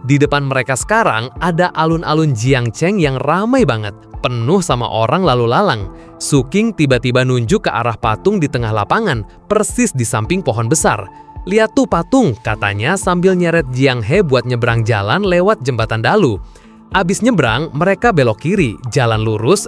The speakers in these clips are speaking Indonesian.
Di depan mereka sekarang ada alun-alun Jiangcheng yang ramai banget, penuh sama orang lalu lalang. Su King tiba-tiba nunjuk ke arah patung di tengah lapangan, persis di samping pohon besar. "Lihat tuh patung," katanya sambil nyeret Jiang He buat nyebrang jalan lewat jembatan Dalu. Abis nyebrang, mereka belok kiri, jalan lurus,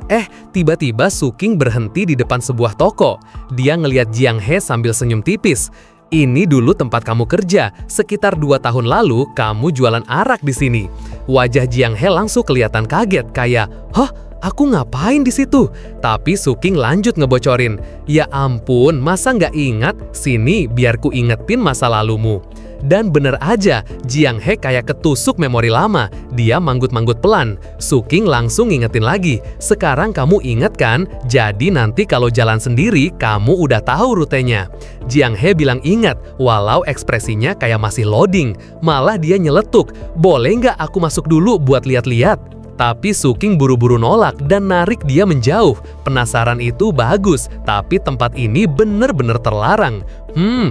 tiba-tiba Su King berhenti di depan sebuah toko. Dia ngeliat Jiang He sambil senyum tipis. "Ini dulu tempat kamu kerja. Sekitar 2 tahun lalu, kamu jualan arak di sini." Wajah Jiang He langsung kelihatan kaget, kayak, "Hah? Aku ngapain di situ?" Tapi Su King lanjut ngebocorin, "Ya ampun, masa nggak ingat? Sini, biar ku ingetin masa lalumu." Dan bener aja, Jiang He kayak ketusuk memori lama. Dia manggut-manggut pelan. Su King langsung ngingetin lagi, "Sekarang kamu inget kan? Jadi nanti kalau jalan sendiri, kamu udah tahu rutenya." Jiang He bilang ingat, walau ekspresinya kayak masih loading. Malah dia nyeletuk, "Boleh nggak aku masuk dulu buat lihat-lihat?" Tapi Su King buru-buru nolak dan narik dia menjauh. Penasaran itu bagus, tapi tempat ini bener-bener terlarang.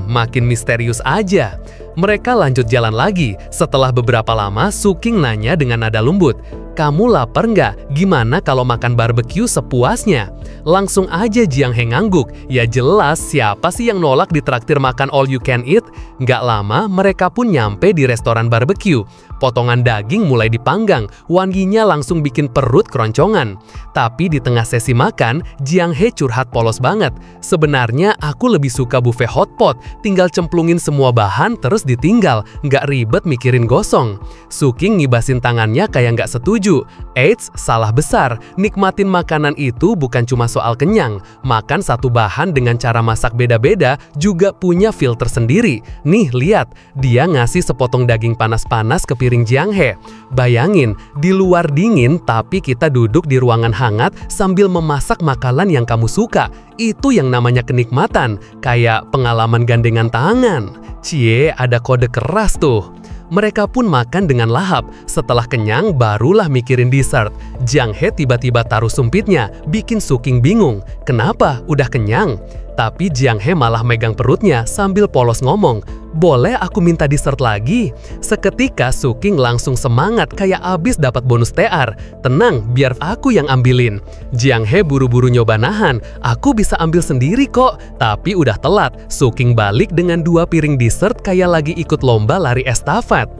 Makin misterius aja. Mereka lanjut jalan lagi. Setelah beberapa lama, Su King nanya dengan nada lembut, "Kamu lapar nggak? Gimana kalau makan barbeque sepuasnya?" Langsung aja Jiang He ngangguk. Ya jelas, siapa sih yang nolak ditraktir makan all you can eat? Nggak lama, mereka pun nyampe di restoran barbeque. Potongan daging mulai dipanggang, wanginya langsung bikin perut keroncongan. Tapi di tengah sesi makan, Jiang He curhat polos banget. "Sebenarnya aku lebih suka buffet hotpot, tinggal cemplungin semua bahan terus ditinggal, nggak ribet mikirin gosong." Su King ngibasin tangannya kayak nggak setuju. Eits, salah besar. Nikmatin makanan itu bukan cuma soal kenyang. Makan satu bahan dengan cara masak beda-beda juga punya filter sendiri. Nih, lihat. Dia ngasih sepotong daging panas-panas ke piring Jiang He. Bayangin, di luar dingin tapi kita duduk di ruangan hangat sambil memasak makanan yang kamu suka. Itu yang namanya kenikmatan, kayak pengalaman gandengan tangan. Cie, ada kode keras tuh. Mereka pun makan dengan lahap. Setelah kenyang, barulah mikirin dessert. Jiang He tiba-tiba taruh sumpitnya, bikin Su King bingung. Kenapa? Udah kenyang? Tapi Jiang He malah megang perutnya sambil polos ngomong, "Boleh aku minta dessert lagi?" Seketika Su King langsung semangat kayak abis dapat bonus TR. "Tenang, biar aku yang ambilin." Jiang He buru-buru nyoba nahan, "Aku bisa ambil sendiri kok." Tapi udah telat, Su King balik dengan 2 piring dessert kayak lagi ikut lomba lari estafet.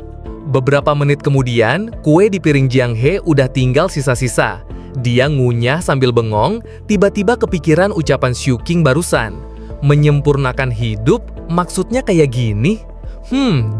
Beberapa menit kemudian, kue di piring Jiang He udah tinggal sisa-sisa. Dia ngunyah sambil bengong, tiba-tiba kepikiran ucapan Su King barusan. Menyempurnakan hidup, maksudnya kayak gini?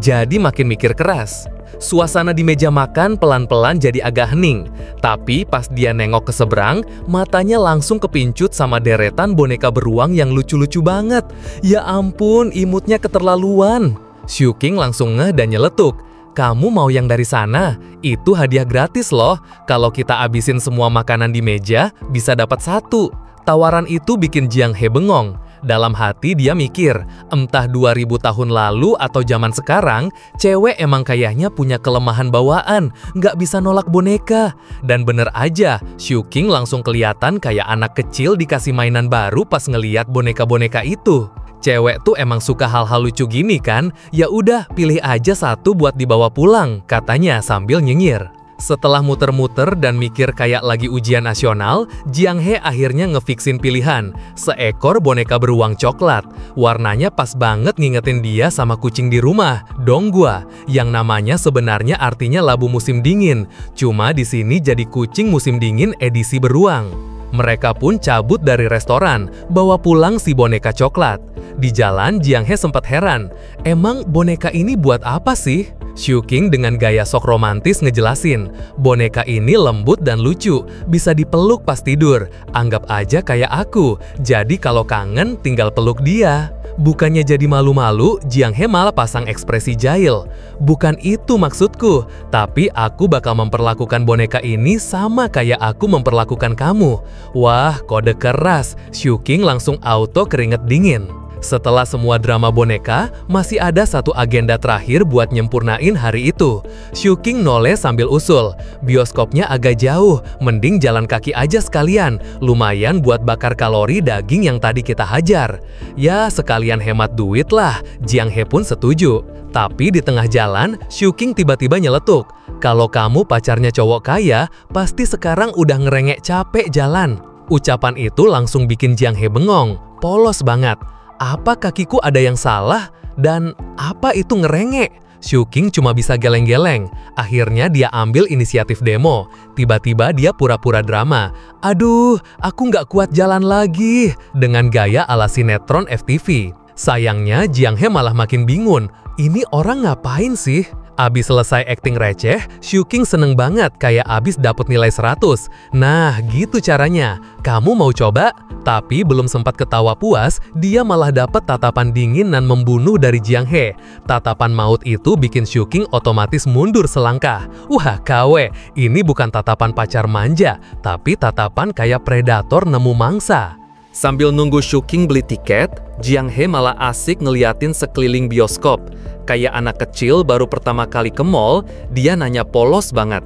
Jadi makin mikir keras. Suasana di meja makan pelan-pelan jadi agak hening. Tapi pas dia nengok ke seberang, matanya langsung kepincut sama deretan boneka beruang yang lucu-lucu banget. Ya ampun, imutnya keterlaluan. Su King langsung ngeh dan nyeletuk, "Kamu mau yang dari sana? Itu hadiah gratis loh. Kalau kita abisin semua makanan di meja, bisa dapat 1. Tawaran itu bikin Jiang He bengong. Dalam hati dia mikir, entah 2000 tahun lalu atau zaman sekarang, cewek emang kayaknya punya kelemahan bawaan, nggak bisa nolak boneka. Dan bener aja, Su King langsung kelihatan kayak anak kecil dikasih mainan baru pas ngeliat boneka-boneka itu. Cewek tuh emang suka hal-hal lucu gini kan? Ya udah, pilih aja 1 buat dibawa pulang, katanya sambil nyinyir. Setelah muter-muter dan mikir kayak lagi ujian nasional, Jiang He akhirnya ngefiksin pilihan, seekor boneka beruang coklat. Warnanya pas banget ngingetin dia sama kucing di rumah, Donggua, yang namanya sebenarnya artinya labu musim dingin. Cuma di sini jadi kucing musim dingin edisi beruang. Mereka pun cabut dari restoran, bawa pulang si boneka coklat. Di jalan, Jiang He sempat heran, emang boneka ini buat apa sih? Su King dengan gaya sok romantis ngejelasin, boneka ini lembut dan lucu, bisa dipeluk pas tidur, anggap aja kayak aku, jadi kalau kangen tinggal peluk dia. Bukannya jadi malu-malu, Jiang He malah pasang ekspresi jahil. "Bukan itu maksudku, tapi aku bakal memperlakukan boneka ini sama kayak aku memperlakukan kamu." Wah, kode keras. Su King langsung auto keringet dingin. Setelah semua drama boneka, masih ada 1 agenda terakhir buat nyempurnain hari itu. Su King noleh sambil usul, "Bioskopnya agak jauh, mending jalan kaki aja sekalian. Lumayan buat bakar kalori daging yang tadi kita hajar." Ya, sekalian hemat duit lah. Jiang He pun setuju. Tapi di tengah jalan, Shuking tiba-tiba nyeletuk. Kalau kamu pacarnya cowok kaya, pasti sekarang udah ngerengek capek jalan. Ucapan itu langsung bikin Jiang He bengong. Polos banget. Apa kakiku ada yang salah? Dan apa itu ngerengek? Shuking cuma bisa geleng-geleng. Akhirnya dia ambil inisiatif demo. Tiba-tiba dia pura-pura drama. Aduh, aku nggak kuat jalan lagi. Dengan gaya ala sinetron FTV. Sayangnya Jiang He malah makin bingung. Ini orang ngapain sih? Abis selesai acting receh, Shuking seneng banget kayak abis dapet nilai 100. Nah, gitu caranya. Kamu mau coba? Tapi belum sempat ketawa puas, dia malah dapat tatapan dingin dan membunuh dari Jiang He. Tatapan maut itu bikin Shuking otomatis mundur selangkah. Wah, KW, ini bukan tatapan pacar manja, tapi tatapan kayak predator nemu mangsa. Sambil nunggu Shuking beli tiket, Jiang He malah asik ngeliatin sekeliling bioskop. Kayak anak kecil baru pertama kali ke mall, dia nanya polos banget.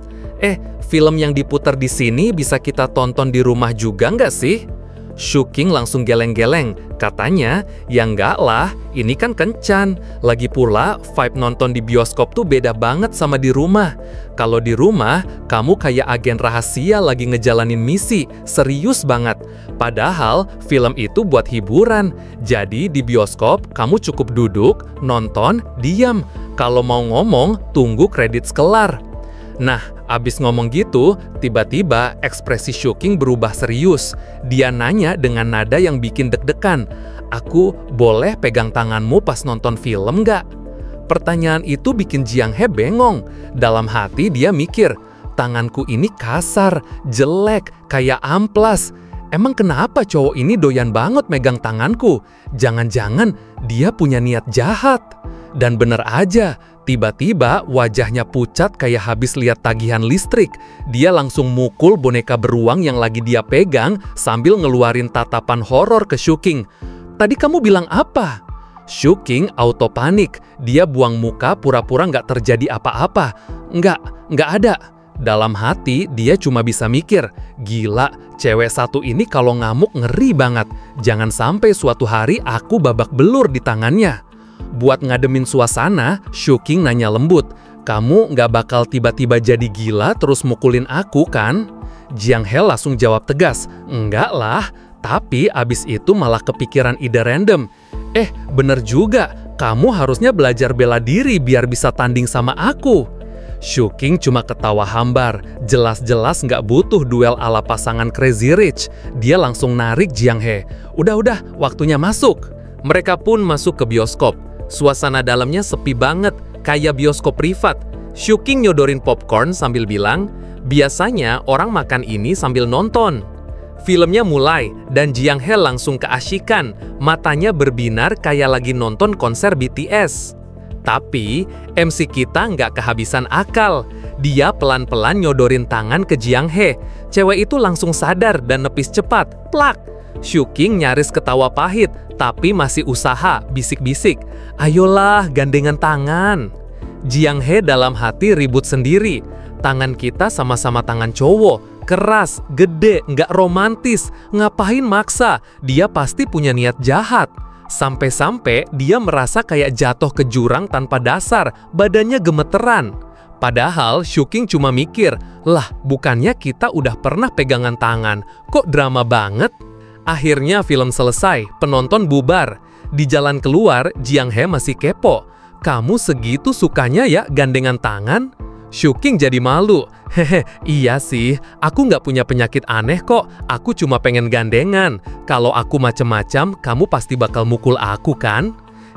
Film yang diputar di sini bisa kita tonton di rumah juga nggak sih? Shuking langsung geleng-geleng. Katanya, ya nggak lah, ini kan kencan. Lagi pula, vibe nonton di bioskop tuh beda banget sama di rumah. Kalau di rumah, kamu kayak agen rahasia lagi ngejalanin misi, serius banget. Padahal, film itu buat hiburan. Jadi, di bioskop, kamu cukup duduk, nonton, diam. Kalau mau ngomong, tunggu kredit kelar. Nah, abis ngomong gitu, tiba-tiba ekspresi Shuking berubah serius. Dia nanya dengan nada yang bikin deg-degan, "Aku boleh pegang tanganmu pas nonton film nggak?" Pertanyaan itu bikin Jiang He bengong. Dalam hati dia mikir, tanganku ini kasar, jelek, kayak amplas. Emang kenapa cowok ini doyan banget megang tanganku? Jangan-jangan dia punya niat jahat. Dan bener aja, tiba-tiba wajahnya pucat kayak habis lihat tagihan listrik. Dia langsung mukul boneka beruang yang lagi dia pegang sambil ngeluarin tatapan horor ke Shuking. "Tadi kamu bilang apa?" Shuking auto panik. Dia buang muka pura-pura nggak terjadi apa-apa. Nggak ada. Dalam hati, dia cuma bisa mikir, gila, cewek satu ini kalau ngamuk ngeri banget. Jangan sampai suatu hari aku babak belur di tangannya. Buat ngademin suasana, Shuking nanya lembut, "Kamu nggak bakal tiba-tiba jadi gila terus mukulin aku, kan?" Jiang He langsung jawab tegas, "Enggak lah." Tapi abis itu malah kepikiran ide random. Bener juga, kamu harusnya belajar bela diri biar bisa tanding sama aku." Shuking cuma ketawa hambar, jelas-jelas nggak butuh duel ala pasangan Crazy Rich. Dia langsung narik Jiang He. Udah, waktunya masuk. Mereka pun masuk ke bioskop. Suasana dalamnya sepi banget, kayak bioskop privat. Shuking nyodorin popcorn sambil bilang, "Biasanya orang makan ini sambil nonton." Filmnya mulai, dan Jiang He langsung keasyikan. Matanya berbinar kayak lagi nonton konser BTS. Tapi, MC kita nggak kehabisan akal. Dia pelan-pelan nyodorin tangan ke Jiang He. Cewek itu langsung sadar dan nepis cepat. Plak! Shuking nyaris ketawa pahit, tapi masih usaha, bisik-bisik. "Ayolah, gandengan tangan." Jiang He dalam hati ribut sendiri. Tangan kita sama-sama tangan cowok. Keras, gede, nggak romantis. Ngapain maksa? Dia pasti punya niat jahat. Sampai-sampai dia merasa kayak jatuh ke jurang tanpa dasar, badannya gemeteran. Padahal Shuking cuma mikir, lah bukannya kita udah pernah pegangan tangan, kok drama banget? Akhirnya film selesai, penonton bubar. Di jalan keluar, Jiang He masih kepo. "Kamu segitu sukanya ya gandengan tangan?" Shuking jadi malu. Iya sih, aku nggak punya penyakit aneh kok. Aku cuma pengen gandengan. Kalau aku macem-macem, kamu pasti bakal mukul aku, kan?"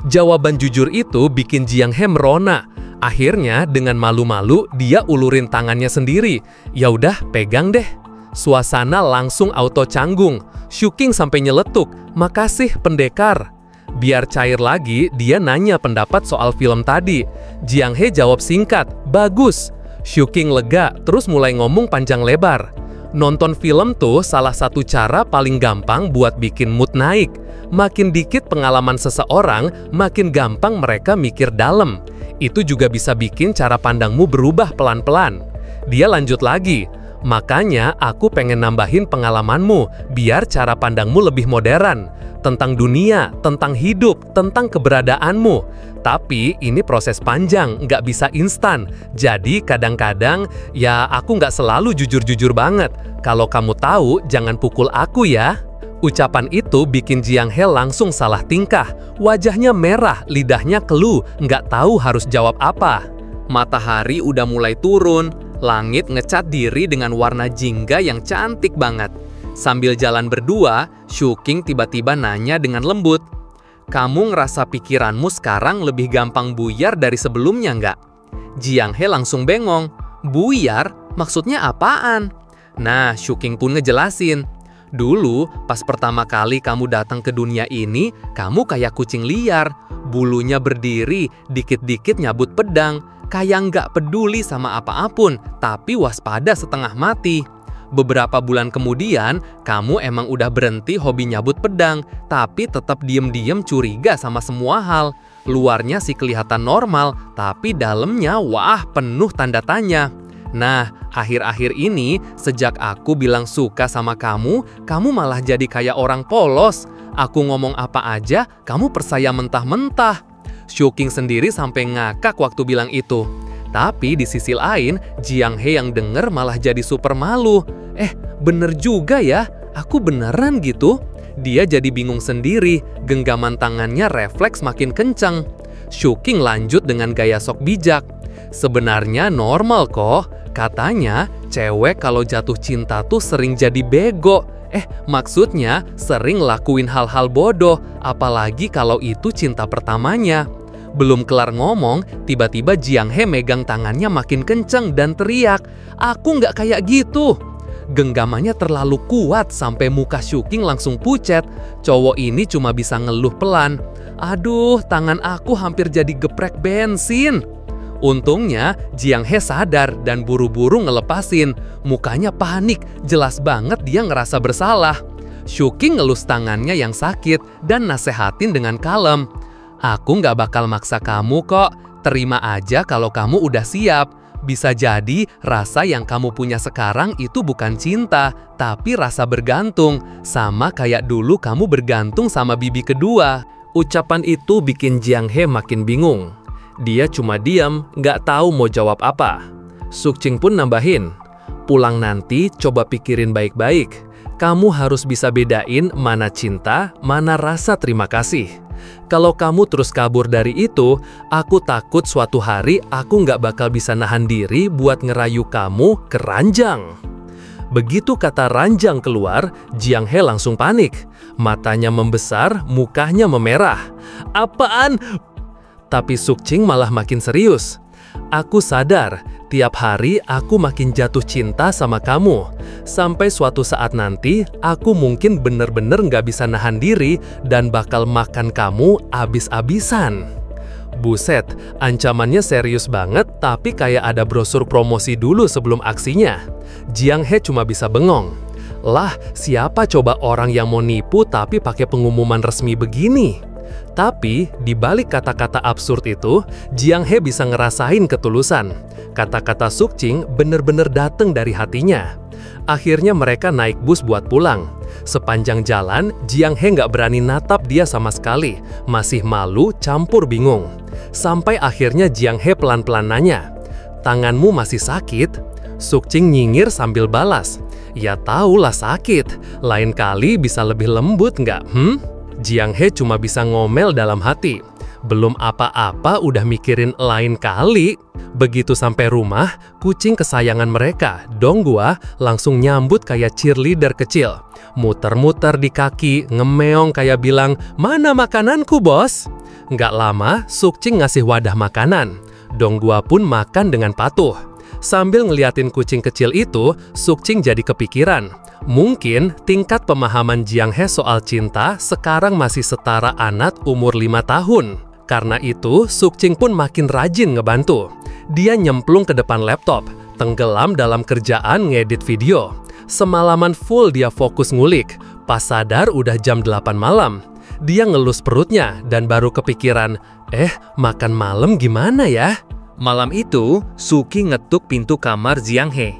Jawaban jujur itu bikin Jiang He merona. Akhirnya, dengan malu-malu, dia ulurin tangannya sendiri. "Ya udah, pegang deh." Suasana langsung auto canggung. Shuking sampai nyeletuk, "Makasih, pendekar." Biar cair lagi, dia nanya pendapat soal film tadi. Jiang He jawab singkat, "Bagus." Shuking lega, terus mulai ngomong panjang lebar. Nonton film tuh salah satu cara paling gampang buat bikin mood naik. Makin dikit pengalaman seseorang, makin gampang mereka mikir dalam. Itu juga bisa bikin cara pandangmu berubah pelan-pelan. Dia lanjut lagi, Makanya aku pengen nambahin pengalamanmu, biar cara pandangmu lebih modern. Tentang dunia, tentang hidup, tentang keberadaanmu. Tapi ini proses panjang, nggak bisa instan. Jadi kadang-kadang, ya aku nggak selalu jujur-jujur banget. Kalau kamu tahu, jangan pukul aku ya. Ucapan itu bikin Jiang He langsung salah tingkah. Wajahnya merah, lidahnya keluh, nggak tahu harus jawab apa. Matahari udah mulai turun, langit ngecat diri dengan warna jingga yang cantik banget. Sambil jalan berdua, Shu King tiba-tiba nanya dengan lembut, "Kamu ngerasa pikiranmu sekarang lebih gampang buyar dari sebelumnya nggak?" Jiang He langsung bengong. "Buyar? Maksudnya apaan?" Nah, Shu King pun ngejelasin. "Dulu, pas pertama kali kamu datang ke dunia ini, kamu kayak kucing liar. Bulunya berdiri, dikit-dikit nyabut pedang. Kayak nggak peduli sama apapun, tapi waspada setengah mati. Beberapa bulan kemudian, kamu emang udah berhenti hobi nyabut pedang, tapi tetap diem-diem curiga sama semua hal. Luarnya sih kelihatan normal, tapi dalamnya wah penuh tanda tanya. Nah, akhir-akhir ini, sejak aku bilang suka sama kamu malah jadi kayak orang polos. Aku ngomong apa aja, kamu percaya mentah-mentah." Shu King sendiri sampai ngakak waktu bilang itu. Tapi di sisi lain, Jiang He yang denger malah jadi super malu. Bener juga ya, aku beneran gitu? Dia jadi bingung sendiri, genggaman tangannya refleks makin kencang. Shu King lanjut dengan gaya sok bijak. "Sebenarnya normal kok, katanya cewek kalau jatuh cinta tuh sering jadi bego. Maksudnya sering lakuin hal-hal bodoh, apalagi kalau itu cinta pertamanya." Belum kelar ngomong, tiba-tiba Jiang He megang tangannya makin kenceng dan teriak, "Aku nggak kayak gitu!" Genggamannya terlalu kuat sampai muka Shu King langsung pucet. Cowok ini cuma bisa ngeluh pelan. "Aduh, tangan aku hampir jadi geprek bensin." Untungnya, Jiang He sadar dan buru-buru ngelepasin. Mukanya panik, jelas banget dia ngerasa bersalah. Shu King ngelus tangannya yang sakit dan nasehatin dengan kalem. "Aku nggak bakal maksa kamu kok, terima aja kalau kamu udah siap. Bisa jadi rasa yang kamu punya sekarang itu bukan cinta, tapi rasa bergantung, sama kayak dulu kamu bergantung sama bibi kedua." Ucapan itu bikin Jiang He makin bingung. Dia cuma diam, nggak tahu mau jawab apa. Shu King pun nambahin, "Pulang nanti coba pikirin baik-baik. Kamu harus bisa bedain mana cinta, mana rasa terima kasih. Kalau kamu terus kabur dari itu, aku takut suatu hari aku nggak bakal bisa nahan diri buat ngerayu kamu ke ranjang." Begitu kata ranjang keluar, Jiang He langsung panik. Matanya membesar, mukanya memerah. "Apaan?" Tapi Shu King malah makin serius. "Aku sadar, tiap hari aku makin jatuh cinta sama kamu. Sampai suatu saat nanti, aku mungkin bener-bener nggak bisa nahan diri dan bakal makan kamu abis-abisan." Buset, ancamannya serius banget, tapi kayak ada brosur promosi dulu sebelum aksinya. Jiang He cuma bisa bengong. Lah, siapa coba orang yang mau nipu tapi pakai pengumuman resmi begini? Tapi, di balik kata-kata absurd itu, Jiang He bisa ngerasain ketulusan. Kata-kata Shu King bener-bener dateng dari hatinya. Akhirnya mereka naik bus buat pulang. Sepanjang jalan, Jiang He nggak berani natap dia sama sekali. Masih malu, campur bingung. Sampai akhirnya Jiang He pelan-pelan nanya, "Tanganmu masih sakit?" Shu King nyingir sambil balas, "Ya tahulah sakit. Lain kali bisa lebih lembut nggak, Jiang He cuma bisa ngomel dalam hati. Belum apa-apa udah mikirin lain kali. Begitu sampai rumah, kucing kesayangan mereka, Donghua, langsung nyambut kayak cheerleader kecil. Muter-muter di kaki, ngemeong kayak bilang, "Mana makananku, bos?" Nggak lama, Shu King ngasih wadah makanan. Donghua pun makan dengan patuh. Sambil ngeliatin kucing kecil itu, Shu King jadi kepikiran. Mungkin tingkat pemahaman Jiang He soal cinta sekarang masih setara anak umur 5 tahun. Karena itu, Shu King pun makin rajin ngebantu. Dia nyemplung ke depan laptop, tenggelam dalam kerjaan ngedit video. Semalaman full dia fokus ngulik. Pas sadar udah jam 8 malam. Dia ngelus perutnya dan baru kepikiran, makan malam gimana ya? Malam itu, Shu King ngetuk pintu kamar Jiang He.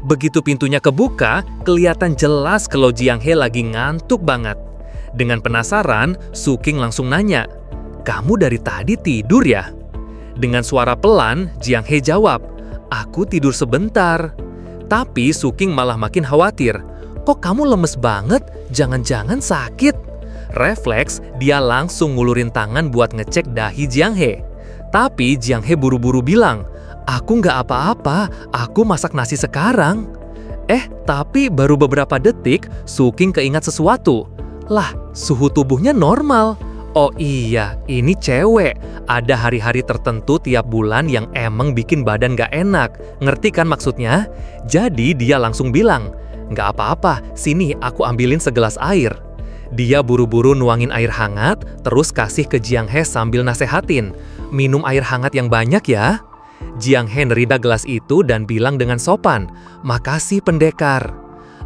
Begitu pintunya kebuka, kelihatan jelas kalau Jiang He lagi ngantuk banget. Dengan penasaran, Suking langsung nanya, "Kamu dari tadi tidur ya?" Dengan suara pelan, Jiang He jawab, "Aku tidur sebentar." Tapi Suking malah makin khawatir. "Kok kamu lemes banget? Jangan-jangan sakit?" Refleks, dia langsung ngulurin tangan buat ngecek dahi Jiang He. Tapi Jiang He buru-buru bilang, "Aku nggak apa-apa, aku masak nasi sekarang." Tapi baru beberapa detik, Suking keingat sesuatu. Lah, suhu tubuhnya normal. Oh iya, ini cewek. Ada hari-hari tertentu tiap bulan yang emang bikin badan nggak enak. Ngerti kan maksudnya? Jadi dia langsung bilang, "Nggak apa-apa, sini aku ambilin segelas air." Dia buru-buru nuangin air hangat, terus kasih ke Jiang He sambil nasehatin, "Minum air hangat yang banyak ya." Jiang He nerima gelas itu dan bilang dengan sopan, "Makasih pendekar."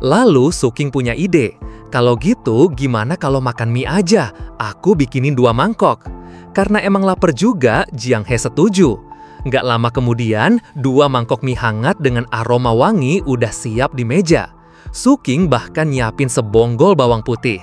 Lalu Suking punya ide, "Kalau gitu gimana kalau makan mie aja? Aku bikinin 2 mangkok." Karena emang lapar juga, Jiang He setuju. Nggak lama kemudian, 2 mangkok mie hangat dengan aroma wangi udah siap di meja. Suking bahkan nyiapin sebonggol bawang putih.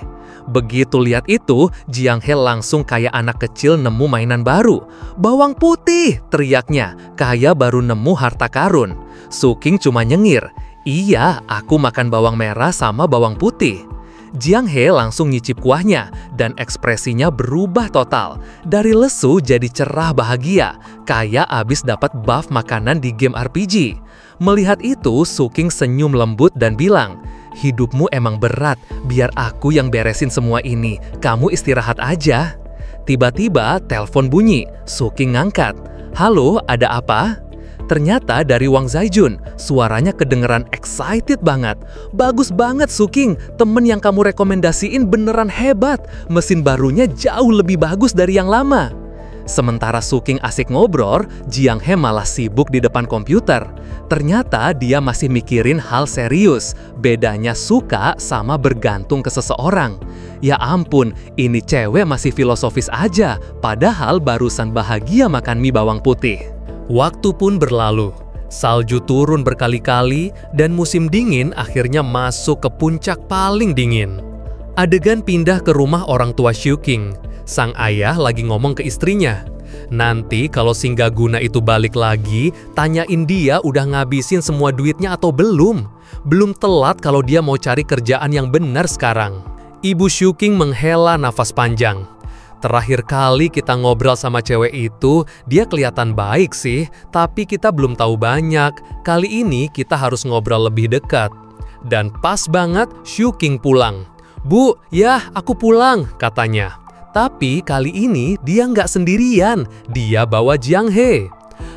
Begitu lihat itu, Jiang He langsung kayak anak kecil nemu mainan baru. "Bawang putih!" teriaknya, kayak baru nemu harta karun. Suking cuma nyengir, "Iya, aku makan bawang merah sama bawang putih." Jiang He langsung nyicip kuahnya, dan ekspresinya berubah total. Dari lesu jadi cerah bahagia, kayak abis dapat buff makanan di game RPG. Melihat itu, Suking senyum lembut dan bilang, "Hidupmu emang berat, biar aku yang beresin semua ini, kamu istirahat aja." Tiba-tiba telepon bunyi, Suking ngangkat. "Halo, ada apa?" Ternyata dari Wang Zaijun, suaranya kedengeran excited banget. "Bagus banget Suking, temen yang kamu rekomendasiin beneran hebat, mesin barunya jauh lebih bagus dari yang lama." Sementara Suking asik ngobrol, Jiang He malah sibuk di depan komputer. Ternyata dia masih mikirin hal serius, bedanya suka sama bergantung ke seseorang. Ya ampun, ini cewek masih filosofis aja, padahal barusan bahagia makan mie bawang putih. Waktu pun berlalu. Salju turun berkali-kali dan musim dingin akhirnya masuk ke puncak paling dingin. Adegan pindah ke rumah orang tua Suking. Sang ayah lagi ngomong ke istrinya, "Nanti kalau Singgaguna itu balik lagi, tanyain dia udah ngabisin semua duitnya atau belum. Belum telat kalau dia mau cari kerjaan yang benar sekarang." Ibu Suking menghela nafas panjang. "Terakhir kali kita ngobrol sama cewek itu, dia kelihatan baik sih, tapi kita belum tahu banyak. Kali ini kita harus ngobrol lebih dekat." Dan pas banget Suking pulang. "Bu, ya aku pulang," katanya. Tapi kali ini dia nggak sendirian, dia bawa Jiang He.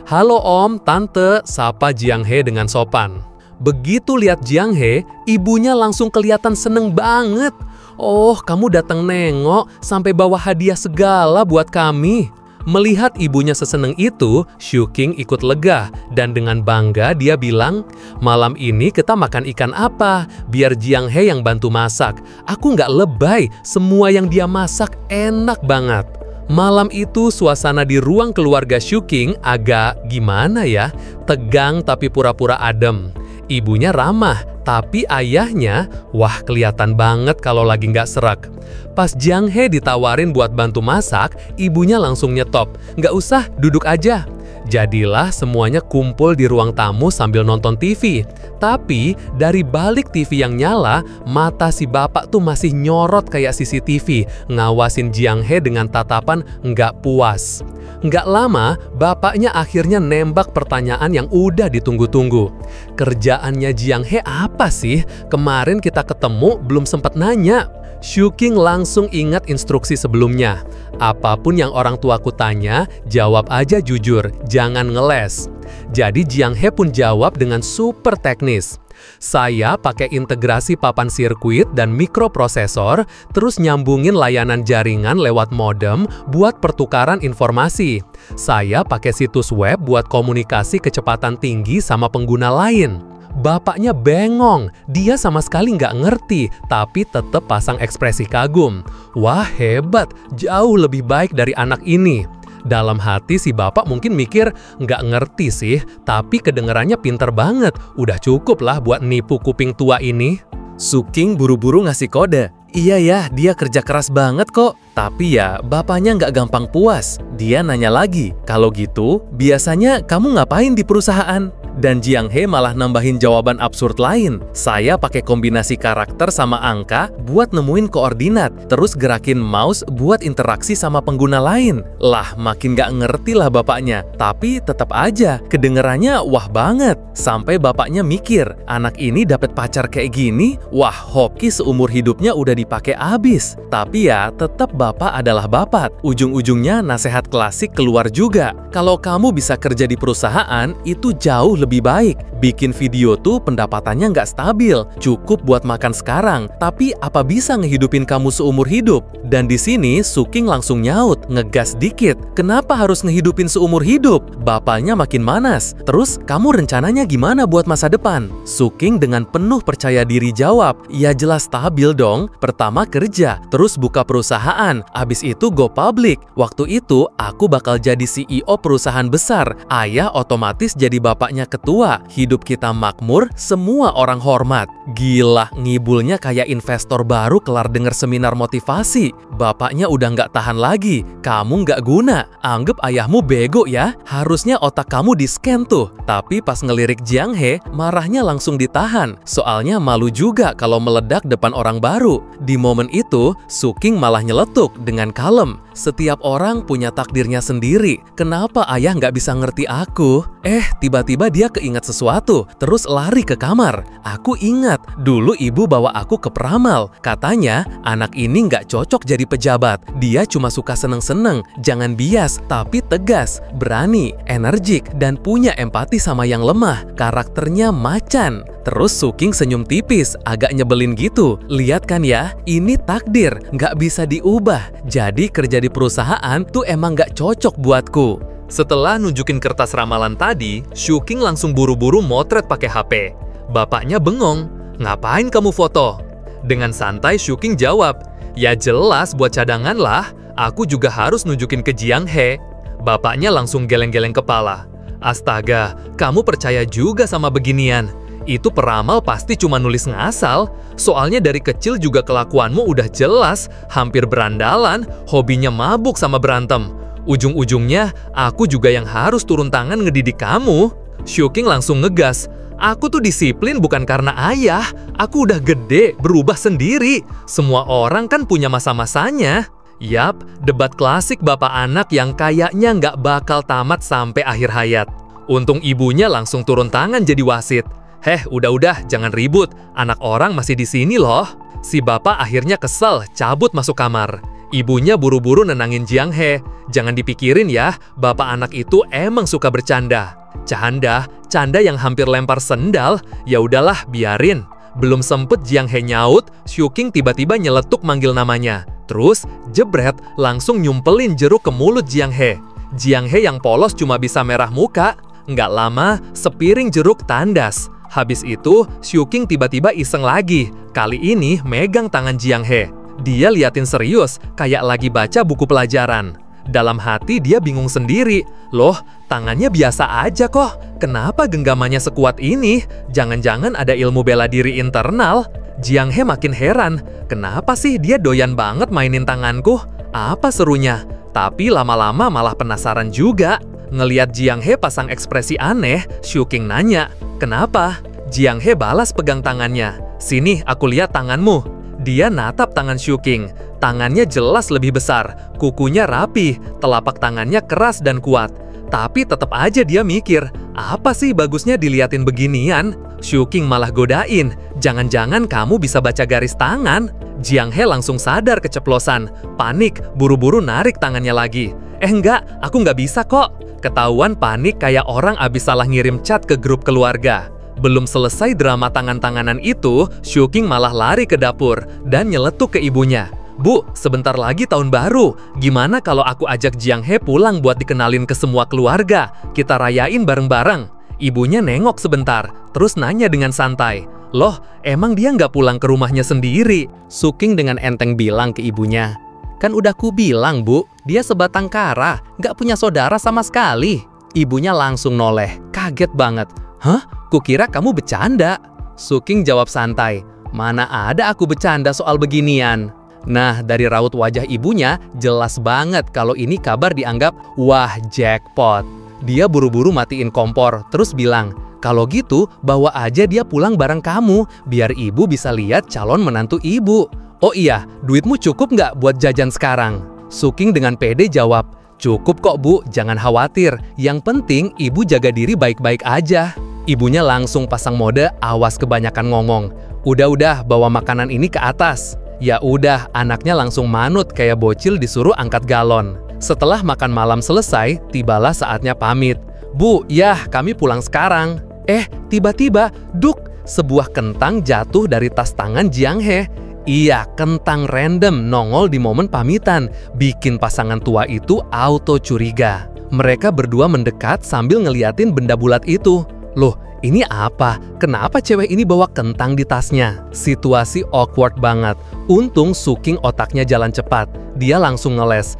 "Halo Om, Tante," sapa Jiang He dengan sopan. Begitu lihat Jiang He, ibunya langsung kelihatan seneng banget. "Oh, kamu datang nengok, sampai bawa hadiah segala buat kami." Melihat ibunya seseneng itu, Suking ikut lega, dan dengan bangga dia bilang, "Malam ini kita makan ikan apa? Biar Jiang He yang bantu masak. Aku nggak lebay, semua yang dia masak enak banget." Malam itu suasana di ruang keluarga Suking agak gimana ya? Tegang tapi pura-pura adem. Ibunya ramah, tapi ayahnya, wah kelihatan banget kalau lagi nggak serak. Pas Jiang He ditawarin buat bantu masak, ibunya langsung nyetop. "Nggak usah, duduk aja." Jadilah semuanya kumpul di ruang tamu sambil nonton TV. Tapi dari balik TV yang nyala, mata si bapak tuh masih nyorot kayak CCTV, ngawasin Jiang He dengan tatapan nggak puas. Nggak lama, bapaknya akhirnya nembak pertanyaan yang udah ditunggu-tunggu. "Kerjaannya Jiang He apa sih? Kemarin kita ketemu belum sempat nanya." Suking langsung ingat instruksi sebelumnya. "Apapun yang orang tuaku tanya, jawab aja jujur, jangan ngeles." Jadi Jiang He pun jawab dengan super teknis. "Saya pakai integrasi papan sirkuit dan mikroprosesor, terus nyambungin layanan jaringan lewat modem buat pertukaran informasi. Saya pakai situs web buat komunikasi kecepatan tinggi sama pengguna lain." Bapaknya bengong, dia sama sekali nggak ngerti, tapi tetap pasang ekspresi kagum. Wah hebat, jauh lebih baik dari anak ini. Dalam hati si bapak mungkin mikir, nggak ngerti sih, tapi kedengerannya pinter banget. Udah cukup lah buat nipu kuping tua ini. Suking buru-buru ngasih kode. Iya ya, dia kerja keras banget kok. Tapi ya, bapaknya nggak gampang puas. Dia nanya lagi, kalau gitu, biasanya kamu ngapain di perusahaan? Dan Jiang He malah nambahin jawaban absurd lain. Saya pakai kombinasi karakter sama angka buat nemuin koordinat, terus gerakin mouse buat interaksi sama pengguna lain. Lah, makin nggak ngerti lah bapaknya. Tapi tetap aja, kedengerannya wah banget. Sampai bapaknya mikir, anak ini dapat pacar kayak gini, wah hoki seumur hidupnya udah dipakai abis. Tapi ya, tetap bapak adalah bapak. Ujung-ujungnya nasihat klasik keluar juga. Kalau kamu bisa kerja di perusahaan, itu jauh lebih baik. Bikin video tuh pendapatannya nggak stabil, cukup buat makan sekarang, tapi apa bisa ngehidupin kamu seumur hidup? Dan di sini Suking langsung nyaut, ngegas dikit. Kenapa harus ngehidupin seumur hidup? Bapaknya makin manas. Terus kamu rencananya gimana buat masa depan? Suking dengan penuh percaya diri jawab, ya jelas stabil dong. Pertama kerja, terus buka perusahaan, abis itu go public. Waktu itu aku bakal jadi CEO perusahaan besar. Ayah otomatis jadi bapaknya ketua. Hidup kita makmur, semua orang hormat. Gila, ngibulnya kayak investor baru kelar denger seminar motivasi. Bapaknya udah nggak tahan lagi. Kamu nggak guna. Anggap ayahmu bego ya. Harusnya otak kamu di-scan tuh. Tapi pas ngelirik Jiang He, marahnya langsung ditahan. Soalnya malu juga kalau meledak depan orang baru. Di momen itu, Suking malah nyeletuk dengan kalem. Setiap orang punya takdirnya sendiri. Kenapa ayah nggak bisa ngerti aku? Tiba-tiba dia keinget sesuatu, terus lari ke kamar. Aku ingat, dulu ibu bawa aku ke peramal. Katanya, anak ini nggak cocok jadi pejabat. Dia cuma suka seneng-seneng, jangan bias, tapi tegas, berani, energik, dan punya empati sama yang lemah. Karakternya macan. Terus Suking senyum tipis, agak nyebelin gitu. Lihat kan ya, ini takdir, nggak bisa diubah. Jadi kerja di perusahaan tuh emang nggak cocok buatku. Setelah nunjukin kertas ramalan tadi, Suking langsung buru-buru motret pakai HP. Bapaknya bengong, ngapain kamu foto? Dengan santai Suking jawab, ya jelas buat cadangan lah, aku juga harus nunjukin ke Jiang He. Bapaknya langsung geleng-geleng kepala. Astaga, kamu percaya juga sama beginian? Itu peramal pasti cuma nulis ngasal. Soalnya dari kecil juga kelakuanmu udah jelas, hampir berandalan, hobinya mabuk sama berantem. Ujung-ujungnya, aku juga yang harus turun tangan ngedidik kamu. Suking langsung ngegas. Aku tuh disiplin bukan karena ayah. Aku udah gede, berubah sendiri. Semua orang kan punya masa-masanya. Yap, debat klasik bapak anak yang kayaknya nggak bakal tamat sampai akhir hayat. Untung ibunya langsung turun tangan jadi wasit. Udah-udah, jangan ribut. Anak orang masih di sini loh. Si bapak akhirnya kesel, cabut masuk kamar. Ibunya buru-buru nenangin Jiang He. Jangan dipikirin ya, bapak anak itu emang suka bercanda. Canda yang hampir lempar sendal. Ya udahlah, biarin. Belum sempet Jiang He nyaut, Suking tiba-tiba nyeletuk manggil namanya. Terus, jebret, langsung nyumpelin jeruk ke mulut Jiang He. Jiang He yang polos cuma bisa merah muka. Nggak lama, sepiring jeruk tandas. Habis itu, Suking tiba-tiba iseng lagi. Kali ini megang tangan Jiang He. Dia liatin serius, kayak lagi baca buku pelajaran. Dalam hati dia bingung sendiri. Loh, tangannya biasa aja kok. Kenapa genggamannya sekuat ini? Jangan-jangan ada ilmu bela diri internal? Jiang He makin heran. Kenapa sih dia doyan banget mainin tanganku? Apa serunya? Tapi lama-lama malah penasaran juga. Ngeliat Jiang He pasang ekspresi aneh, Suking nanya, "Kenapa?" Jiang He balas pegang tangannya. "Sini, aku lihat tanganmu." Dia natap tangan Suking. Tangannya jelas lebih besar, kukunya rapi, telapak tangannya keras dan kuat. Tapi tetap aja dia mikir, apa sih bagusnya diliatin beginian? Suking malah godain, "Jangan-jangan kamu bisa baca garis tangan?" Jiang He langsung sadar keceplosan, panik, buru-buru narik tangannya lagi. Enggak, aku nggak bisa kok." Ketahuan panik kayak orang abis salah ngirim chat ke grup keluarga. Belum selesai drama tangan-tanganan itu, Suking malah lari ke dapur dan nyeletuk ke ibunya. "Bu, sebentar lagi tahun baru. Gimana kalau aku ajak Jiang He pulang buat dikenalin ke semua keluarga? Kita rayain bareng-bareng." Ibunya nengok sebentar, terus nanya dengan santai, "Loh, emang dia nggak pulang ke rumahnya sendiri?" Suking dengan enteng bilang ke ibunya, "Kan udah ku bilang, Bu, Dia sebatang kara, nggak punya saudara sama sekali. Ibunya langsung noleh, kaget banget. Hah? Kukira kamu bercanda. Suking jawab santai, mana ada aku bercanda soal beginian. Nah, dari raut wajah ibunya, jelas banget kalau ini kabar dianggap, wah jackpot. Dia buru-buru matiin kompor, terus bilang, kalau gitu bawa aja dia pulang bareng kamu, biar ibu bisa lihat calon menantu ibu. Oh iya, duitmu cukup nggak buat jajan sekarang? Suking dengan pede jawab, cukup kok bu, jangan khawatir. Yang penting ibu jaga diri baik-baik aja. Ibunya langsung pasang mode, awas kebanyakan ngomong. Udah, bawa makanan ini ke atas. Ya udah, anaknya langsung manut kayak bocil disuruh angkat galon. Setelah makan malam selesai, tibalah saatnya pamit. Bu, yah kami pulang sekarang. Tiba-tiba, duk, sebuah kentang jatuh dari tas tangan Jiang He. Iya, kentang random nongol di momen pamitan, bikin pasangan tua itu auto curiga. Mereka berdua mendekat sambil ngeliatin benda bulat itu. Loh, ini apa? Kenapa cewek ini bawa kentang di tasnya? Situasi awkward banget. Untung Suking otaknya jalan cepat. Dia langsung ngeles.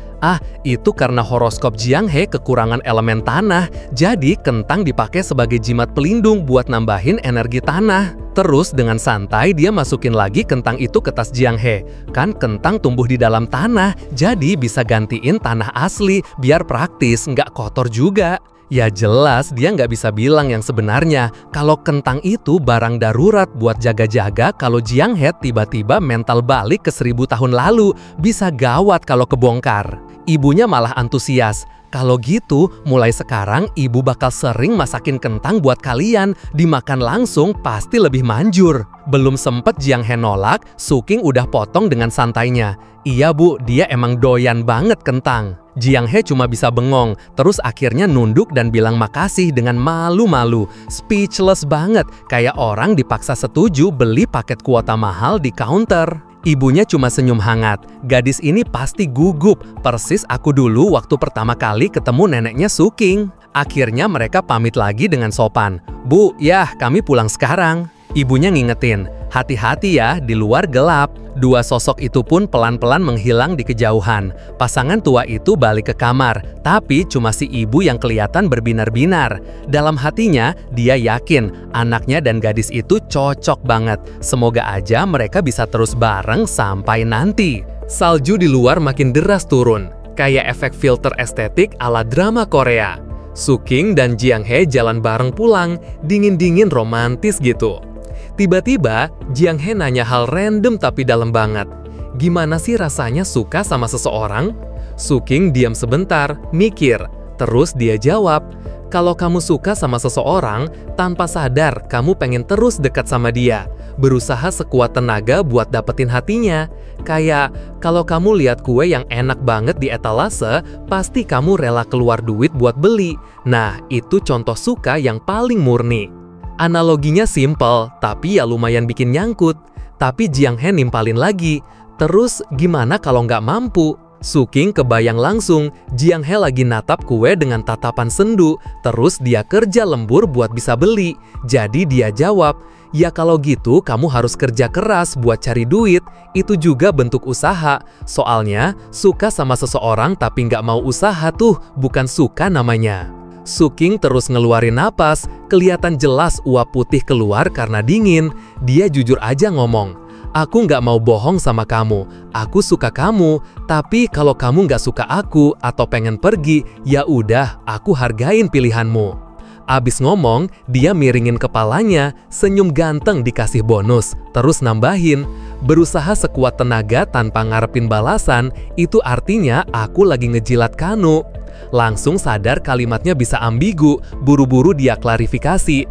Itu karena horoskop Jiang He kekurangan elemen tanah. Jadi kentang dipakai sebagai jimat pelindung buat nambahin energi tanah. Terus dengan santai dia masukin lagi kentang itu ke tas Jiang He. Kan kentang tumbuh di dalam tanah, jadi bisa gantiin tanah asli biar praktis, nggak kotor juga. Ya jelas dia nggak bisa bilang yang sebenarnya kalau kentang itu barang darurat buat jaga-jaga kalau Jiang He tiba-tiba mental balik ke 1000 tahun lalu. Bisa gawat kalau kebongkar. Ibunya malah antusias. Kalau gitu, mulai sekarang ibu bakal sering masakin kentang buat kalian. Dimakan langsung pasti lebih manjur. Belum sempet Jiang He nolak, Suking udah potong dengan santainya. Iya bu, dia emang doyan banget kentang. Jiang He cuma bisa bengong, terus akhirnya nunduk dan bilang makasih dengan malu-malu. Speechless banget, kayak orang dipaksa setuju beli paket kuota mahal di counter. Ibunya cuma senyum hangat. Gadis ini pasti gugup, persis aku dulu waktu pertama kali ketemu neneknya Suking. Akhirnya mereka pamit lagi dengan sopan. Bu, yah kami pulang sekarang. Ibunya ngingetin, hati-hati ya, di luar gelap. Dua sosok itu pun pelan-pelan menghilang di kejauhan. Pasangan tua itu balik ke kamar, tapi cuma si ibu yang kelihatan berbinar-binar. Dalam hatinya, dia yakin anaknya dan gadis itu cocok banget. Semoga aja mereka bisa terus bareng sampai nanti. Salju di luar makin deras turun, kayak efek filter estetik ala drama Korea. Suking dan Jiang He jalan bareng pulang, dingin-dingin romantis gitu. Tiba-tiba, Jiang He nanya hal random tapi dalam banget. Gimana sih rasanya suka sama seseorang? Suking diam sebentar, mikir. Terus dia jawab, kalau kamu suka sama seseorang, tanpa sadar kamu pengen terus dekat sama dia. Berusaha sekuat tenaga buat dapetin hatinya. Kayak, kalau kamu lihat kue yang enak banget di etalase, pasti kamu rela keluar duit buat beli. Nah, itu contoh suka yang paling murni. Analoginya simple, tapi ya lumayan bikin nyangkut. Tapi Jiang He nimpalin lagi. Terus gimana kalau nggak mampu? Suking kebayang langsung, Jiang He lagi natap kue dengan tatapan sendu. Terus dia kerja lembur buat bisa beli. Jadi dia jawab, ya kalau gitu kamu harus kerja keras buat cari duit. Itu juga bentuk usaha. Soalnya, suka sama seseorang tapi nggak mau usaha tuh, bukan suka namanya. Suking terus ngeluarin napas, kelihatan jelas uap putih keluar karena dingin. Dia jujur aja ngomong, aku nggak mau bohong sama kamu, aku suka kamu, tapi kalau kamu nggak suka aku atau pengen pergi, ya udah, aku hargain pilihanmu. Abis ngomong, dia miringin kepalanya, senyum ganteng dikasih bonus, terus nambahin, berusaha sekuat tenaga tanpa ngarepin balasan, itu artinya aku lagi ngejilat kanu. Langsung sadar kalimatnya bisa ambigu, buru-buru dia klarifikasi.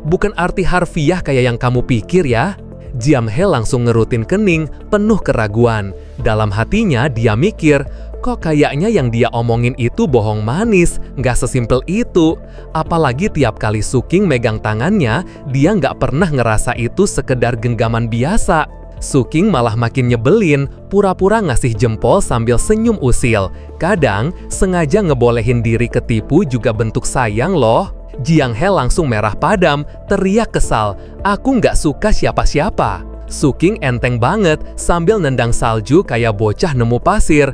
Bukan arti harfiah kayak yang kamu pikir ya. Jiang He langsung ngerutin kening, penuh keraguan. Dalam hatinya dia mikir, kok kayaknya yang dia omongin itu bohong manis, nggak sesimpel itu. Apalagi tiap kali Suking megang tangannya, dia nggak pernah ngerasa itu sekedar genggaman biasa. Suking malah makin nyebelin, pura-pura ngasih jempol sambil senyum usil. Kadang, sengaja ngebolehin diri ketipu juga bentuk sayang loh. Jiang He langsung merah padam, teriak kesal, aku nggak suka siapa-siapa. Suking enteng banget sambil nendang salju kayak bocah nemu pasir.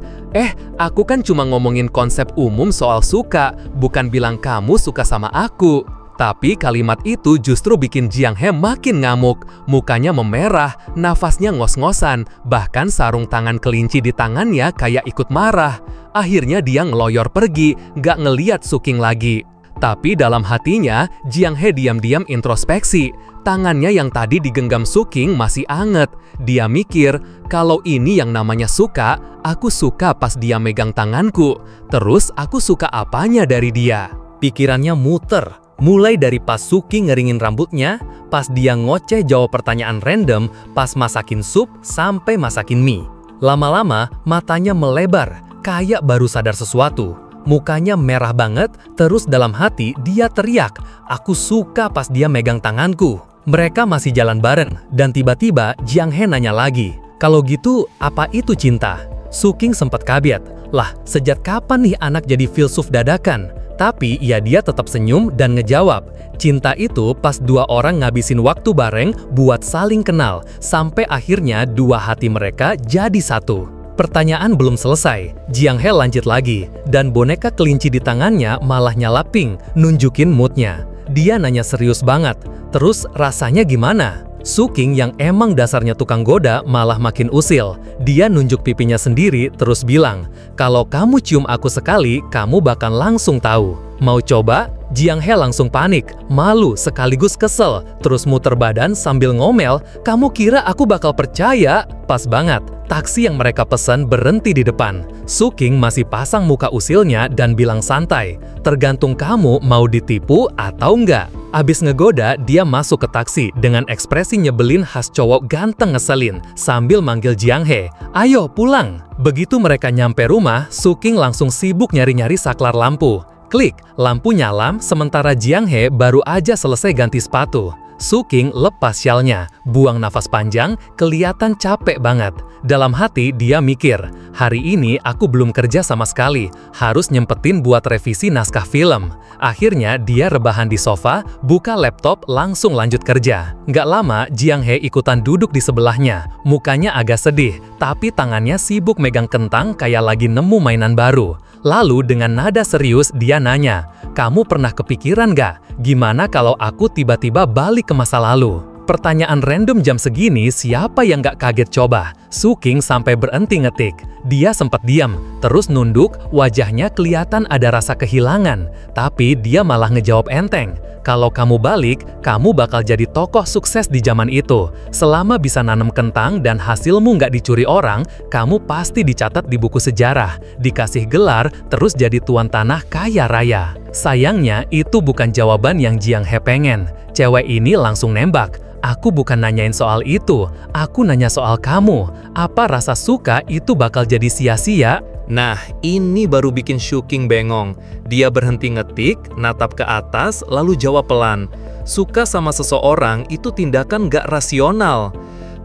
Aku kan cuma ngomongin konsep umum soal suka, bukan bilang kamu suka sama aku. Tapi kalimat itu justru bikin Jiang He makin ngamuk. Mukanya memerah, nafasnya ngos-ngosan, bahkan sarung tangan kelinci di tangannya kayak ikut marah. Akhirnya dia ngeloyor pergi, gak ngeliat Suking lagi. Tapi dalam hatinya, Jiang He diam-diam introspeksi. Tangannya yang tadi digenggam Suking masih anget. Dia mikir, kalau ini yang namanya suka, aku suka pas dia megang tanganku. Terus aku suka apanya dari dia? Pikirannya muter. Mulai dari pas Suking ngeringin rambutnya, pas dia ngoceh jawab pertanyaan random, pas masakin sup, sampai masakin mie. Lama-lama, matanya melebar, kayak baru sadar sesuatu. Mukanya merah banget, terus dalam hati dia teriak, "Aku suka pas dia megang tanganku." Mereka masih jalan bareng, dan tiba-tiba Jiang He nanya lagi, "Kalau gitu, apa itu cinta?" Suking sempat kaget. Lah, sejak kapan nih anak jadi filsuf dadakan? Tapi ya dia tetap senyum dan ngejawab, cinta itu pas dua orang ngabisin waktu bareng buat saling kenal, sampai akhirnya dua hati mereka jadi satu. Pertanyaan belum selesai, Jiang He lanjut lagi, dan boneka kelinci di tangannya malah nyala pink, nunjukin moodnya. Dia nanya serius banget, terus rasanya gimana? Suking yang emang dasarnya tukang goda malah makin usil. Dia nunjuk pipinya sendiri terus bilang, "Kalau kamu cium aku sekali, kamu bakal langsung tahu. Mau coba?" Jiang He langsung panik, malu sekaligus kesel, terus muter badan sambil ngomel, "Kamu kira aku bakal percaya?" Pas banget, taksi yang mereka pesan berhenti di depan. Suking masih pasang muka usilnya dan bilang santai, "Tergantung kamu mau ditipu atau enggak." Abis ngegoda, dia masuk ke taksi dengan ekspresi nyebelin khas cowok ganteng ngeselin sambil manggil Jiang He, "Ayo pulang." Begitu mereka nyampe rumah, Suking langsung sibuk nyari-nyari saklar lampu. Klik, lampu nyala, sementara Jiang He baru aja selesai ganti sepatu. Suking lepas syalnya, buang nafas panjang, kelihatan capek banget. Dalam hati dia mikir, hari ini aku belum kerja sama sekali, harus nyempetin buat revisi naskah film. Akhirnya dia rebahan di sofa, buka laptop, langsung lanjut kerja. Nggak lama, Jiang He ikutan duduk di sebelahnya. Mukanya agak sedih, tapi tangannya sibuk megang kentang kayak lagi nemu mainan baru. Lalu dengan nada serius dia nanya, "Kamu pernah kepikiran nggak? Gimana kalau aku tiba-tiba balik ke masa lalu?" Pertanyaan random jam segini, siapa yang nggak kaget coba? Suking sampai berhenti ngetik. Dia sempat diam, terus nunduk, wajahnya kelihatan ada rasa kehilangan. Tapi dia malah ngejawab enteng, "Kalau kamu balik, kamu bakal jadi tokoh sukses di zaman itu. Selama bisa nanam kentang dan hasilmu nggak dicuri orang, kamu pasti dicatat di buku sejarah, dikasih gelar, terus jadi tuan tanah kaya raya." Sayangnya, itu bukan jawaban yang Jiang He pengen. Cewek ini langsung nembak, "Aku bukan nanyain soal itu, aku nanya soal kamu. Apa rasa suka itu bakal jadi sia-sia?" Nah, ini baru bikin Suking bengong. Dia berhenti ngetik, natap ke atas, lalu jawab pelan, "Suka sama seseorang itu tindakan gak rasional."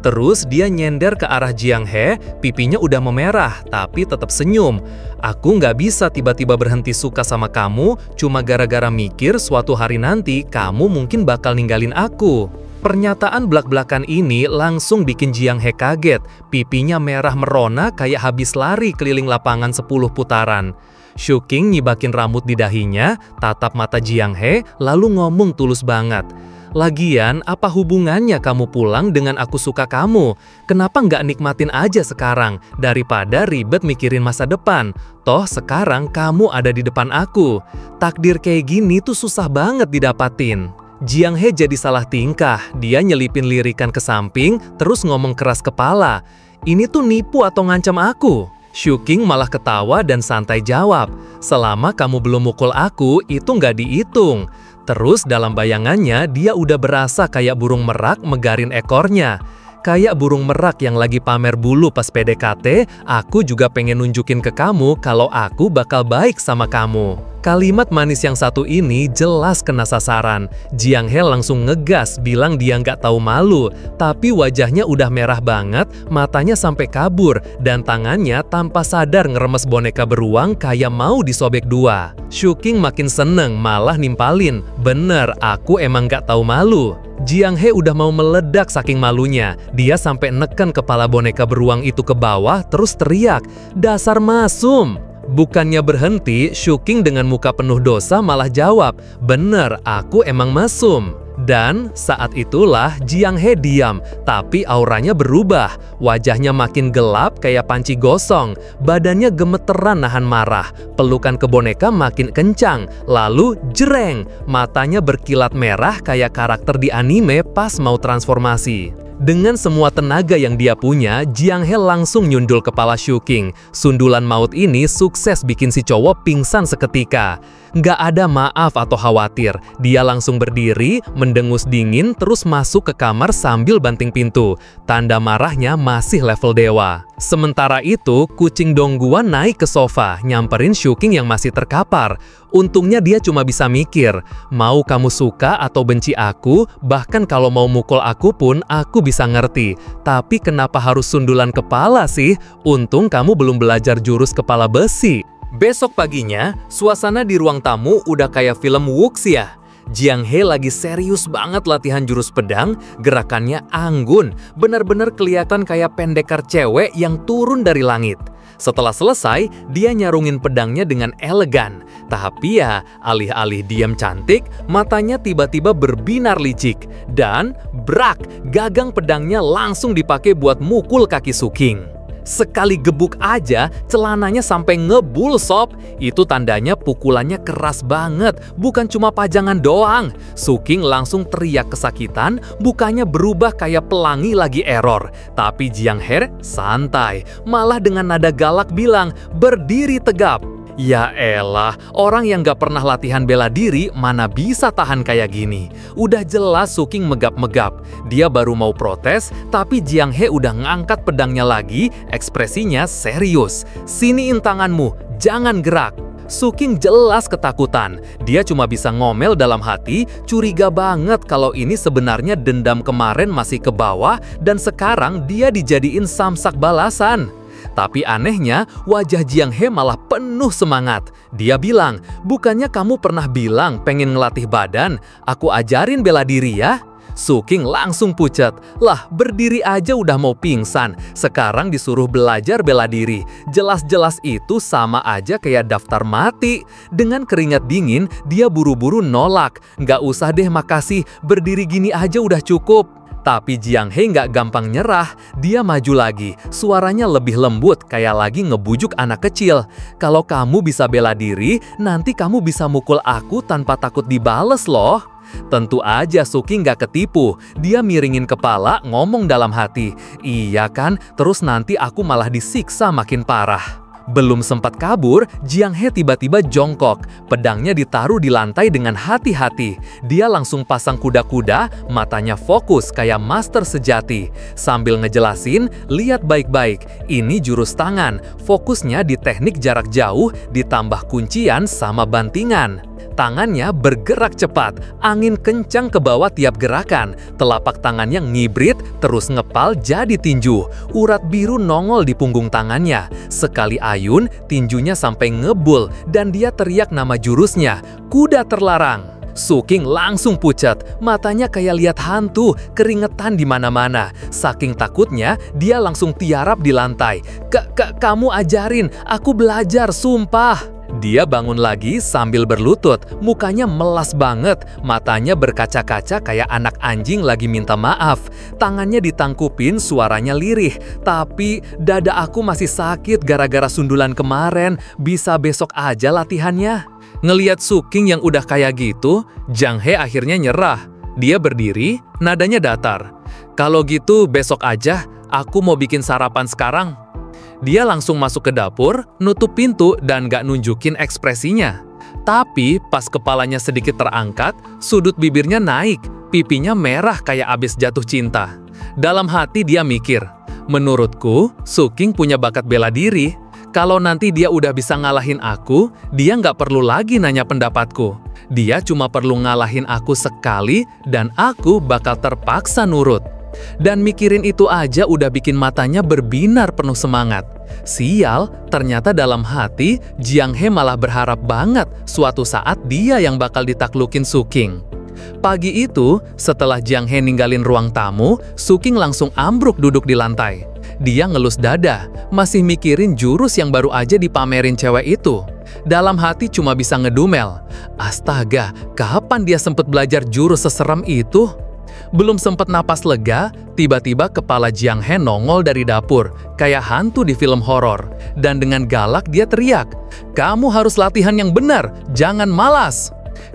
Terus dia nyender ke arah Jiang He, pipinya udah memerah, tapi tetap senyum. "Aku nggak bisa tiba-tiba berhenti suka sama kamu, cuma gara-gara mikir suatu hari nanti kamu mungkin bakal ninggalin aku." Pernyataan blak-blakan ini langsung bikin Jiang He kaget. Pipinya merah merona kayak habis lari keliling lapangan 10 putaran. Suking nyibakin rambut di dahinya, tatap mata Jiang He, lalu ngomong tulus banget, "Lagian, apa hubungannya kamu pulang dengan aku suka kamu? Kenapa nggak nikmatin aja sekarang, daripada ribet mikirin masa depan? Toh sekarang kamu ada di depan aku. Takdir kayak gini tuh susah banget didapatin." Jiang He jadi salah tingkah, dia nyelipin lirikan ke samping, terus ngomong keras kepala, "Ini tuh nipu atau ngancam aku?" Suking malah ketawa dan santai jawab, "Selama kamu belum mukul aku, itu nggak dihitung." Terus dalam bayangannya, dia udah berasa kayak burung merak megarin ekornya. Kayak burung merak yang lagi pamer bulu pas PDKT, "Aku juga pengen nunjukin ke kamu kalau aku bakal baik sama kamu." Kalimat manis yang satu ini jelas kena sasaran. Jiang He langsung ngegas bilang dia nggak tahu malu, tapi wajahnya udah merah banget, matanya sampai kabur, dan tangannya tanpa sadar ngeremes boneka beruang kayak mau disobek dua. Suking makin seneng malah nimpalin, "Bener, aku emang nggak tahu malu." Jiang He udah mau meledak saking malunya. Dia sampai neken kepala boneka beruang itu ke bawah terus teriak, "Dasar masum!" Bukannya berhenti, Shuking dengan muka penuh dosa malah jawab, "Bener, aku emang mesum." Dan saat itulah Jiang He diam, tapi auranya berubah. Wajahnya makin gelap kayak panci gosong, badannya gemeteran nahan marah, pelukan ke boneka makin kencang, lalu jereng, matanya berkilat merah kayak karakter di anime pas mau transformasi. Dengan semua tenaga yang dia punya, Jiang He langsung nyundul kepala Shuking. Sundulan maut ini sukses bikin si cowok pingsan seketika. Nggak ada maaf atau khawatir, dia langsung berdiri, mendengus dingin, terus masuk ke kamar sambil banting pintu. Tanda marahnya masih level dewa. Sementara itu, kucing Dongguan naik ke sofa, nyamperin Shuking yang masih terkapar. Untungnya dia cuma bisa mikir, mau kamu suka atau benci aku, bahkan kalau mau mukul aku pun aku bisa ngerti. Tapi kenapa harus sundulan kepala sih? Untung kamu belum belajar jurus kepala besi. Besok paginya, suasana di ruang tamu udah kayak film wuxia. Jiang He lagi serius banget latihan jurus pedang, gerakannya anggun, benar-benar kelihatan kayak pendekar cewek yang turun dari langit. Setelah selesai, dia nyarungin pedangnya dengan elegan. Tapi ya, alih-alih diam cantik, matanya tiba-tiba berbinar licik. Dan, brak, gagang pedangnya langsung dipakai buat mukul kaki Shuking. Sekali gebuk aja, celananya sampai ngebul sob. Itu tandanya pukulannya keras banget, bukan cuma pajangan doang. Shuking langsung teriak kesakitan, mukanya berubah kayak pelangi lagi error. Tapi Jiang He santai, malah dengan nada galak bilang, "Berdiri tegap." Ya elah, orang yang gak pernah latihan bela diri mana bisa tahan kayak gini. Udah jelas Shuking megap-megap. Dia baru mau protes, tapi Jiang He udah ngangkat pedangnya lagi, ekspresinya serius. "Siniin tanganmu, jangan gerak." Shuking jelas ketakutan. Dia cuma bisa ngomel dalam hati, curiga banget kalau ini sebenarnya dendam kemarin masih ke bawah dan sekarang dia dijadiin samsak balasan. Tapi anehnya, wajah Jiang He malah penuh semangat. Dia bilang, "Bukannya kamu pernah bilang pengen ngelatih badan? Aku ajarin bela diri ya." Shuking langsung pucat. Lah, berdiri aja udah mau pingsan. Sekarang disuruh belajar bela diri. Jelas-jelas itu sama aja kayak daftar mati. Dengan keringat dingin, dia buru-buru nolak. "Nggak usah deh makasih, berdiri gini aja udah cukup." Tapi Jiang He nggak gampang nyerah. Dia maju lagi, suaranya lebih lembut kayak lagi ngebujuk anak kecil. "Kalau kamu bisa bela diri, nanti kamu bisa mukul aku tanpa takut dibales loh." Tentu aja Shuking nggak ketipu. Dia miringin kepala, ngomong dalam hati, "Iya kan, terus nanti aku malah disiksa makin parah." Belum sempat kabur, Jiang He tiba-tiba jongkok. Pedangnya ditaruh di lantai dengan hati-hati. Dia langsung pasang kuda-kuda, matanya fokus kayak master sejati. Sambil ngejelasin, "Lihat baik-baik, ini jurus tangan. Fokusnya di teknik jarak jauh, ditambah kuncian sama bantingan." Tangannya bergerak cepat, angin kencang ke bawah tiap gerakan, telapak tangannya ngibrit, terus ngepal jadi tinju. Urat biru nongol di punggung tangannya. Sekali ayun, tinjunya sampai ngebul, dan dia teriak nama jurusnya, "Kuda terlarang." Shuking langsung pucat, matanya kayak lihat hantu, keringetan di mana-mana. Saking takutnya, dia langsung tiarap di lantai. Kamu ajarin, aku belajar, sumpah." Dia bangun lagi sambil berlutut, mukanya melas banget, matanya berkaca-kaca kayak anak anjing lagi minta maaf. Tangannya ditangkupin, suaranya lirih. "Tapi dada aku masih sakit gara-gara sundulan kemarin, bisa besok aja latihannya." Ngeliat Shuking yang udah kayak gitu, Jiang He akhirnya nyerah. Dia berdiri, nadanya datar. "Kalau gitu besok aja, aku mau bikin sarapan sekarang." Dia langsung masuk ke dapur, nutup pintu, dan gak nunjukin ekspresinya. Tapi pas kepalanya sedikit terangkat, sudut bibirnya naik, pipinya merah kayak abis jatuh cinta. Dalam hati dia mikir, "Menurutku, Shuking punya bakat bela diri. Kalau nanti dia udah bisa ngalahin aku, dia nggak perlu lagi nanya pendapatku. Dia cuma perlu ngalahin aku sekali, dan aku bakal terpaksa nurut." Dan mikirin itu aja udah bikin matanya berbinar penuh semangat. Sial, ternyata dalam hati, Jiang He malah berharap banget suatu saat dia yang bakal ditaklukin Shuking. Pagi itu, setelah Jiang He ninggalin ruang tamu, Suking langsung ambruk duduk di lantai. Dia ngelus dada, masih mikirin jurus yang baru aja dipamerin cewek itu. Dalam hati cuma bisa ngedumel. Astaga, kapan dia sempet belajar jurus seseram itu? Belum sempet napas lega, tiba-tiba kepala Jiang He nongol dari dapur, kayak hantu di film horor. Dan dengan galak dia teriak, "Kamu harus latihan yang benar, jangan malas!"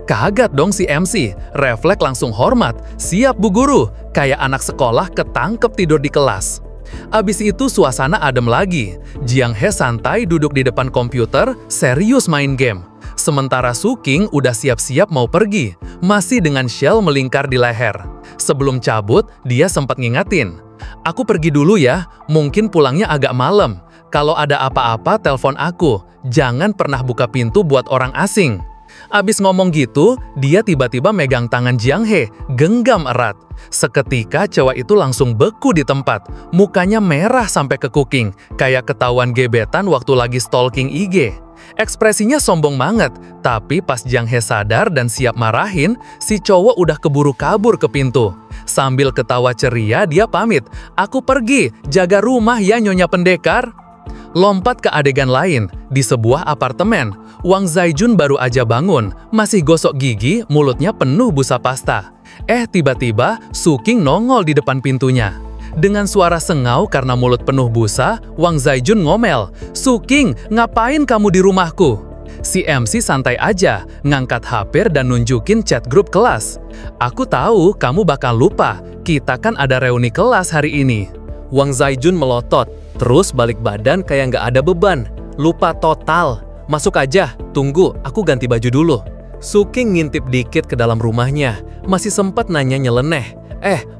Kaget dong si MC, refleks langsung hormat, "Siap Bu Guru," kayak anak sekolah ketangkep tidur di kelas. Abis itu suasana adem lagi. Jiang He santai duduk di depan komputer, serius main game. Sementara Suking udah siap-siap mau pergi, masih dengan shell melingkar di leher. Sebelum cabut, dia sempat ngingetin, "Aku pergi dulu ya, mungkin pulangnya agak malam. Kalau ada apa-apa, telepon aku. Jangan pernah buka pintu buat orang asing." Abis ngomong gitu, dia tiba-tiba megang tangan Jiang He, genggam erat. Seketika cewek itu langsung beku di tempat, mukanya merah sampai ke kuping, kayak ketahuan gebetan waktu lagi stalking IG. Ekspresinya sombong banget, tapi pas Jiang He sadar dan siap marahin, si cowok udah keburu kabur ke pintu. Sambil ketawa ceria, dia pamit, "Aku pergi, jaga rumah ya Nyonya Pendekar." Lompat ke adegan lain, di sebuah apartemen. Wang Zaijun baru aja bangun, masih gosok gigi, mulutnya penuh busa pasta. Tiba-tiba Suking nongol di depan pintunya. Dengan suara sengau karena mulut penuh busa, Wang Zaijun ngomel, "Suking, ngapain kamu di rumahku?" Si MC santai aja, ngangkat HP dan nunjukin chat grup kelas. "Aku tahu kamu bakal lupa, kita kan ada reuni kelas hari ini." Wang Zaijun melotot, terus balik badan kayak nggak ada beban. Lupa total. "Masuk aja, tunggu, aku ganti baju dulu." Suking ngintip dikit ke dalam rumahnya, masih sempat nanya nyeleneh,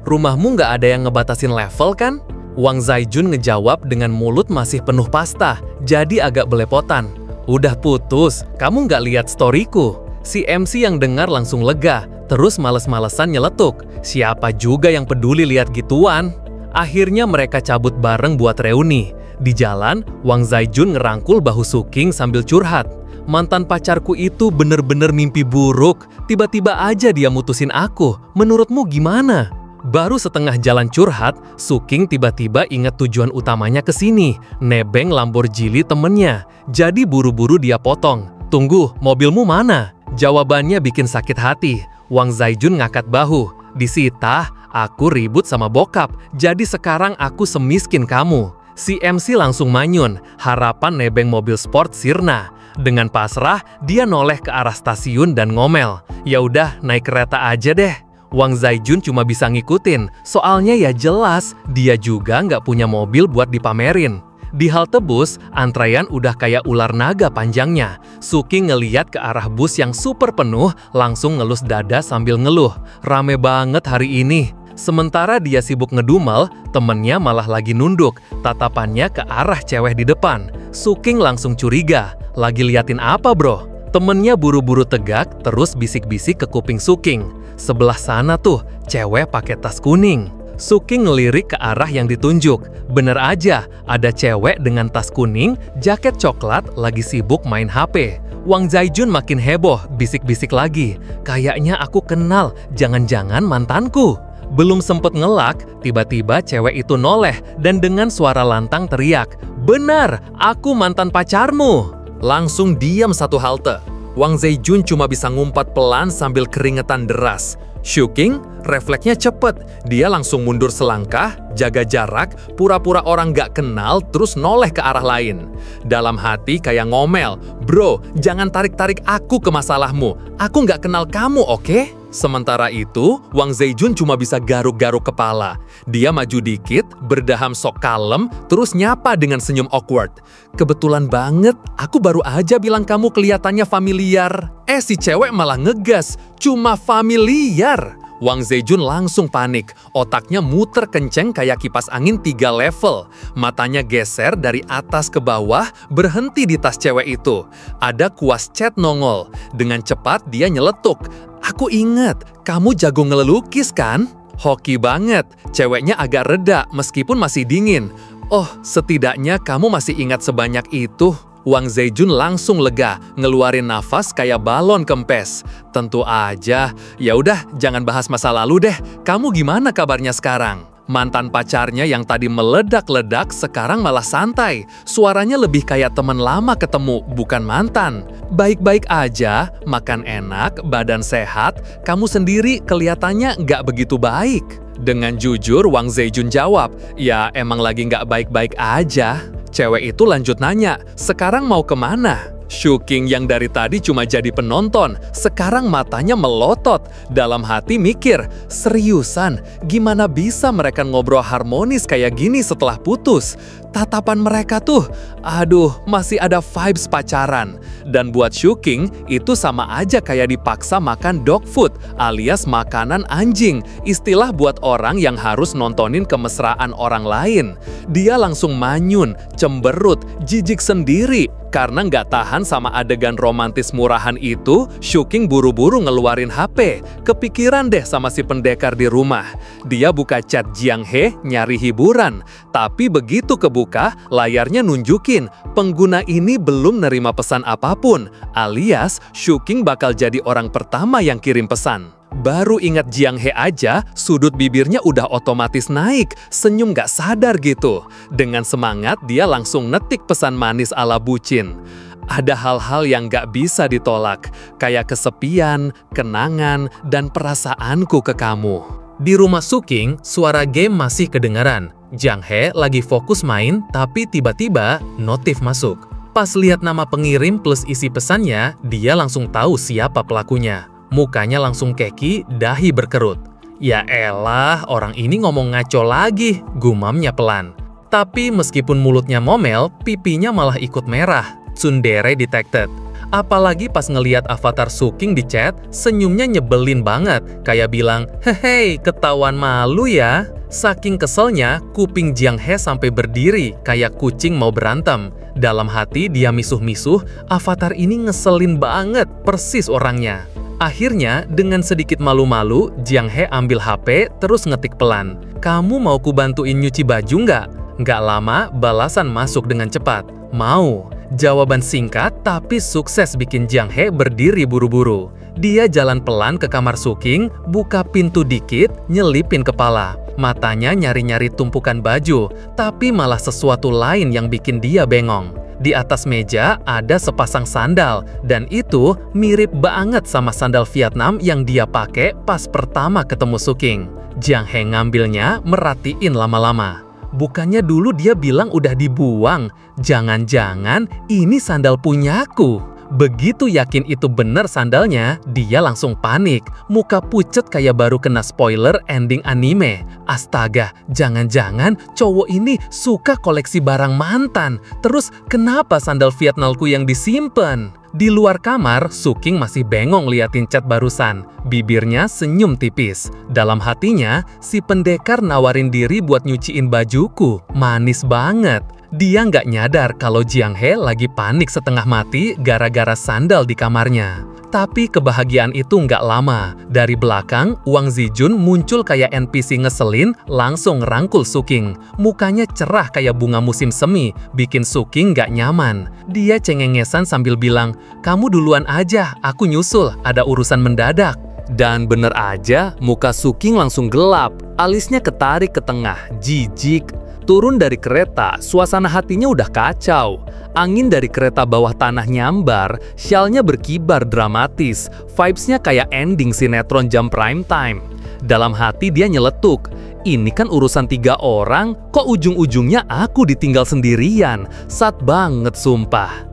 "Rumahmu nggak ada yang ngebatasin level kan?" Wang Zaijun ngejawab dengan mulut masih penuh pasta, jadi agak belepotan. "Udah putus, kamu nggak lihat storyku?" Si MC yang dengar langsung lega, terus males-malesan nyeletuk. Siapa juga yang peduli lihat gituan? Akhirnya mereka cabut bareng buat reuni. Di jalan, Wang Zaijun ngerangkul bahu Suking sambil curhat. "Mantan pacarku itu bener-bener mimpi buruk. Tiba-tiba aja dia mutusin aku. Menurutmu gimana?" Baru setengah jalan curhat, Suking tiba-tiba inget tujuan utamanya ke sini, nebeng Lamborghini temennya. Jadi buru-buru dia potong. "Tunggu, mobilmu mana?" Jawabannya bikin sakit hati. Wang Zaijun ngangkat bahu. "Disita, aku ribut sama bokap. Jadi sekarang aku semiskin kamu." Si MC langsung manyun, harapan nebeng mobil sport sirna. Dengan pasrah, dia noleh ke arah stasiun dan ngomel, "Ya udah, naik kereta aja deh." Wang Zaijun cuma bisa ngikutin, soalnya ya jelas, dia juga nggak punya mobil buat dipamerin. Di halte bus, antrean udah kayak ular naga panjangnya. Suking ngeliat ke arah bus yang super penuh, langsung ngelus dada sambil ngeluh, "Rame banget hari ini." Sementara dia sibuk ngedumel, temennya malah lagi nunduk, tatapannya ke arah cewek di depan. Suking langsung curiga, "Lagi liatin apa bro?" Temennya buru-buru tegak, terus bisik-bisik ke kuping Suking. "Sebelah sana tuh, cewek pakai tas kuning." Suking ngelirik ke arah yang ditunjuk. Bener aja, ada cewek dengan tas kuning, jaket coklat, lagi sibuk main HP. Wang Zaijun makin heboh, bisik-bisik lagi, "Kayaknya aku kenal, jangan-jangan mantanku." Belum sempet ngelak, tiba-tiba cewek itu noleh dan dengan suara lantang teriak, "Benar, aku mantan pacarmu." Langsung diam satu halte. Wang Zaijun cuma bisa ngumpat pelan sambil keringetan deras. Suking, refleksnya cepet. Dia langsung mundur selangkah, jaga jarak, pura-pura orang gak kenal, terus noleh ke arah lain. Dalam hati kayak ngomel, "Bro, jangan tarik-tarik aku ke masalahmu. Aku gak kenal kamu, oke?" Sementara itu, Wang Zaijun cuma bisa garuk-garuk kepala. Dia maju dikit, berdaham sok kalem, terus nyapa dengan senyum awkward. "Kebetulan banget, aku baru aja bilang kamu kelihatannya familiar." Si cewek malah ngegas, "Cuma familiar." Wang Zaijun langsung panik, otaknya muter kenceng kayak kipas angin 3 level. Matanya geser dari atas ke bawah, berhenti di tas cewek itu. Ada kuas cat nongol. Dengan cepat dia nyeletuk, "Aku inget, kamu jago ngelukis kan?" Hoki banget, ceweknya agak reda meskipun masih dingin. "Oh, setidaknya kamu masih ingat sebanyak itu." Wang Zejun langsung lega, ngeluarin nafas kayak balon kempes. Tentu aja, ya udah jangan bahas masa lalu deh. Kamu gimana kabarnya sekarang? Mantan pacarnya yang tadi meledak-ledak sekarang malah santai. Suaranya lebih kayak teman lama ketemu, bukan mantan. Baik-baik aja, makan enak, badan sehat. Kamu sendiri kelihatannya nggak begitu baik. Dengan jujur, Wang Zejun jawab, ya emang lagi nggak baik-baik aja. Cewek itu lanjut nanya, sekarang mau kemana? Shu King yang dari tadi cuma jadi penonton, sekarang matanya melotot. Dalam hati mikir, seriusan, gimana bisa mereka ngobrol harmonis kayak gini setelah putus? Tatapan mereka tuh, aduh, masih ada vibes pacaran. Dan buat Shu King, itu sama aja kayak dipaksa makan dog food, alias makanan anjing. Istilah buat orang yang harus nontonin kemesraan orang lain. Dia langsung manyun, cemberut, jijik sendiri. Karena nggak tahan sama adegan romantis murahan itu, Shu King buru-buru ngeluarin HP. Kepikiran deh sama si pendekar di rumah. Dia buka chat Jiang He nyari hiburan. Tapi begitu kebuka, layarnya nunjukin pengguna ini belum nerima pesan apapun. Alias, Shu King bakal jadi orang pertama yang kirim pesan. Baru ingat Jiang He aja, sudut bibirnya udah otomatis naik, senyum gak sadar gitu. Dengan semangat, dia langsung ngetik pesan manis ala bucin. Ada hal-hal yang gak bisa ditolak, kayak kesepian, kenangan, dan perasaanku ke kamu. Di rumah Shu King, suara game masih kedengaran. Jiang He lagi fokus main, tapi tiba-tiba notif masuk. Pas lihat nama pengirim plus isi pesannya, dia langsung tahu siapa pelakunya. Mukanya langsung keki, dahi berkerut. Ya elah, orang ini ngomong ngaco lagi, gumamnya pelan. Tapi meskipun mulutnya momel, pipinya malah ikut merah. Tsundere detected. Apalagi pas ngeliat avatar Shu King di chat, senyumnya nyebelin banget. Kayak bilang, hehe, ketahuan malu ya. Saking keselnya, kuping Jiang He sampai berdiri, kayak kucing mau berantem. Dalam hati dia misuh-misuh, avatar ini ngeselin banget, persis orangnya. Akhirnya, dengan sedikit malu-malu, Jiang He ambil HP terus ngetik pelan. Kamu mau kubantuin nyuci baju nggak? Nggak lama, balasan masuk dengan cepat. Mau. Jawaban singkat tapi sukses bikin Jiang He berdiri buru-buru. Dia jalan pelan ke kamar Shu King, buka pintu dikit, nyelipin kepala. Matanya nyari-nyari tumpukan baju, tapi malah sesuatu lain yang bikin dia bengong. Di atas meja ada sepasang sandal, dan itu mirip banget sama sandal Vietnam yang dia pakai pas pertama ketemu Shu King. Jiang He ngambilnya, merhatiin lama-lama. Bukannya dulu dia bilang udah dibuang, jangan-jangan ini sandal punyaku. Begitu yakin itu bener sandalnya, dia langsung panik. Muka pucet kayak baru kena spoiler ending anime. Astaga, jangan-jangan cowok ini suka koleksi barang mantan. Terus kenapa sandal Vietnamku yang disimpan? Di luar kamar, Shu King masih bengong liatin chat barusan. Bibirnya senyum tipis. Dalam hatinya, si pendekar nawarin diri buat nyuciin bajuku. Manis banget. Dia nggak nyadar kalau Jiang He lagi panik setengah mati gara-gara sandal di kamarnya. Tapi kebahagiaan itu nggak lama. Dari belakang, Wang Zejun muncul kayak NPC ngeselin, langsung rangkul Shu King. Mukanya cerah kayak bunga musim semi, bikin Shu King nggak nyaman. Dia cengengesan sambil bilang, kamu duluan aja, aku nyusul, ada urusan mendadak. Dan bener aja, muka Shu King langsung gelap, alisnya ketarik ke tengah, jijik. Turun dari kereta, suasana hatinya udah kacau. Angin dari kereta bawah tanah nyambar, syalnya berkibar dramatis. Vibes-nya kayak ending sinetron jam prime time. Dalam hati dia nyeletuk, ini kan urusan 3 orang, kok ujung-ujungnya aku ditinggal sendirian. Sad banget sumpah.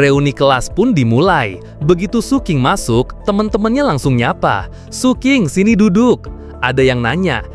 Reuni kelas pun dimulai. Begitu Shu King masuk, temen-temennya langsung nyapa. Shu King, sini duduk. Ada yang nanya,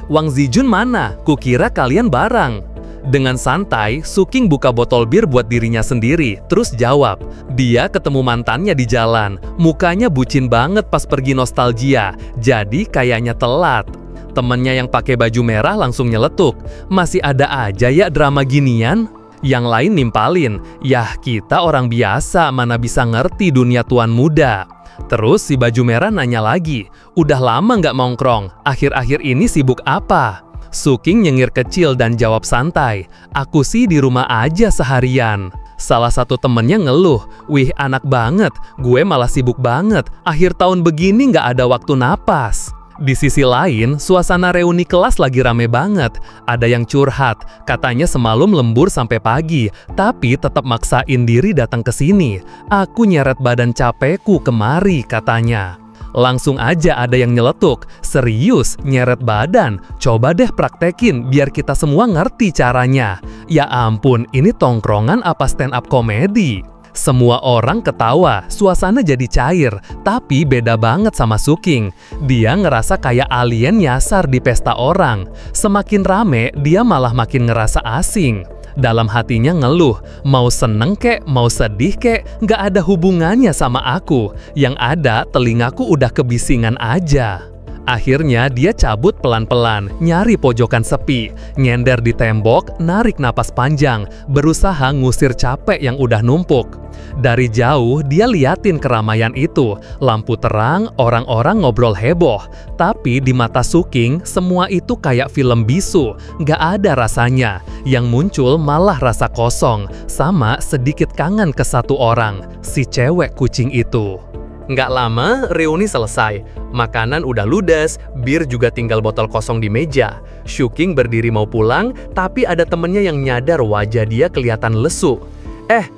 Wang Zejun mana? Kukira kalian bareng. Dengan santai, Shu King buka botol bir buat dirinya sendiri, terus jawab. Dia ketemu mantannya di jalan. Mukanya bucin banget pas pergi nostalgia, jadi kayaknya telat. Temennya yang pakai baju merah langsung nyeletuk. Masih ada aja ya drama ginian? Yang lain nimpalin, yah kita orang biasa mana bisa ngerti dunia tuan muda. Terus si baju merah nanya lagi, udah lama nggak nongkrong, akhir-akhir ini sibuk apa? Shu King nyengir kecil dan jawab santai, aku sih di rumah aja seharian. Salah satu temennya ngeluh, "Wih, anak banget, gue malah sibuk banget. Akhir tahun begini nggak ada waktu napas." Di sisi lain, suasana reuni kelas lagi rame banget. Ada yang curhat, katanya semalam lembur sampai pagi, tapi tetap maksain diri datang ke sini. "Aku nyeret badan capekku kemari," katanya. Langsung aja ada yang nyeletuk, "Serius, nyeret badan? Coba deh praktekin biar kita semua ngerti caranya." Ya ampun, ini tongkrongan apa stand up komedi? Semua orang ketawa, suasana jadi cair, tapi beda banget sama Suking. Dia ngerasa kayak alien nyasar di pesta orang. Semakin rame, dia malah makin ngerasa asing. Dalam hatinya ngeluh, mau seneng kek, mau sedih kek, nggak ada hubungannya sama aku. Yang ada, telingaku udah kebisingan aja. Akhirnya dia cabut pelan-pelan, nyari pojokan sepi, nyender di tembok, narik napas panjang, berusaha ngusir capek yang udah numpuk. Dari jauh dia liatin keramaian itu, lampu terang, orang-orang ngobrol heboh. Tapi di mata Suking, semua itu kayak film bisu, nggak ada rasanya. Yang muncul malah rasa kosong, sama sedikit kangen ke satu orang, si cewek kucing itu. Nggak lama, reuni selesai. Makanan udah ludes, bir juga tinggal botol kosong di meja. Suking berdiri mau pulang, tapi ada temennya yang nyadar wajah dia kelihatan lesu.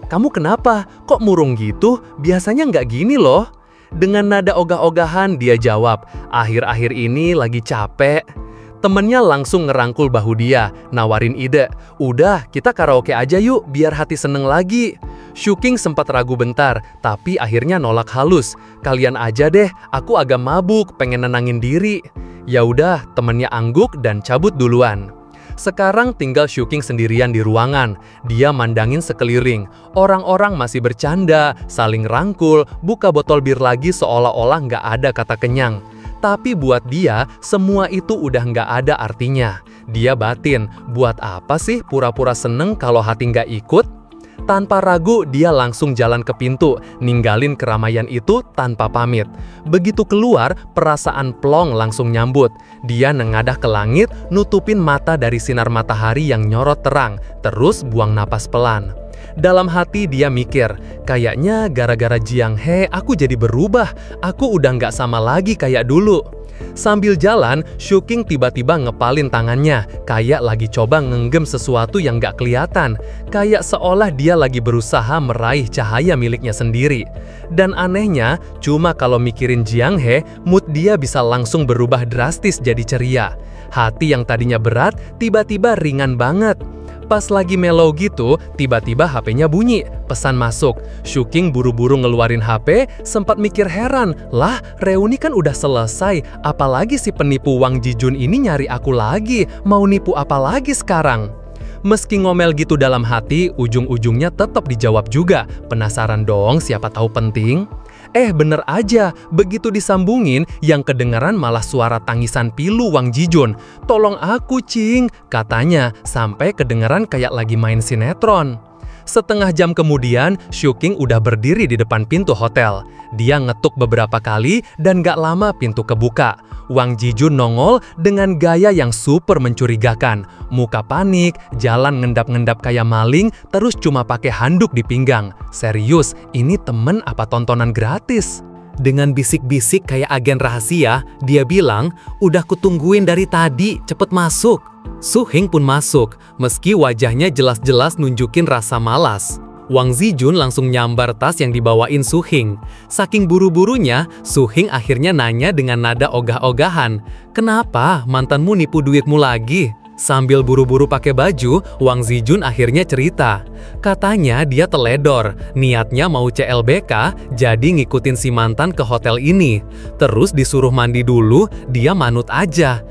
Kamu kenapa? Kok murung gitu? Biasanya nggak gini loh." Dengan nada ogah-ogahan dia jawab, "Akhir-akhir ini lagi capek." Temennya langsung ngerangkul bahu dia, nawarin ide, "Udah, kita karaoke aja yuk, biar hati seneng lagi." Suking sempat ragu bentar, tapi akhirnya nolak halus. "Kalian aja deh, aku agak mabuk, pengen nenangin diri." Ya udah, temennya angguk dan cabut duluan. Sekarang tinggal Suking sendirian di ruangan. Dia mandangin sekeliling. Orang-orang masih bercanda, saling rangkul, buka botol bir lagi seolah-olah nggak ada kata kenyang. Tapi buat dia, semua itu udah nggak ada artinya. Dia batin, buat apa sih pura-pura seneng kalau hati nggak ikut? Tanpa ragu, dia langsung jalan ke pintu, ninggalin keramaian itu tanpa pamit. Begitu keluar, perasaan plong langsung nyambut. Dia nengadah ke langit, nutupin mata dari sinar matahari yang nyorot terang, terus buang napas pelan. Dalam hati dia mikir, kayaknya gara-gara Jiang He aku jadi berubah, aku udah nggak sama lagi kayak dulu. Sambil jalan, Suking tiba-tiba ngepalin tangannya, kayak lagi coba ngenggem sesuatu yang nggak kelihatan, kayak seolah dia lagi berusaha meraih cahaya miliknya sendiri. Dan anehnya, cuma kalau mikirin Jiang He, mood dia bisa langsung berubah drastis jadi ceria. Hati yang tadinya berat, tiba-tiba ringan banget. Pas lagi mellow gitu, tiba-tiba HP-nya bunyi, pesan masuk. Suking buru-buru ngeluarin HP, sempat mikir heran, lah reuni kan udah selesai, apalagi si penipu Wang Jijun ini nyari aku lagi, mau nipu apa lagi sekarang? Meski ngomel gitu dalam hati, ujung-ujungnya tetap dijawab juga, penasaran dong siapa tahu penting. Bener aja, begitu disambungin, yang kedengaran malah suara tangisan pilu Wang Jijun. "Tolong aku, Cing," katanya, sampai kedengaran kayak lagi main sinetron. Setengah jam kemudian, Suking udah berdiri di depan pintu hotel. Dia ngetuk beberapa kali dan gak lama pintu kebuka. Wang Jijun nongol dengan gaya yang super mencurigakan. Muka panik, jalan ngendap-ngendap kayak maling, terus cuma pakai handuk di pinggang. Serius, ini temen apa tontonan gratis? Dengan bisik-bisik kayak agen rahasia, dia bilang, "Udah kutungguin dari tadi, cepet masuk." Suhing pun masuk, meski wajahnya jelas-jelas nunjukin rasa malas. Wang Zijun langsung nyambar tas yang dibawain Suhing. Saking buru-burunya, Suhing akhirnya nanya dengan nada ogah-ogahan, "Kenapa mantanmu nipu duitmu lagi?" Sambil buru-buru pakai baju, Wang Zijun akhirnya cerita. Katanya dia teledor, niatnya mau CLBK, jadi ngikutin si mantan ke hotel ini. Terus disuruh mandi dulu, dia manut aja.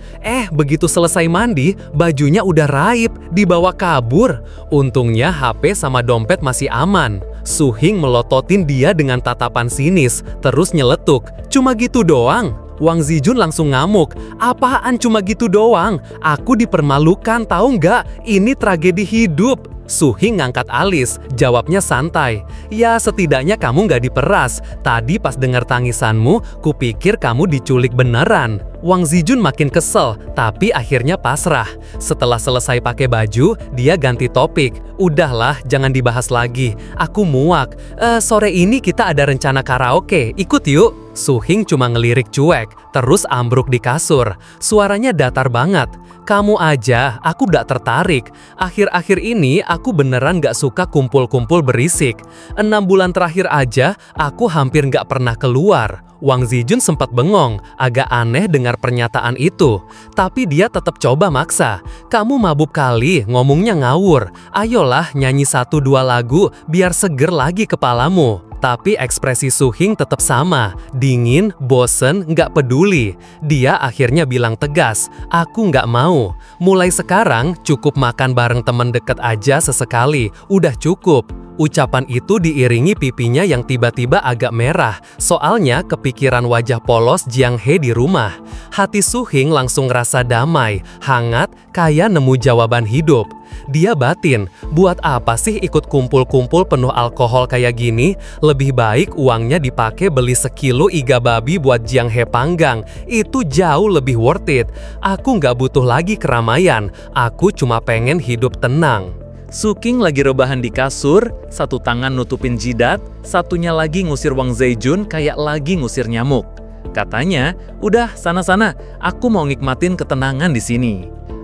Begitu selesai mandi, bajunya udah raib, dibawa kabur. Untungnya HP sama dompet masih aman. Suhing melototin dia dengan tatapan sinis, terus nyeletuk, "Cuma gitu doang?" Wang Zijun langsung ngamuk, "Apaan cuma gitu doang? Aku dipermalukan tahu nggak? Ini tragedi hidup." Suhing ngangkat alis, jawabnya santai, "Ya setidaknya kamu nggak diperas. Tadi pas dengar tangisanmu, kupikir kamu diculik beneran." Wang Zijun makin kesel, tapi akhirnya pasrah. Setelah selesai pakai baju, dia ganti topik. Udahlah, jangan dibahas lagi. Aku muak. Sore ini kita ada rencana karaoke. Ikut yuk. Su-hing cuma ngelirik cuek, terus ambruk di kasur. Suaranya datar banget. Kamu aja, aku gak tertarik. Akhir-akhir ini aku beneran gak suka kumpul-kumpul berisik. 6 bulan terakhir aja, aku hampir gak pernah keluar. Wang Zijun sempat bengong, agak aneh dengar pernyataan itu. Tapi dia tetap coba maksa. Kamu mabuk kali, ngomongnya ngawur. Ayolah nyanyi 1-2 lagu, biar seger lagi kepalamu. Tapi ekspresi Su-hing tetap sama, dingin, bosen, nggak peduli. Dia akhirnya bilang tegas, aku nggak mau. Mulai sekarang cukup makan bareng temen deket aja sesekali, udah cukup. Ucapan itu diiringi pipinya yang tiba-tiba agak merah, soalnya kepikiran wajah polos Jiang He di rumah. Hati Su-hing langsung ngerasa damai, hangat, kayak nemu jawaban hidup. Dia batin, buat apa sih ikut kumpul-kumpul penuh alkohol kayak gini? Lebih baik uangnya dipakai beli sekilo iga babi buat Jiang He panggang. Itu jauh lebih worth it. Aku nggak butuh lagi keramaian, aku cuma pengen hidup tenang. Su-king lagi rebahan di kasur, satu tangan nutupin jidat, satunya lagi ngusir Wang Zijun kayak lagi ngusir nyamuk. Katanya, udah sana-sana, aku mau nikmatin ketenangan di sini.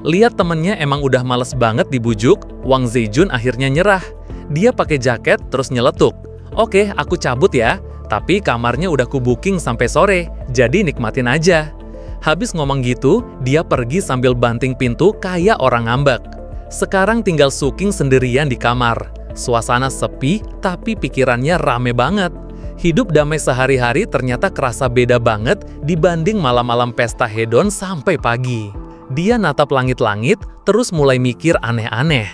Lihat temennya emang udah males banget dibujuk, Wang Zijun akhirnya nyerah. Dia pakai jaket terus nyeletuk. Oke, aku cabut ya, tapi kamarnya udah ku-booking sampai sore, jadi nikmatin aja. Habis ngomong gitu, dia pergi sambil banting pintu kayak orang ngambek. Sekarang tinggal Su-king sendirian di kamar. Suasana sepi, tapi pikirannya rame banget. Hidup damai sehari-hari ternyata kerasa beda banget dibanding malam-malam pesta hedon sampai pagi. Dia natap langit-langit, terus mulai mikir aneh-aneh.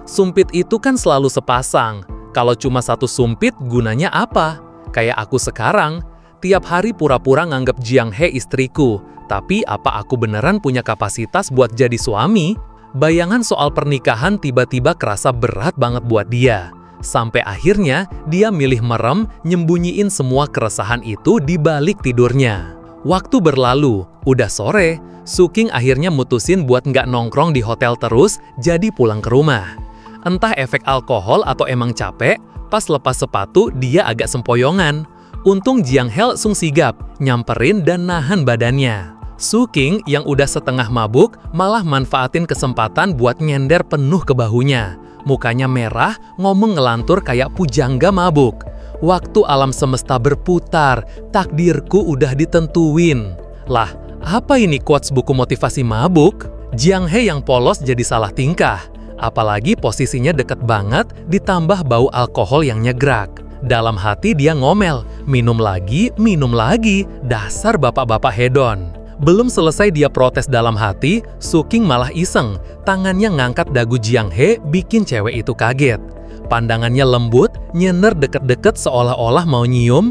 Sumpit itu kan selalu sepasang. Kalau cuma satu sumpit, gunanya apa? Kayak aku sekarang, tiap hari pura-pura nganggep Jiang He istriku. Tapi apa aku beneran punya kapasitas buat jadi suami? Bayangan soal pernikahan tiba-tiba kerasa berat banget buat dia. Sampai akhirnya, dia milih merem, nyembunyiin semua keresahan itu di balik tidurnya. Waktu berlalu, udah sore, Su-king akhirnya mutusin buat nggak nongkrong di hotel terus, jadi pulang ke rumah. Entah efek alkohol atau emang capek, pas lepas sepatu dia agak sempoyongan. Untung Jiang He langsung sigap, nyamperin dan nahan badannya. Su-king yang udah setengah mabuk malah manfaatin kesempatan buat nyender penuh ke bahunya. Mukanya merah, ngomong ngelantur kayak pujangga mabuk. Waktu alam semesta berputar, takdirku udah ditentuin. Lah, apa ini quotes buku motivasi mabuk? Jiang He yang polos jadi salah tingkah. Apalagi posisinya deket banget, ditambah bau alkohol yang nyegrak. Dalam hati dia ngomel, minum lagi, dasar bapak-bapak hedon. Belum selesai dia protes dalam hati, Su-king malah iseng. Tangannya ngangkat dagu Jiang He, bikin cewek itu kaget. Pandangannya lembut, nyener deket-deket seolah-olah mau nyium,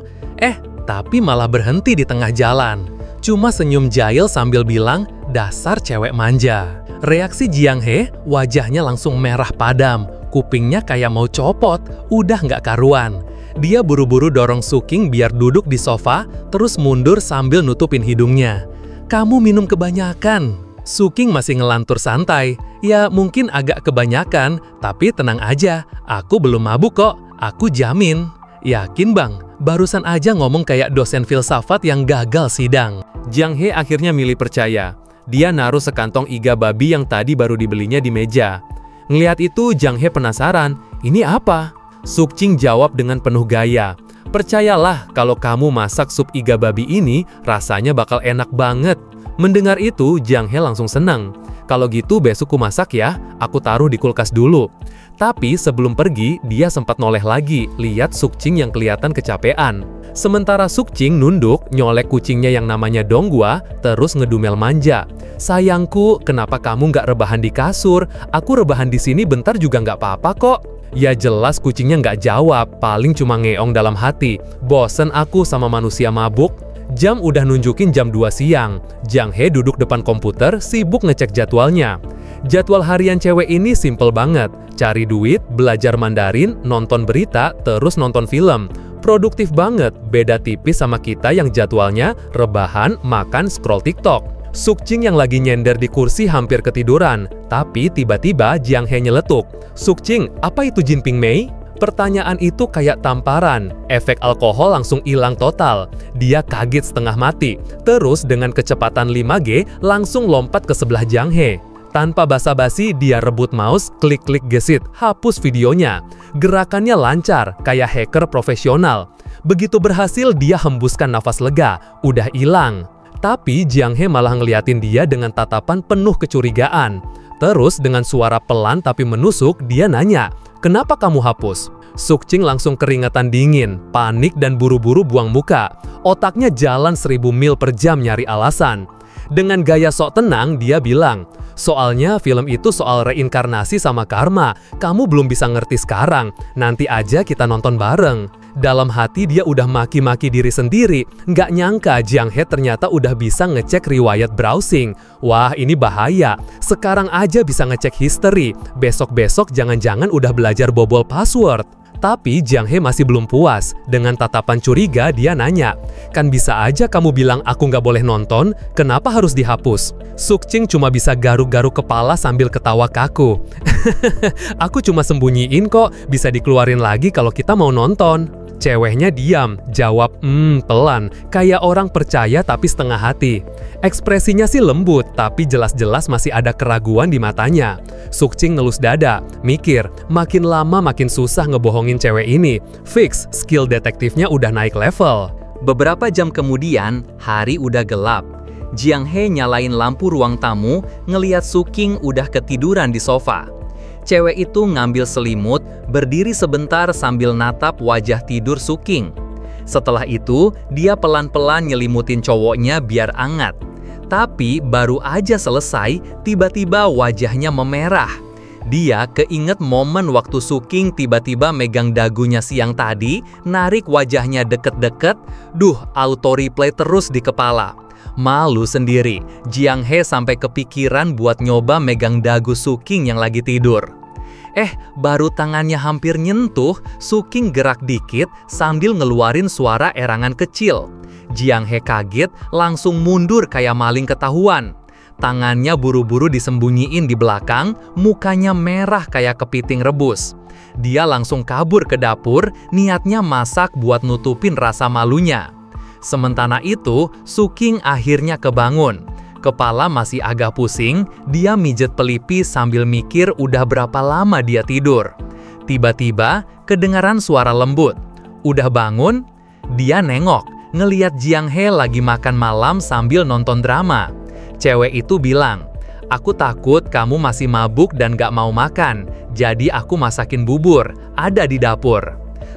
tapi malah berhenti di tengah jalan. Cuma senyum jahil sambil bilang, dasar cewek manja. Reaksi Jiang He, wajahnya langsung merah padam, kupingnya kayak mau copot, udah nggak karuan. Dia buru-buru dorong Su-king biar duduk di sofa, terus mundur sambil nutupin hidungnya. Kamu minum kebanyakan. Su-king masih ngelantur santai. Ya mungkin agak kebanyakan, tapi tenang aja, aku belum mabuk kok, aku jamin. Yakin bang, barusan aja ngomong kayak dosen filsafat yang gagal sidang. Jiang He akhirnya milih percaya. Dia naruh sekantong iga babi yang tadi baru dibelinya di meja. Ngelihat itu Jiang He penasaran, ini apa? Su-king jawab dengan penuh gaya. Percayalah, kalau kamu masak sup iga babi ini, rasanya bakal enak banget. Mendengar itu, Jiang He langsung senang. Kalau gitu besok ku masak ya, aku taruh di kulkas dulu. Tapi sebelum pergi, dia sempat noleh lagi, lihat Su-king yang kelihatan kecapean. Sementara Su-king nunduk, nyolek kucingnya yang namanya Donggua, terus ngedumel manja. Sayangku, kenapa kamu nggak rebahan di kasur? Aku rebahan di sini bentar juga nggak apa-apa kok. Ya jelas kucingnya nggak jawab, paling cuma ngeong dalam hati. Bosen aku sama manusia mabuk. Jam udah nunjukin jam 2 siang. Jiang He duduk depan komputer, sibuk ngecek jadwalnya. Jadwal harian cewek ini simple banget. Cari duit, belajar Mandarin, nonton berita, terus nonton film. Produktif banget, beda tipis sama kita yang jadwalnya rebahan, makan, scroll TikTok. Sukjing yang lagi nyender di kursi hampir ketiduran, tapi tiba-tiba Jiang He nyeletuk. "Sukjing, apa itu Jinping Mei?" Pertanyaan itu kayak tamparan, efek alkohol langsung hilang total. Dia kaget setengah mati, terus dengan kecepatan 5G langsung lompat ke sebelah Jiang He. Tanpa basa-basi, dia rebut mouse, klik-klik gesit, hapus videonya. Gerakannya lancar, kayak hacker profesional. Begitu berhasil, dia hembuskan nafas lega, udah hilang. Tapi Jiang He malah ngeliatin dia dengan tatapan penuh kecurigaan. Terus dengan suara pelan tapi menusuk, dia nanya, "Kenapa kamu hapus?" Sukjing langsung keringetan dingin, panik dan buru-buru buang muka. Otaknya jalan 1000 mil per jam nyari alasan. Dengan gaya sok tenang, dia bilang, "Soalnya film itu soal reinkarnasi sama karma. Kamu belum bisa ngerti sekarang. Nanti aja kita nonton bareng." Dalam hati dia udah maki-maki diri sendiri. Nggak nyangka Jiang He ternyata udah bisa ngecek riwayat browsing. Wah, ini bahaya. Sekarang aja bisa ngecek history. Besok-besok jangan-jangan udah belajar bobol password. Tapi Jiang He masih belum puas. Dengan tatapan curiga, dia nanya, "Kan bisa aja kamu bilang aku nggak boleh nonton, kenapa harus dihapus?" Sukjing cuma bisa garuk-garuk kepala sambil ketawa kaku. "Aku cuma sembunyiin kok, bisa dikeluarin lagi kalau kita mau nonton." Ceweknya diam, jawab pelan, kayak orang percaya tapi setengah hati. Ekspresinya sih lembut, tapi jelas-jelas masih ada keraguan di matanya. Sukjing ngelus dada, mikir, makin lama makin susah ngebohongin cewek ini. Fix, skill detektifnya udah naik level. Beberapa jam kemudian, hari udah gelap. Jiang He nyalain lampu ruang tamu, ngeliat Suking udah ketiduran di sofa. Cewek itu ngambil selimut, berdiri sebentar sambil natap wajah tidur Suking. Setelah itu, dia pelan-pelan nyelimutin cowoknya biar angat. Tapi baru aja selesai, tiba-tiba wajahnya memerah. Dia keinget momen waktu Suking tiba-tiba megang dagunya siang tadi, narik wajahnya deket-deket, auto replay terus di kepala. Malu sendiri, Jiang He sampai kepikiran buat nyoba megang dagu Suking yang lagi tidur. Baru tangannya hampir nyentuh, Suking gerak dikit sambil ngeluarin suara erangan kecil. Jiang He kaget, langsung mundur kayak maling ketahuan. Tangannya buru-buru disembunyiin di belakang, mukanya merah kayak kepiting rebus. Dia langsung kabur ke dapur, niatnya masak buat nutupin rasa malunya. Sementara itu, Suking akhirnya kebangun. Kepala masih agak pusing, dia mijet pelipis sambil mikir udah berapa lama dia tidur. Tiba-tiba, kedengaran suara lembut. Udah bangun? Dia nengok, ngeliat Jiang He lagi makan malam sambil nonton drama. Cewek itu bilang, "Aku takut kamu masih mabuk dan gak mau makan, jadi aku masakin bubur, ada di dapur."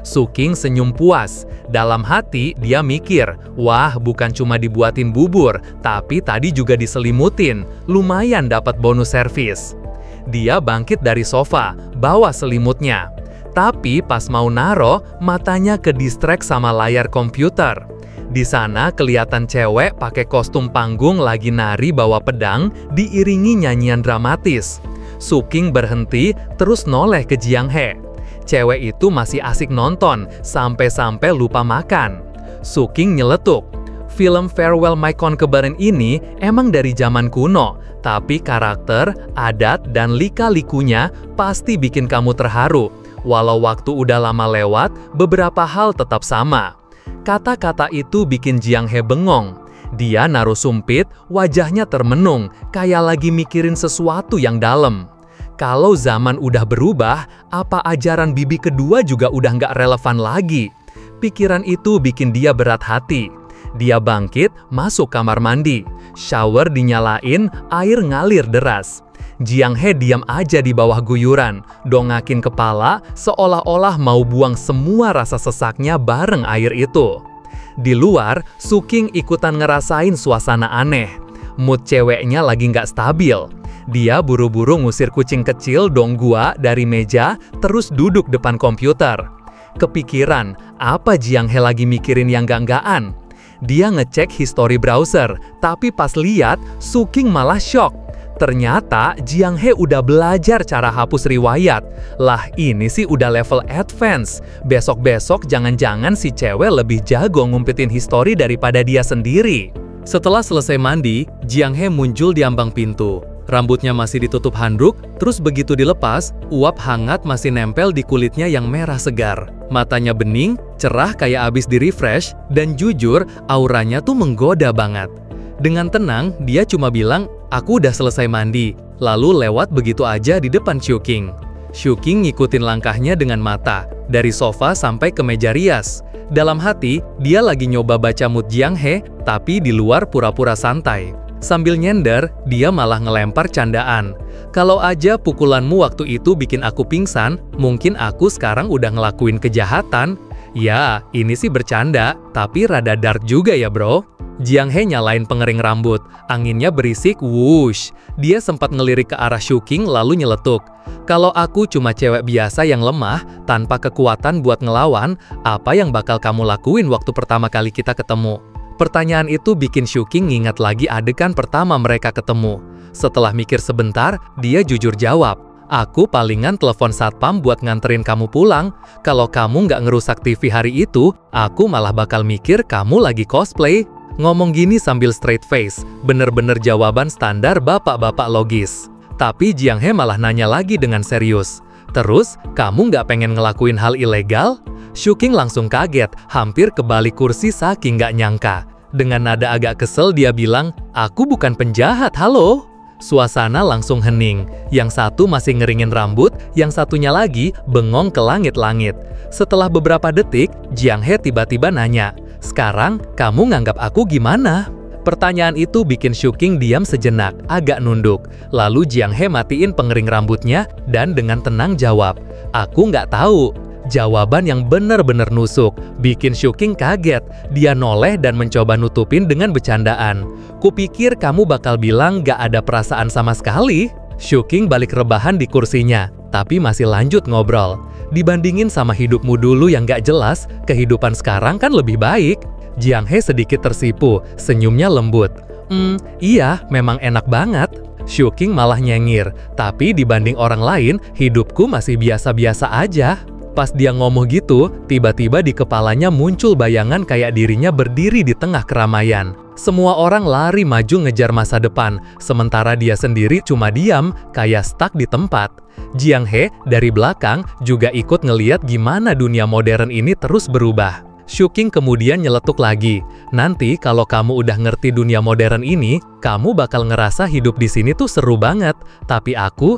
Suking senyum puas. Dalam hati, dia mikir, wah bukan cuma dibuatin bubur, tapi tadi juga diselimutin. Lumayan dapat bonus servis. Dia bangkit dari sofa, bawa selimutnya. Tapi pas mau naro, matanya ke distract sama layar komputer. Di sana kelihatan cewek pakai kostum panggung lagi nari bawa pedang, diiringi nyanyian dramatis. Suking berhenti, terus noleh ke Jiang He. Cewek itu masih asik nonton, sampai-sampai lupa makan. Suking nyeletuk. Film Farewell My Concubine ini emang dari zaman kuno, tapi karakter, adat, dan lika-likunya pasti bikin kamu terharu. Walau waktu udah lama lewat, beberapa hal tetap sama. Kata-kata itu bikin Jiang He bengong. Dia naruh sumpit, wajahnya termenung, kayak lagi mikirin sesuatu yang dalam. Kalau zaman udah berubah, apa ajaran bibi kedua juga udah nggak relevan lagi? Pikiran itu bikin dia berat hati. Dia bangkit, masuk kamar mandi. Shower dinyalain, air ngalir deras. Jiang He diam aja di bawah guyuran, dongakin kepala seolah-olah mau buang semua rasa sesaknya bareng air itu. Di luar, Suking ikutan ngerasain suasana aneh. Mood ceweknya lagi nggak stabil. Dia buru-buru ngusir kucing kecil Donggua dari meja, terus duduk depan komputer. Kepikiran, apa Jiang He lagi mikirin yang gak-gakan? Dia ngecek history browser, tapi pas lihat, Suking malah shock. Ternyata Jiang He udah belajar cara hapus riwayat. Lah ini sih udah level advance. Besok-besok jangan-jangan si cewek lebih jago ngumpetin histori daripada dia sendiri. Setelah selesai mandi, Jiang He muncul di ambang pintu. Rambutnya masih ditutup handuk, terus begitu dilepas, uap hangat masih nempel di kulitnya yang merah segar. Matanya bening, cerah kayak abis di-refresh, dan jujur, auranya tuh menggoda banget. Dengan tenang, dia cuma bilang, "Aku udah selesai mandi," lalu lewat begitu aja di depan Shuking. Shuking ngikutin langkahnya dengan mata, dari sofa sampai ke meja rias. Dalam hati, dia lagi nyoba baca mood Jiang He, tapi di luar pura-pura santai. Sambil nyender, dia malah ngelempar candaan. "Kalau aja pukulanmu waktu itu bikin aku pingsan, mungkin aku sekarang udah ngelakuin kejahatan." Ya, ini sih bercanda, tapi rada dark juga ya bro. Jiang He nyalain pengering rambut, anginnya berisik whoosh. Dia sempat ngelirik ke arah Shuking lalu nyeletuk. "Kalau aku cuma cewek biasa yang lemah, tanpa kekuatan buat ngelawan, apa yang bakal kamu lakuin waktu pertama kali kita ketemu?" Pertanyaan itu bikin Shuking ngingat lagi adegan pertama mereka ketemu. Setelah mikir sebentar, dia jujur jawab, "Aku palingan telepon satpam buat nganterin kamu pulang. Kalau kamu nggak ngerusak TV hari itu, aku malah bakal mikir kamu lagi cosplay." Ngomong gini sambil straight face, bener-bener jawaban standar bapak-bapak logis. Tapi Jiang He malah nanya lagi dengan serius, "Terus, kamu nggak pengen ngelakuin hal ilegal?" Shuking langsung kaget, hampir kebalik kursi saking nggak nyangka. Dengan nada agak kesel dia bilang, "Aku bukan penjahat, halo." Suasana langsung hening. Yang satu masih ngeringin rambut, yang satunya lagi bengong ke langit-langit. Setelah beberapa detik, Jiang He tiba-tiba nanya, "Sekarang, kamu nganggap aku gimana?" Pertanyaan itu bikin Shuking diam sejenak, agak nunduk. Lalu Jiang He matiin pengering rambutnya dan dengan tenang jawab, "Aku nggak tahu." Jawaban yang bener-bener nusuk, bikin Shuking kaget. Dia noleh dan mencoba nutupin dengan bercandaan. "Kupikir kamu bakal bilang gak ada perasaan sama sekali." Shuking balik rebahan di kursinya, tapi masih lanjut ngobrol. "Dibandingin sama hidupmu dulu yang gak jelas, kehidupan sekarang kan lebih baik." Jiang He sedikit tersipu, senyumnya lembut. Iya, memang enak banget." Shuking malah nyengir, "Tapi dibanding orang lain, hidupku masih biasa-biasa aja." Pas dia ngomong gitu, tiba-tiba di kepalanya muncul bayangan kayak dirinya berdiri di tengah keramaian. Semua orang lari maju ngejar masa depan, sementara dia sendiri cuma diam, kayak stuck di tempat. Jiang He dari belakang juga ikut ngeliat gimana dunia modern ini terus berubah. Shuking kemudian nyeletuk lagi, "Nanti kalau kamu udah ngerti dunia modern ini, kamu bakal ngerasa hidup di sini tuh seru banget. Tapi aku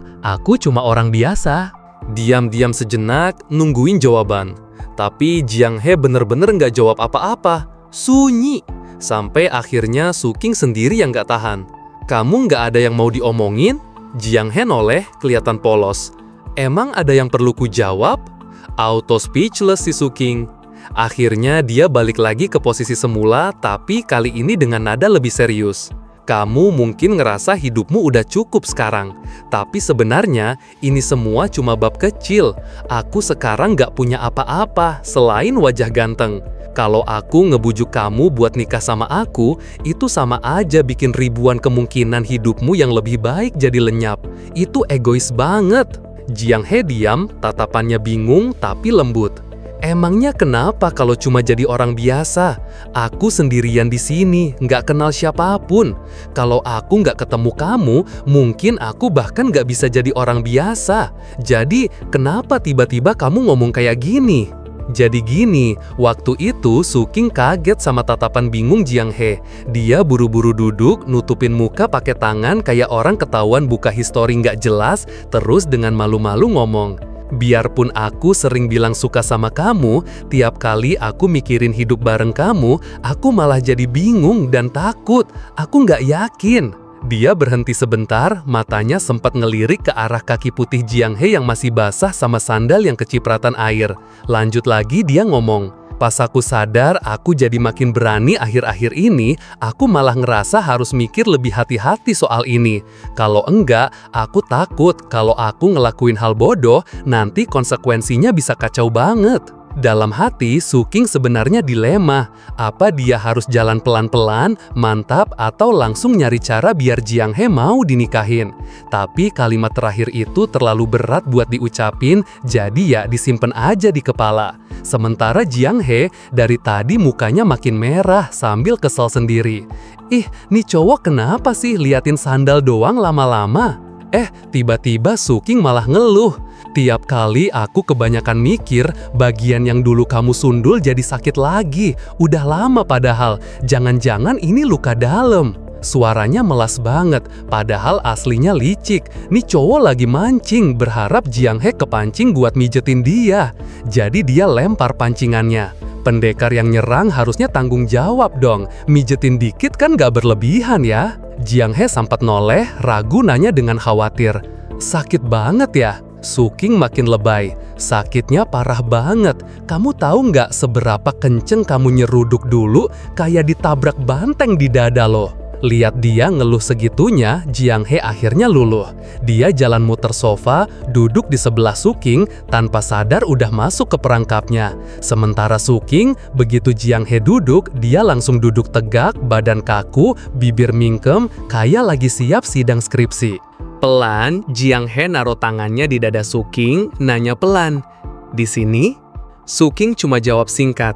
cuma orang biasa." Diam-diam sejenak, nungguin jawaban. Tapi Jiang He bener-bener nggak jawab apa-apa. Sunyi. Sampai akhirnya Shuking sendiri yang nggak tahan. "Kamu nggak ada yang mau diomongin?" Jiang He noleh, kelihatan polos. "Emang ada yang perlu ku jawab?" Auto speechless si Shuking. Akhirnya dia balik lagi ke posisi semula, tapi kali ini dengan nada lebih serius. "Kamu mungkin ngerasa hidupmu udah cukup sekarang. Tapi sebenarnya, ini semua cuma bab kecil. Aku sekarang nggak punya apa-apa selain wajah ganteng. Kalau aku ngebujuk kamu buat nikah sama aku, itu sama aja bikin ribuan kemungkinan hidupmu yang lebih baik jadi lenyap. Itu egois banget." Jiang He diam, tatapannya bingung tapi lembut. "Emangnya kenapa kalau cuma jadi orang biasa? Aku sendirian di sini, nggak kenal siapapun. Kalau aku nggak ketemu kamu, mungkin aku bahkan nggak bisa jadi orang biasa. Jadi, kenapa tiba-tiba kamu ngomong kayak gini?" Jadi gini, waktu itu Shuking kaget sama tatapan bingung Jiang He. Dia buru-buru duduk, nutupin muka pakai tangan kayak orang ketahuan buka histori nggak jelas, terus dengan malu-malu ngomong, "Biarpun aku sering bilang suka sama kamu, tiap kali aku mikirin hidup bareng kamu, aku malah jadi bingung dan takut. Aku nggak yakin." Dia berhenti sebentar, matanya sempat ngelirik ke arah kaki putih Jiang He yang masih basah sama sandal yang kecipratan air. Lanjut lagi dia ngomong, "Pas aku sadar aku jadi makin berani akhir-akhir ini, aku malah ngerasa harus mikir lebih hati-hati soal ini. Kalau enggak, aku takut kalau aku ngelakuin hal bodoh, nanti konsekuensinya bisa kacau banget." Dalam hati, Suking sebenarnya dilema. Apa dia harus jalan pelan-pelan, mantap, atau langsung nyari cara biar Jiang He mau dinikahin. Tapi kalimat terakhir itu terlalu berat buat diucapin, jadi ya disimpan aja di kepala. Sementara Jiang He dari tadi mukanya makin merah sambil kesel sendiri. Ih, nih cowok kenapa sih liatin sandal doang lama-lama? Tiba-tiba Suking malah ngeluh. Tiap kali aku kebanyakan mikir, bagian yang dulu kamu sundul jadi sakit lagi. Udah lama padahal, jangan-jangan ini luka dalam. Suaranya melas banget, padahal aslinya licik. Nih cowok lagi mancing, berharap Jiang He kepancing buat mijetin dia. Jadi dia lempar pancingannya. Pendekar yang nyerang harusnya tanggung jawab dong. Mijetin dikit kan gak berlebihan ya. Jiang He sempat noleh, ragu nanya dengan khawatir. Sakit banget ya? Suking makin lebay. Sakitnya parah banget. Kamu tahu nggak seberapa kenceng kamu nyeruduk dulu kayak ditabrak banteng di dada loh. Lihat dia ngeluh segitunya, Jiang He akhirnya luluh. Dia jalan muter sofa, duduk di sebelah Suking, tanpa sadar udah masuk ke perangkapnya. Sementara Suking, begitu Jiang He duduk, dia langsung duduk tegak, badan kaku, bibir mingkem, kayak lagi siap sidang skripsi. Pelan, Jiang He naruh tangannya di dada Suking, nanya pelan. Di sini? Suking cuma jawab singkat.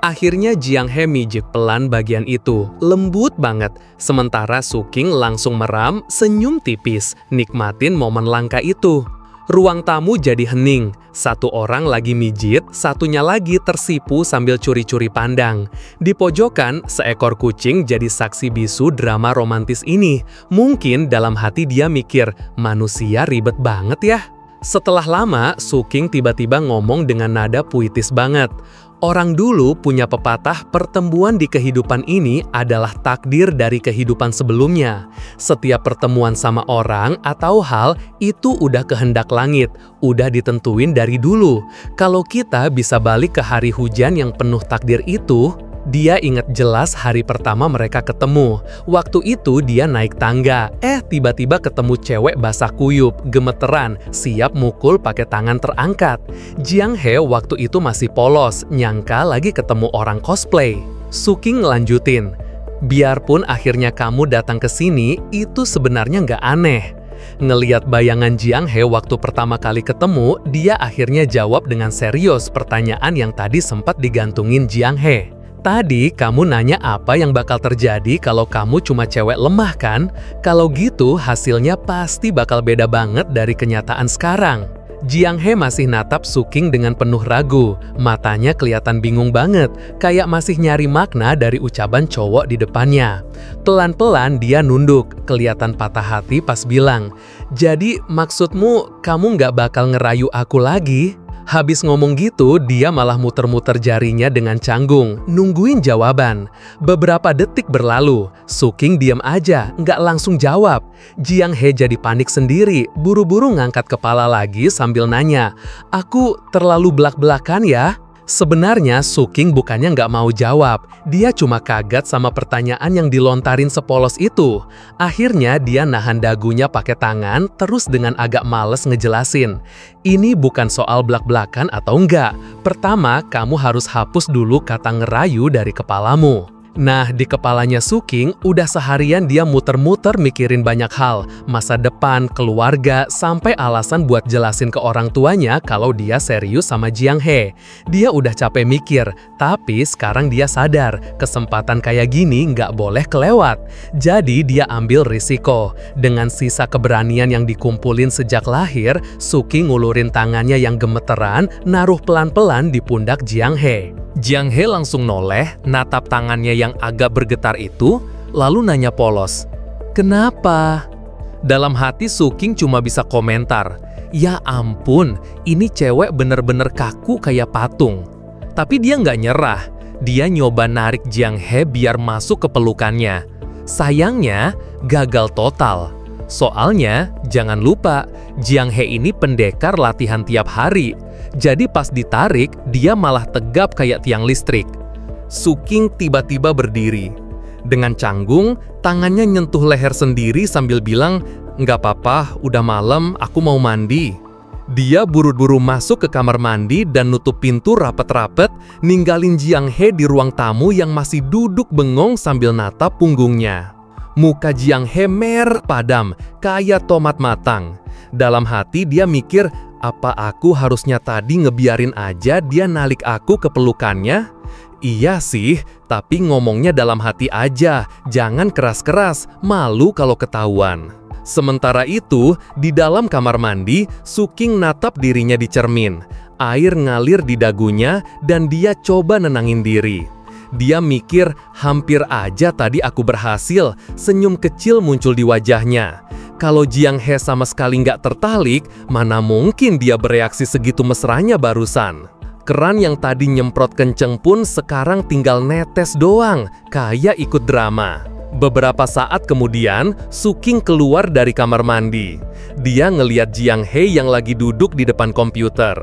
Akhirnya Jiang He mijik pelan bagian itu, lembut banget. Sementara Suking langsung meram, senyum tipis, nikmatin momen langka itu. Ruang tamu jadi hening. Satu orang lagi mijit, satunya lagi tersipu sambil curi-curi pandang. Di pojokan, seekor kucing jadi saksi bisu drama romantis ini. Mungkin dalam hati dia mikir, manusia ribet banget ya. Setelah lama, Suking tiba-tiba ngomong dengan nada puitis banget. Orang dulu punya pepatah pertemuan di kehidupan ini adalah takdir dari kehidupan sebelumnya. Setiap pertemuan sama orang atau hal itu udah kehendak langit, udah ditentuin dari dulu. Kalau kita bisa balik ke hari hujan yang penuh takdir itu, dia ingat jelas hari pertama mereka ketemu. Waktu itu dia naik tangga, tiba-tiba ketemu cewek basah kuyup, gemeteran, siap mukul pakai tangan terangkat. Jiang He waktu itu masih polos, nyangka lagi ketemu orang cosplay. Suking ngelanjutin, biarpun akhirnya kamu datang ke sini, itu sebenarnya nggak aneh. Ngeliat bayangan Jiang He waktu pertama kali ketemu, dia akhirnya jawab dengan serius pertanyaan yang tadi sempat digantungin Jiang He. Tadi kamu nanya apa yang bakal terjadi kalau kamu cuma cewek lemah kan? Kalau gitu hasilnya pasti bakal beda banget dari kenyataan sekarang. Jiang He masih natap Suking dengan penuh ragu. Matanya kelihatan bingung banget, kayak masih nyari makna dari ucapan cowok di depannya. Pelan-pelan dia nunduk, kelihatan patah hati pas bilang, "Jadi maksudmu kamu nggak bakal ngerayu aku lagi?" Habis ngomong gitu, dia malah muter-muter jarinya dengan canggung, nungguin jawaban. Beberapa detik berlalu, Suking diam aja, nggak langsung jawab. Jiang He jadi panik sendiri, buru-buru ngangkat kepala lagi sambil nanya, "Aku terlalu belak-belakan ya?" Sebenarnya Suking bukannya nggak mau jawab, dia cuma kaget sama pertanyaan yang dilontarin sepolos itu. Akhirnya dia nahan dagunya pakai tangan, terus dengan agak males ngejelasin. Ini bukan soal belak-belakan atau enggak. Pertama, kamu harus hapus dulu kata ngerayu dari kepalamu. Nah, di kepalanya Suking, udah seharian dia muter-muter mikirin banyak hal. Masa depan, keluarga, sampai alasan buat jelasin ke orang tuanya kalau dia serius sama Jiang He. Dia udah capek mikir, tapi sekarang dia sadar, kesempatan kayak gini nggak boleh kelewat. Jadi dia ambil risiko. Dengan sisa keberanian yang dikumpulin sejak lahir, Suking ngulurin tangannya yang gemeteran, naruh pelan-pelan di pundak Jiang He. Jiang He langsung noleh, natap tangannya yang agak bergetar itu, lalu nanya polos, "Kenapa?" Dalam hati Suking cuma bisa komentar, "Ya ampun, ini cewek bener-bener kaku kayak patung." Tapi dia nggak nyerah, dia nyoba narik Jiang He biar masuk ke pelukannya. Sayangnya, gagal total. Soalnya, jangan lupa, Jiang He ini pendekar latihan tiap hari. Jadi pas ditarik, dia malah tegap kayak tiang listrik. Suking tiba-tiba berdiri. Dengan canggung, tangannya nyentuh leher sendiri sambil bilang, "Nggak apa-apa, udah malam, aku mau mandi." Dia buru-buru masuk ke kamar mandi dan nutup pintu rapet-rapet, ninggalin Jiang He di ruang tamu yang masih duduk bengong sambil natap punggungnya. Muka Jiang He merah padam, kayak tomat matang. Dalam hati dia mikir, apa aku harusnya tadi ngebiarin aja dia nalik aku ke pelukannya? Iya sih, tapi ngomongnya dalam hati aja, jangan keras-keras, malu kalau ketahuan. Sementara itu, di dalam kamar mandi, Suking natap dirinya di cermin. Air ngalir di dagunya dan dia coba nenangin diri. Dia mikir, hampir aja tadi aku berhasil, senyum kecil muncul di wajahnya. Kalau Jiang He sama sekali nggak tertarik, mana mungkin dia bereaksi segitu mesranya barusan. Keran yang tadi nyemprot kenceng pun sekarang tinggal netes doang, kayak ikut drama. Beberapa saat kemudian, Suking keluar dari kamar mandi. Dia ngeliat Jiang He yang lagi duduk di depan komputer.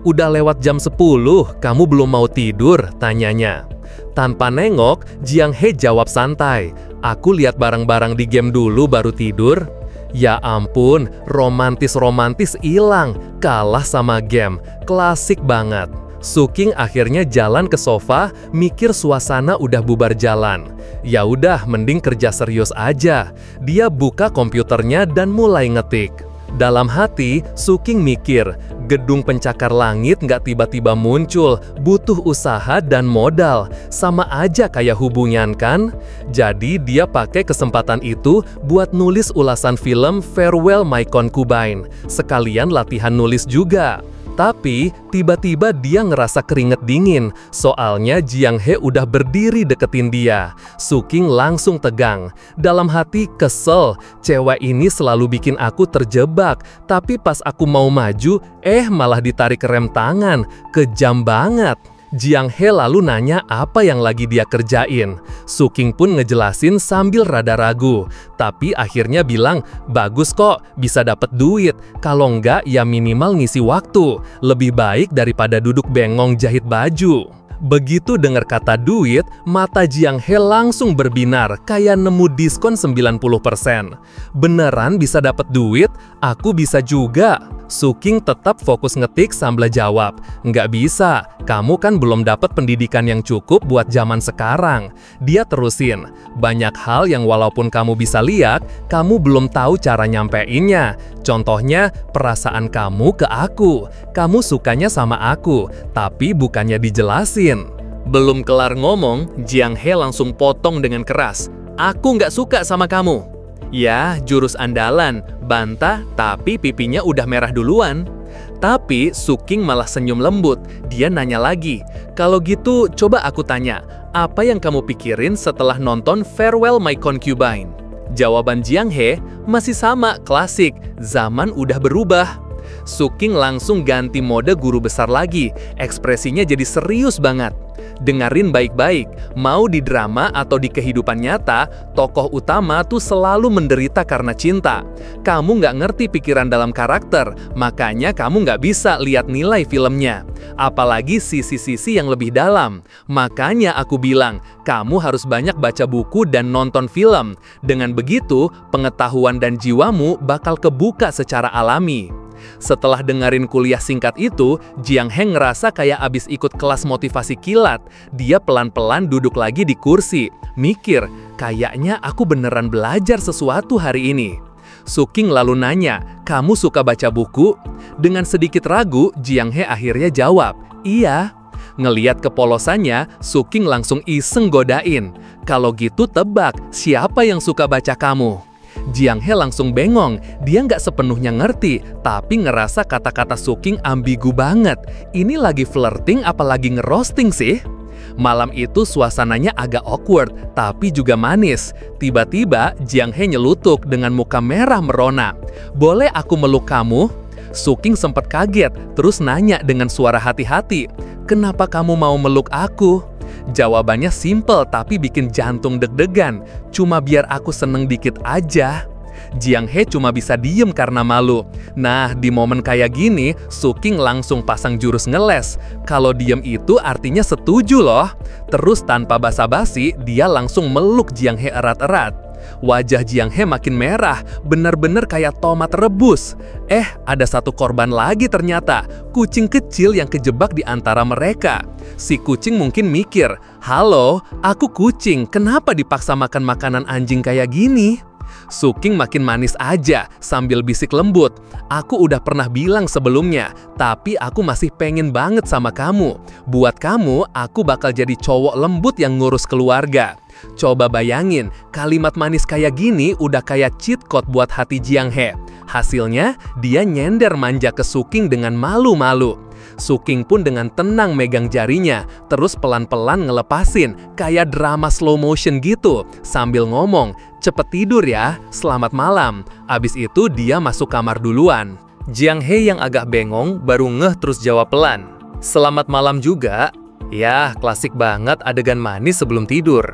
"Udah lewat jam 10, kamu belum mau tidur?" tanyanya. Tanpa nengok, Jiang He jawab santai, "Aku lihat barang-barang di game dulu baru tidur." Ya ampun, romantis-romantis hilang, kalah sama game, klasik banget. Suking akhirnya jalan ke sofa, mikir suasana udah bubar jalan. Ya udah, mending kerja serius aja. Dia buka komputernya dan mulai ngetik. Dalam hati, Suking mikir, gedung pencakar langit nggak tiba-tiba muncul, butuh usaha dan modal. Sama aja kayak hubungan kan? Jadi dia pakai kesempatan itu buat nulis ulasan film Farewell My Concubine. Sekalian latihan nulis juga. Tapi, tiba-tiba dia ngerasa keringet dingin, soalnya Jiang He udah berdiri deketin dia. Suking langsung tegang. Dalam hati kesel, cewek ini selalu bikin aku terjebak, tapi pas aku mau maju, malah ditarik rem tangan. Kejam banget. Jiang He lalu nanya apa yang lagi dia kerjain. Suking pun ngejelasin sambil rada ragu. Tapi akhirnya bilang, bagus kok, bisa dapet duit. Kalau enggak, ya minimal ngisi waktu. Lebih baik daripada duduk bengong jahit baju. Begitu dengar kata duit, mata Jiang He langsung berbinar, kayak nemu diskon 90%. Beneran bisa dapat duit? Aku bisa juga. Suking tetap fokus ngetik sambil jawab, nggak bisa, kamu kan belum dapat pendidikan yang cukup buat zaman sekarang. Dia terusin, banyak hal yang walaupun kamu bisa lihat, kamu belum tahu cara nyampeinnya. Contohnya, perasaan kamu ke aku. Kamu sukanya sama aku, tapi bukannya dijelasin. Belum kelar ngomong, Jiang He langsung potong dengan keras. Aku nggak suka sama kamu. Ya, jurus andalan, bantah tapi pipinya udah merah duluan. Tapi Suking malah senyum lembut. Dia nanya lagi, kalau gitu coba aku tanya, apa yang kamu pikirin setelah nonton Farewell My Concubine? Jawaban Jiang He masih sama, klasik, zaman udah berubah. Suking langsung ganti mode guru besar lagi, ekspresinya jadi serius banget. Dengerin baik-baik, mau di drama atau di kehidupan nyata, tokoh utama tuh selalu menderita karena cinta. Kamu nggak ngerti pikiran dalam karakter, makanya kamu nggak bisa lihat nilai filmnya. Apalagi sisi-sisi yang lebih dalam. Makanya aku bilang, kamu harus banyak baca buku dan nonton film. Dengan begitu, pengetahuan dan jiwamu bakal kebuka secara alami. Setelah dengerin kuliah singkat itu, Jiang He ngerasa kayak abis ikut kelas motivasi kilat. Dia pelan-pelan duduk lagi di kursi, mikir, kayaknya aku beneran belajar sesuatu hari ini. Suking lalu nanya, kamu suka baca buku? Dengan sedikit ragu, Jiang He akhirnya jawab, iya. Ngeliat kepolosannya, Suking langsung iseng godain. Kalau gitu tebak, siapa yang suka baca kamu? Jiang He langsung bengong, dia nggak sepenuhnya ngerti, tapi ngerasa kata-kata Suking ambigu banget. Ini lagi flirting apalagi ngerosting sih? Malam itu suasananya agak awkward, tapi juga manis. Tiba-tiba Jiang He nyelutuk dengan muka merah merona. Boleh aku meluk kamu? Suking sempat kaget, terus nanya dengan suara hati-hati, kenapa kamu mau meluk aku? Jawabannya simple tapi bikin jantung deg-degan. Cuma biar aku seneng dikit aja. Jiang He cuma bisa diem karena malu. Nah, di momen kayak gini, Suking langsung pasang jurus ngeles. Kalau diem itu artinya setuju loh. Terus tanpa basa-basi, dia langsung meluk Jiang He erat-erat. Wajah Jiang He makin merah, benar-benar kayak tomat rebus. Ada satu korban lagi ternyata, kucing kecil yang kejebak di antara mereka. Si kucing mungkin mikir, "Halo, aku kucing, kenapa dipaksa makan makanan anjing kayak gini?" Suking makin manis aja sambil bisik lembut, "Aku udah pernah bilang sebelumnya, tapi aku masih pengen banget sama kamu. Buat kamu, aku bakal jadi cowok lembut yang ngurus keluarga." Coba bayangin, kalimat manis kayak gini udah kayak cheat code buat hati Jiang He. Hasilnya, dia nyender manja ke Suking dengan malu-malu. Suking pun dengan tenang megang jarinya, terus pelan-pelan ngelepasin, kayak drama slow motion gitu, sambil ngomong, "Cepet tidur ya, selamat malam." Abis itu dia masuk kamar duluan. Jiang He yang agak bengong baru ngeh terus jawab pelan, "Selamat malam juga." Ya, klasik banget adegan manis sebelum tidur.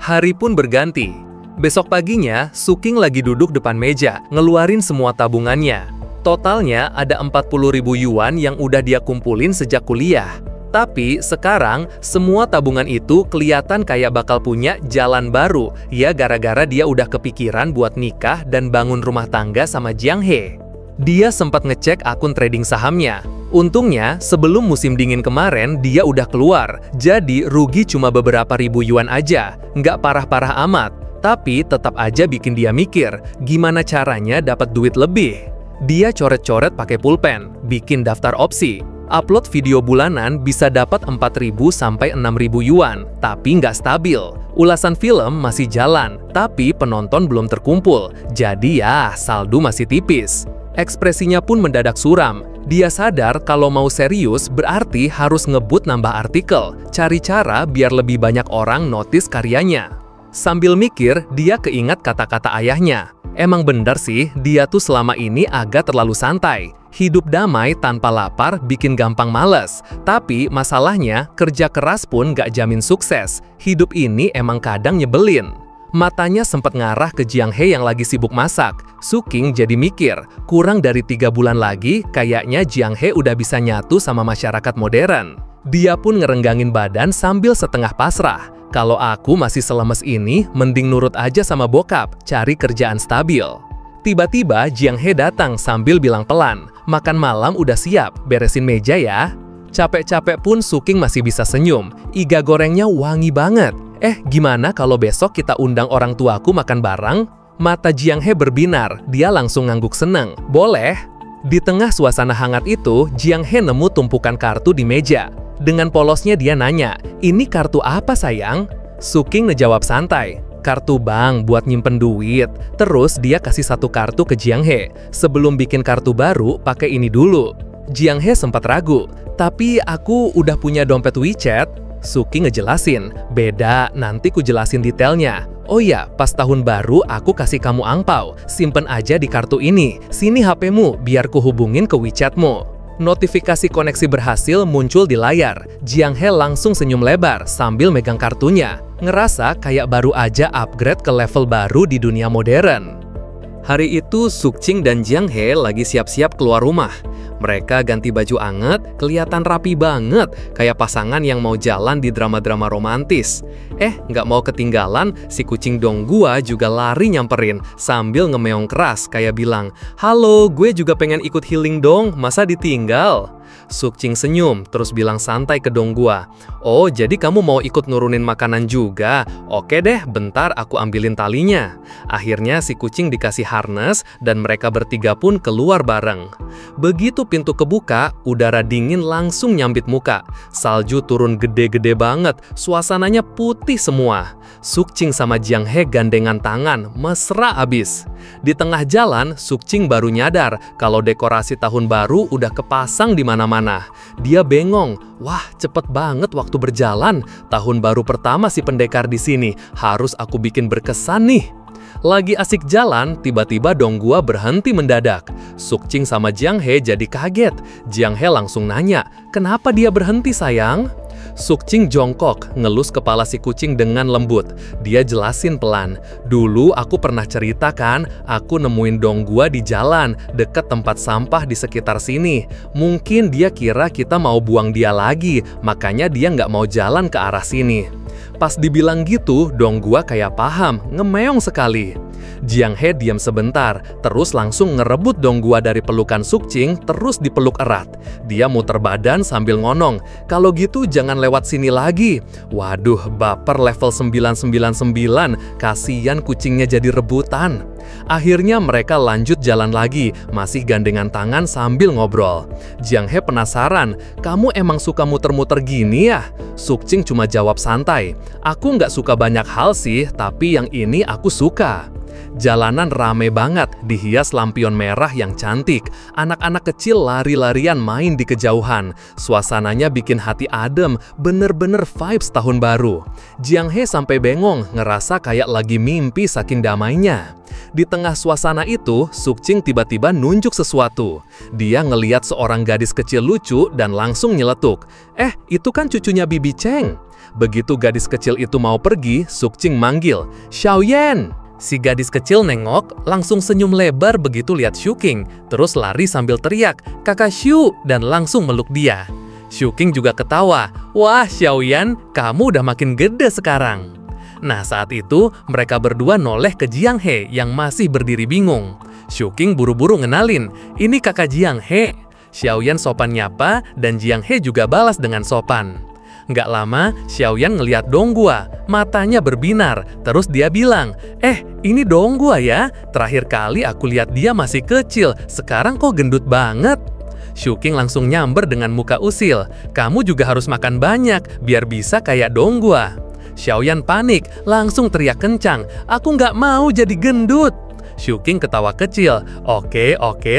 Hari pun berganti. Besok paginya, Suking lagi duduk depan meja, ngeluarin semua tabungannya. Totalnya ada 40.000 yuan yang udah dia kumpulin sejak kuliah. Tapi sekarang, semua tabungan itu kelihatan kayak bakal punya jalan baru. Ya gara-gara dia udah kepikiran buat nikah dan bangun rumah tangga sama Jiang He. Dia sempat ngecek akun trading sahamnya. Untungnya, sebelum musim dingin kemarin, dia udah keluar. Jadi, rugi cuma beberapa ribu yuan aja. Nggak parah-parah amat. Tapi, tetap aja bikin dia mikir, gimana caranya dapat duit lebih. Dia coret-coret pakai pulpen, bikin daftar opsi. Upload video bulanan bisa dapat 4.000 sampai 6.000 yuan, tapi nggak stabil. Ulasan film masih jalan, tapi penonton belum terkumpul. Jadi ya, saldo masih tipis. Ekspresinya pun mendadak suram. Dia sadar kalau mau serius berarti harus ngebut nambah artikel, cari cara biar lebih banyak orang notice karyanya. Sambil mikir, dia keingat kata-kata ayahnya. Emang bener sih, dia tuh selama ini agak terlalu santai. Hidup damai tanpa lapar bikin gampang males. Tapi masalahnya, kerja keras pun gak jamin sukses. Hidup ini emang kadang nyebelin. Matanya sempat ngarah ke Jiang He yang lagi sibuk masak. Suking jadi mikir, kurang dari 3 bulan lagi, kayaknya Jiang He udah bisa nyatu sama masyarakat modern. Dia pun ngerenggangin badan sambil setengah pasrah. Kalau aku masih selemes ini, mending nurut aja sama bokap, cari kerjaan stabil. Tiba-tiba Jiang He datang sambil bilang pelan, "Makan malam udah siap, beresin meja ya." Capek-capek pun Suking masih bisa senyum. Iga gorengnya wangi banget. Gimana kalau besok kita undang orang tuaku makan bareng? Mata Jiang He berbinar, dia langsung ngangguk seneng. "Boleh." Di tengah suasana hangat itu, Jiang He nemu tumpukan kartu di meja. Dengan polosnya dia nanya, "Ini kartu apa sayang?" Suking ngejawab santai, "Kartu bank buat nyimpen duit." Terus dia kasih satu kartu ke Jiang He. "Sebelum bikin kartu baru, pakai ini dulu." Jiang He sempat ragu, "Tapi aku udah punya dompet WeChat." Suking ngejelasin, "Beda, nanti ku jelasin detailnya. Oh ya, pas tahun baru aku kasih kamu angpau. Simpen aja di kartu ini. Sini HP-mu, biar ku hubungin ke WeChat-mu." Notifikasi koneksi berhasil muncul di layar. Jiang He langsung senyum lebar sambil megang kartunya. Ngerasa kayak baru aja upgrade ke level baru di dunia modern. Hari itu, Suking dan Jiang He lagi siap-siap keluar rumah. Mereka ganti baju anget, kelihatan rapi banget, kayak pasangan yang mau jalan di drama-drama romantis. Nggak mau ketinggalan, si kucing Donggua juga lari nyamperin, sambil ngemeong keras, kayak bilang, "Halo, gue juga pengen ikut healing dong, masa ditinggal?" Suking senyum, terus bilang santai ke Donggua, "Oh, jadi kamu mau ikut nurunin makanan juga? Oke deh, bentar aku ambilin talinya." Akhirnya si kucing dikasih harness, dan mereka bertiga pun keluar bareng. Begitu pintu kebuka, udara dingin langsung nyambit muka. Salju turun gede-gede banget, suasananya putih semua. Suking sama Jiang He gandengan tangan, mesra abis. Di tengah jalan, Suking baru nyadar kalau dekorasi tahun baru udah kepasang di mana-mana. Dia bengong, "Wah, cepet banget waktu berjalan. Tahun baru pertama si pendekar di sini, harus aku bikin berkesan nih." Lagi asik jalan, tiba-tiba Donggua berhenti mendadak. Suking sama Jiang He jadi kaget. Jiang He langsung nanya, "Kenapa dia berhenti sayang?" Suking jongkok, ngelus kepala si kucing dengan lembut. Dia jelasin pelan, "Dulu aku pernah cerita kan, aku nemuin Donggua di jalan, deket tempat sampah di sekitar sini. Mungkin dia kira kita mau buang dia lagi, makanya dia nggak mau jalan ke arah sini." Pas dibilang gitu, Donggua kayak paham, ngemeong sekali. Jiang He diam sebentar, terus langsung ngerebut Donggua dari pelukan Sukjing, terus dipeluk erat. Dia muter badan sambil ngonong, "Kalau gitu jangan lewat sini lagi." Waduh, baper level 999, kasihan kucingnya jadi rebutan. Akhirnya mereka lanjut jalan lagi, masih gandengan tangan sambil ngobrol. Jiang He penasaran, "Kamu emang suka muter-muter gini ya?" Sukjing cuma jawab santai, "Aku nggak suka banyak hal sih, tapi yang ini aku suka." Jalanan rame banget, dihias lampion merah yang cantik. Anak-anak kecil lari-larian main di kejauhan. Suasananya bikin hati adem, bener-bener vibes tahun baru. Jiang He sampai bengong, ngerasa kayak lagi mimpi saking damainya. Di tengah suasana itu, Sukjing tiba-tiba nunjuk sesuatu. Dia ngeliat seorang gadis kecil lucu dan langsung nyeletuk. Itu kan cucunya Bibi Cheng." Begitu gadis kecil itu mau pergi, Sukjing manggil, "Xiaoyan!" Si gadis kecil nengok, langsung senyum lebar begitu lihat Shuking, terus lari sambil teriak, "Kakak Shu!" dan langsung meluk dia. Shuking juga ketawa, "Wah, Xiaoyan, kamu udah makin gede sekarang." Nah, saat itu mereka berdua noleh ke Jiang He yang masih berdiri bingung. Shuking buru-buru ngenalin, "Ini kakak Jiang He." Xiaoyan sopan nyapa dan Jiang He juga balas dengan sopan. Nggak lama, Xiaoyan ngeliat Donggua, matanya berbinar, terus dia bilang, "Ini Donggua ya? Terakhir kali aku lihat dia masih kecil, sekarang kok gendut banget?" Shuking langsung nyamber dengan muka usil, "Kamu juga harus makan banyak, biar bisa kayak Donggua." Xiaoyan panik, langsung teriak kencang, "Aku nggak mau jadi gendut." Shuking ketawa kecil, Oke,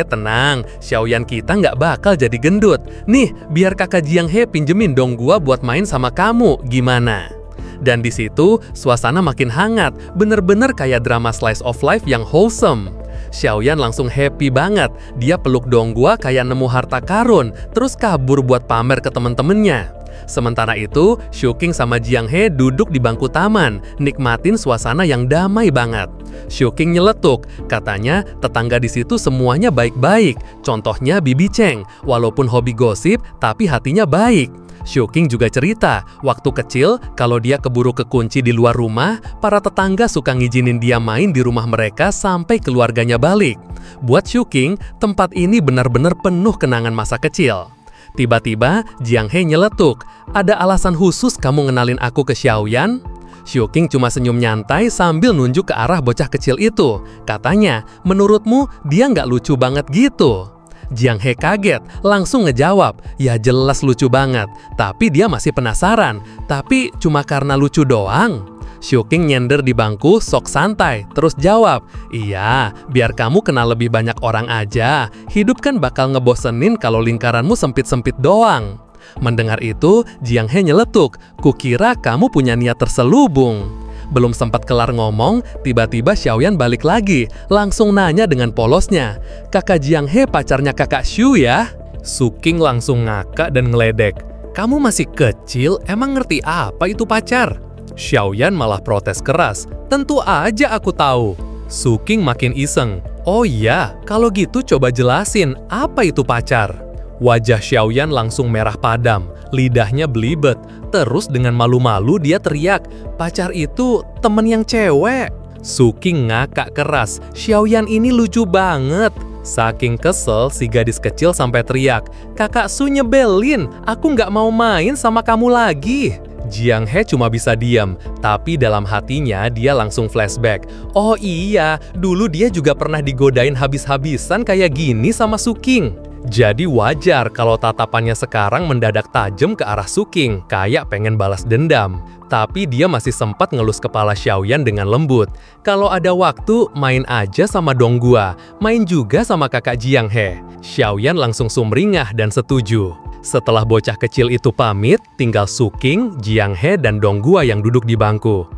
tenang, Xiaoyan kita nggak bakal jadi gendut. Nih, biar kakak Jiang He pinjemin Donggua buat main sama kamu, gimana?" Dan di situ, suasana makin hangat, bener-bener kayak drama slice of life yang wholesome. Xiaoyan langsung happy banget, dia peluk Donggua kayak nemu harta karun, terus kabur buat pamer ke temen-temennya. Sementara itu, Shuking sama Jiang He duduk di bangku taman, nikmatin suasana yang damai banget. Shuking nyeletuk, katanya tetangga di situ semuanya baik-baik. Contohnya Bibi Cheng, walaupun hobi gosip, tapi hatinya baik. Shuking juga cerita, waktu kecil, kalau dia keburu kekunci di luar rumah, para tetangga suka ngizinin dia main di rumah mereka sampai keluarganya balik. Buat Shuking, tempat ini benar-benar penuh kenangan masa kecil. Tiba-tiba, Jiang He nyeletuk, "Ada alasan khusus kamu ngenalin aku ke Xiaoyan?" Shuking cuma senyum nyantai sambil nunjuk ke arah bocah kecil itu. Katanya, "Menurutmu dia nggak lucu banget gitu?" Jiang He kaget, langsung ngejawab, "Ya jelas lucu banget, tapi dia masih penasaran. Tapi cuma karena lucu doang." Shuking nyender di bangku, sok santai, terus jawab, "Iya, biar kamu kenal lebih banyak orang aja. Hidup kan bakal ngebosenin kalau lingkaranmu sempit-sempit doang." Mendengar itu, Jiang He nyeletuk, "Kukira kamu punya niat terselubung." Belum sempat kelar ngomong, tiba-tiba Xiaoyan balik lagi, langsung nanya dengan polosnya, "Kakak Jiang He pacarnya kakak Shu ya?" Shuking langsung ngakak dan ngeledek, "Kamu masih kecil, emang ngerti apa itu pacar?" Xiaoyan malah protes keras, "Tentu aja aku tahu." Shuking makin iseng, "Oh iya, kalau gitu coba jelasin, apa itu pacar?" Wajah Xiaoyan langsung merah padam, lidahnya belibet, terus dengan malu-malu dia teriak, "Pacar itu temen yang cewek." Shuking ngakak keras, "Xiaoyan ini lucu banget." Saking kesel, si gadis kecil sampai teriak, "Kakak Su nyebelin, aku nggak mau main sama kamu lagi." Jiang He cuma bisa diam, tapi dalam hatinya dia langsung flashback. Oh iya, dulu dia juga pernah digodain habis-habisan kayak gini sama Shuking. Jadi wajar kalau tatapannya sekarang mendadak tajam ke arah Shuking, kayak pengen balas dendam. Tapi dia masih sempat ngelus kepala Xiaoyan dengan lembut. Kalau ada waktu, main aja sama Donggua, main juga sama kakak Jiang He. Xiaoyan langsung sumringah dan setuju. Setelah bocah kecil itu pamit, tinggal Shuking, Jiang He, dan Donggua yang duduk di bangku.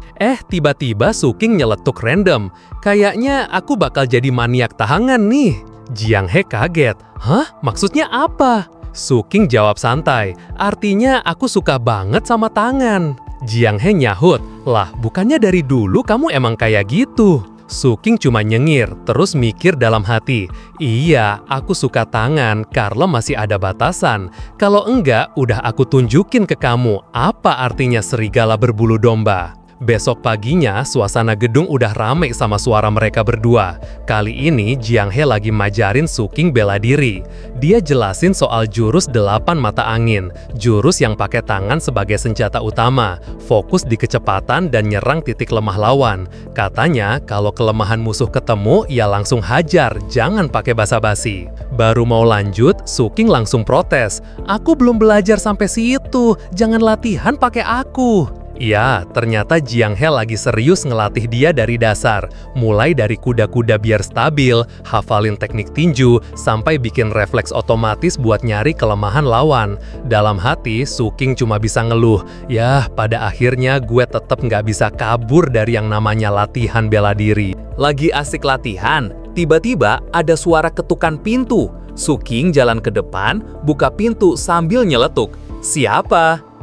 Tiba-tiba Shuking nyeletuk random. "Kayaknya aku bakal jadi maniak tahangan nih." Jiang He kaget. "Hah? Maksudnya apa?" Shuking jawab santai. "Artinya aku suka banget sama tangan." Jiang He nyahut. "Lah, bukannya dari dulu kamu emang kayak gitu?" Suking cuma nyengir, terus mikir dalam hati, iya, aku suka tangan karena masih ada batasan. Kalau enggak, udah aku tunjukin ke kamu apa artinya serigala berbulu domba. Besok paginya, suasana gedung udah rame sama suara mereka berdua. Kali ini, Jiang He lagi majarin Suking bela diri. Dia jelasin soal jurus 8 mata angin, jurus yang pakai tangan sebagai senjata utama, fokus di kecepatan dan nyerang titik lemah lawan. Katanya, kalau kelemahan musuh ketemu, ya langsung hajar, jangan pakai basa-basi. Baru mau lanjut, Suking langsung protes. Aku belum belajar sampai situ, jangan latihan pakai aku. Ya, ternyata Jiang He lagi serius ngelatih dia dari dasar. Mulai dari kuda-kuda biar stabil, hafalin teknik tinju, sampai bikin refleks otomatis buat nyari kelemahan lawan. Dalam hati, Suking cuma bisa ngeluh. Yah, pada akhirnya gue tetap nggak bisa kabur dari yang namanya latihan bela diri. Lagi asik latihan, tiba-tiba ada suara ketukan pintu. Suking jalan ke depan, buka pintu sambil nyeletuk. Siapa?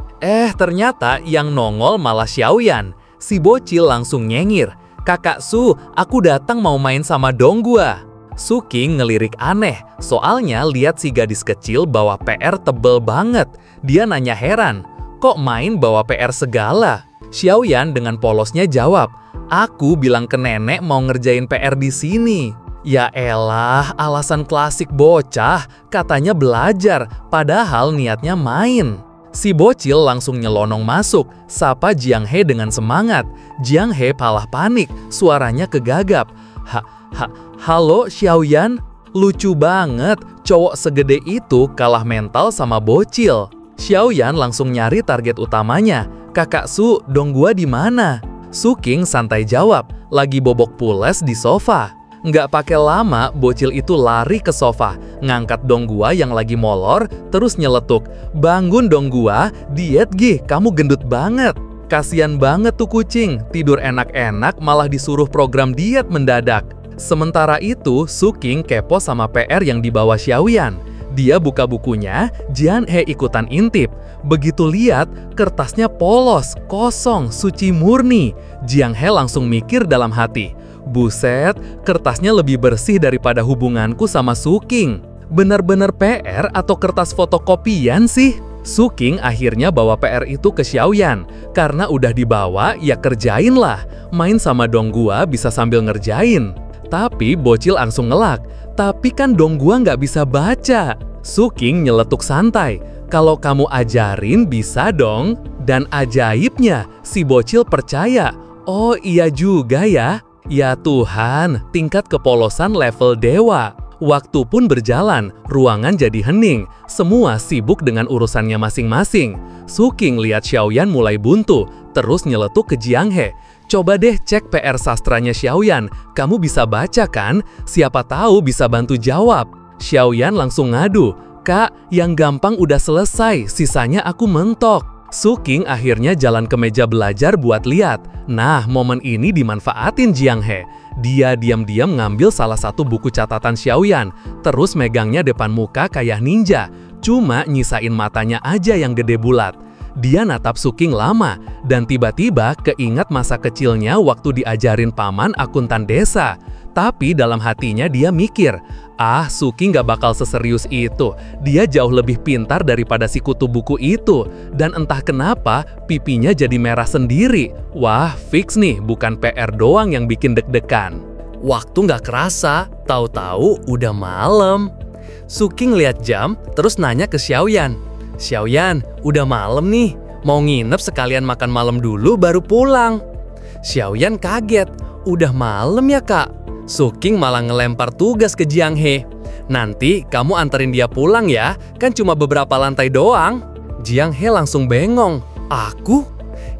Ternyata yang nongol malah Xiaoyan. Si bocil langsung nyengir. Kakak Su, aku datang mau main sama dong gua. Suking ngelirik aneh, soalnya lihat si gadis kecil bawa PR tebel banget. Dia nanya heran, kok main bawa PR segala? Xiaoyan dengan polosnya jawab, aku bilang ke nenek mau ngerjain PR di sini. Ya elah, alasan klasik bocah, katanya belajar, padahal niatnya main. Si bocil langsung nyelonong masuk, sapa Jiang He dengan semangat. Jiang He malah panik, suaranya kegagap. Halo Xiaoyan, lucu banget, cowok segede itu kalah mental sama bocil. Xiaoyan langsung nyari target utamanya. Kakak Su, dong gua di mana? Suking santai jawab, lagi bobok pules di sofa. Nggak pakai lama, bocil itu lari ke sofa, ngangkat dong gua yang lagi molor, terus nyeletuk. Bangun dong gua, diet gih, kamu gendut banget. Kasian banget tuh kucing, tidur enak-enak malah disuruh program diet mendadak. Sementara itu, Suking kepo sama PR yang dibawa Xiaoyan. Dia buka bukunya, Jiang He ikutan intip. Begitu lihat, kertasnya polos, kosong, suci murni. Jiang He langsung mikir dalam hati. Buset, kertasnya lebih bersih daripada hubunganku sama Suking. Benar-benar PR atau kertas fotokopian sih? Suking akhirnya bawa PR itu ke Xiaoyan. Karena udah dibawa, ya kerjain lah. Main sama dong gua bisa sambil ngerjain. Tapi bocil langsung ngelak. Tapi kan dong gua nggak bisa baca. Suking nyeletuk santai. Kalau kamu ajarin bisa dong. Dan ajaibnya, si bocil percaya. Oh iya juga ya. Ya Tuhan, tingkat kepolosan level dewa. Waktu pun berjalan, ruangan jadi hening. Semua sibuk dengan urusannya masing-masing. Suking lihat Xiaoyan mulai buntu, terus nyeletuk ke Jiang He. Coba deh cek PR sastranya Xiaoyan, kamu bisa baca kan? Siapa tahu bisa bantu jawab. Xiaoyan langsung ngadu, Kak, yang gampang udah selesai, sisanya aku mentok. Suking akhirnya jalan ke meja belajar buat lihat. Nah, momen ini dimanfaatin Jiang He. Dia diam-diam ngambil salah satu buku catatan Xiaoyan, terus megangnya depan muka kayak ninja. Cuma nyisain matanya aja yang gede bulat. Dia natap Suking lama, dan tiba-tiba keingat masa kecilnya waktu diajarin paman akuntan desa. Tapi dalam hatinya dia mikir, Suking gak bakal seserius itu. Dia jauh lebih pintar daripada si kutu buku itu. Dan entah kenapa, pipinya jadi merah sendiri. Wah, fix nih, bukan PR doang yang bikin deg-degan. Waktu gak kerasa, tahu-tahu udah malam. Suking lihat jam, terus nanya ke Xiaoyan. Xiaoyan, udah malam nih. Mau nginep sekalian makan malam dulu baru pulang. Xiaoyan kaget. Udah malam ya kak? Suking malah ngelempar tugas ke Jiang He. Nanti kamu anterin dia pulang ya, kan cuma beberapa lantai doang. Jiang He langsung bengong. Aku?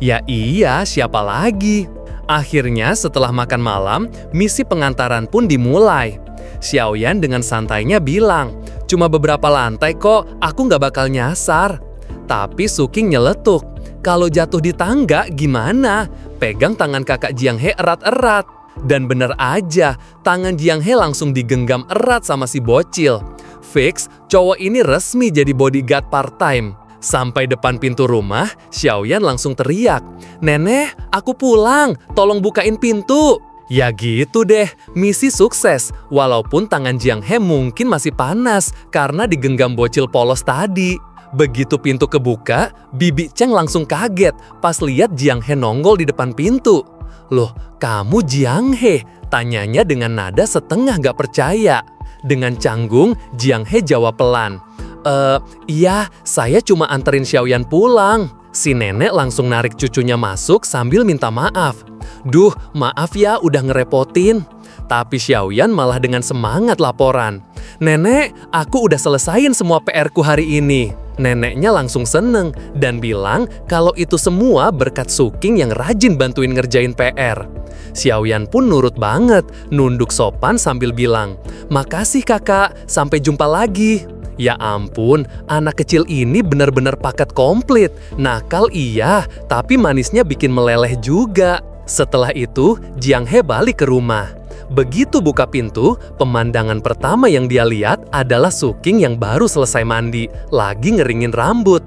Ya iya, siapa lagi? Akhirnya setelah makan malam, misi pengantaran pun dimulai. Xiaoyan dengan santainya bilang, cuma beberapa lantai kok, aku nggak bakal nyasar. Tapi Suking nyeletuk, kalau jatuh di tangga gimana? Pegang tangan kakak Jiang He erat-erat. Dan bener aja, tangan Jiang He langsung digenggam erat sama si bocil. Fix, cowok ini resmi jadi bodyguard part-time. Sampai depan pintu rumah, Xiaoyan langsung teriak, Nenek, aku pulang, tolong bukain pintu. Ya gitu deh, misi sukses. Walaupun tangan Jiang He mungkin masih panas karena digenggam bocil polos tadi. Begitu pintu kebuka, Bibi Cheng langsung kaget pas lihat Jiang He nongol di depan pintu. Loh, kamu Jiang He? Tanyanya dengan nada setengah gak percaya. Dengan canggung, Jiang He jawab pelan. Iya, saya cuma anterin Xiaoyan pulang. Si nenek langsung narik cucunya masuk sambil minta maaf. Duh, maaf ya udah ngerepotin. Tapi Xiaoyan malah dengan semangat laporan. Nenek, aku udah selesain semua PR-ku hari ini. Neneknya langsung seneng dan bilang kalau itu semua berkat Suking yang rajin bantuin ngerjain PR. Xiaoyan pun nurut banget, nunduk sopan sambil bilang, "Makasih kakak, sampai jumpa lagi." Ya ampun, anak kecil ini benar-benar paket komplit. Nakal iya, tapi manisnya bikin meleleh juga. Setelah itu, Jiang He balik ke rumah. Begitu buka pintu, pemandangan pertama yang dia lihat adalah Suking yang baru selesai mandi, lagi ngeringin rambut.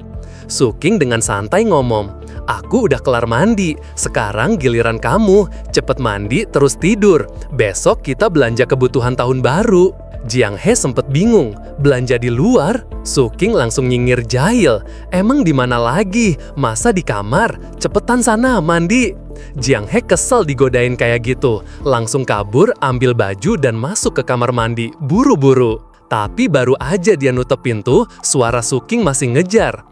Suking dengan santai ngomong, "Aku udah kelar mandi, sekarang giliran kamu. Cepet mandi terus tidur. Besok kita belanja kebutuhan tahun baru." Jiang He sempet bingung, belanja di luar? Suking langsung nyinyir jahil. Emang di mana lagi? Masa di kamar? Cepetan sana mandi. Jiang He kesel digodain kayak gitu, langsung kabur ambil baju dan masuk ke kamar mandi, buru-buru. Tapi baru aja dia nutup pintu, suara Suking masih ngejar.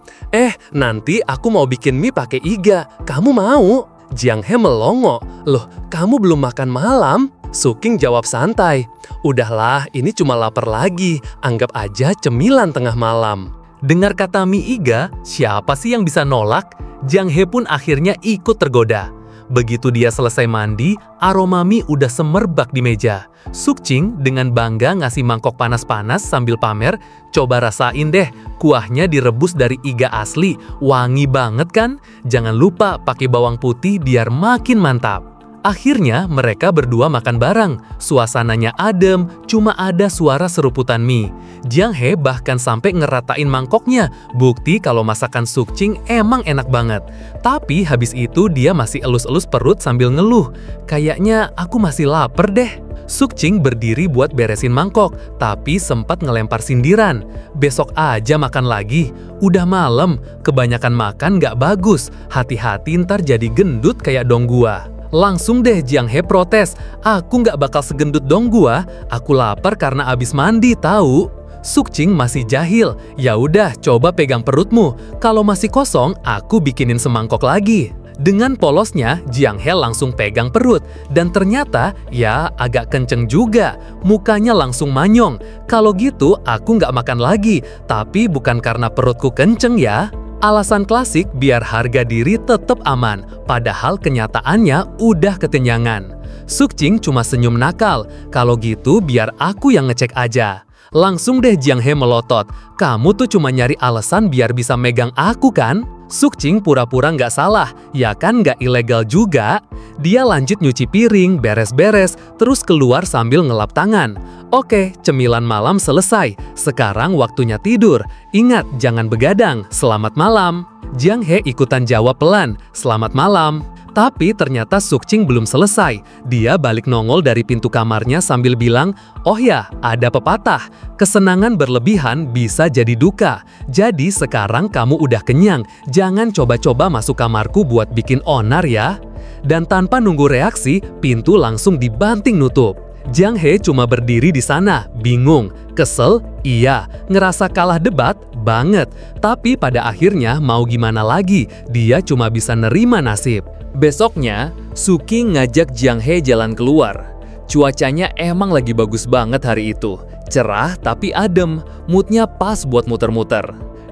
Nanti aku mau bikin mie pakai iga, kamu mau?" Jiang He melongo, "Loh, kamu belum makan malam?" Suking jawab santai, "Udahlah, ini cuma lapar lagi, anggap aja cemilan tengah malam." Dengar kata mie iga, siapa sih yang bisa nolak? Jiang He pun akhirnya ikut tergoda. Begitu dia selesai mandi, aroma mie udah semerbak di meja. Sukching dengan bangga ngasih mangkok panas-panas sambil pamer, "Coba rasain deh, kuahnya direbus dari iga asli, wangi banget kan? Jangan lupa pakai bawang putih biar makin mantap." Akhirnya mereka berdua makan bareng. Suasananya adem, cuma ada suara seruputan mie. Jiang He bahkan sampai ngeratain mangkoknya, bukti kalau masakan Sukching emang enak banget. Tapi habis itu dia masih elus-elus perut sambil ngeluh. "Kayaknya aku masih lapar deh." Sukching berdiri buat beresin mangkok, tapi sempat ngelempar sindiran. "Besok aja makan lagi. Udah malam, kebanyakan makan nggak bagus. Hati-hati ntar jadi gendut kayak dong gua." Langsung deh Jiang He protes, "Aku nggak bakal segendut dong gua, aku lapar karena abis mandi tahu." Sukching masih jahil, "Ya udah coba pegang perutmu, kalau masih kosong aku bikinin semangkok lagi." Dengan polosnya, Jiang He langsung pegang perut, dan ternyata ya agak kenceng juga, mukanya langsung manyong. "Kalau gitu aku nggak makan lagi, tapi bukan karena perutku kenceng ya." Alasan klasik biar harga diri tetap aman, padahal kenyataannya udah kekenyangan. Sukching cuma senyum nakal, "Kalau gitu biar aku yang ngecek aja." Langsung deh Jiang He melotot, "Kamu tuh cuma nyari alasan biar bisa megang aku kan?" Sukching pura-pura nggak salah, ya kan nggak ilegal juga. Dia lanjut nyuci piring, beres-beres, terus keluar sambil ngelap tangan. "Oke, cemilan malam selesai. Sekarang waktunya tidur. Ingat, jangan begadang. Selamat malam." Jiang He ikutan jawab pelan, "Selamat malam." Tapi ternyata Sukching belum selesai. Dia balik nongol dari pintu kamarnya sambil bilang, "Oh ya, ada pepatah. Kesenangan berlebihan bisa jadi duka. Jadi sekarang kamu udah kenyang, jangan coba-coba masuk kamarku buat bikin onar ya." Dan tanpa nunggu reaksi, pintu langsung dibanting nutup. Jiang He cuma berdiri di sana, bingung, kesel, iya, ngerasa kalah debat, banget. Tapi pada akhirnya mau gimana lagi, dia cuma bisa nerima nasib. Besoknya, Suking ngajak Jiang He jalan keluar. Cuacanya emang lagi bagus banget hari itu. Cerah tapi adem, moodnya pas buat muter-muter.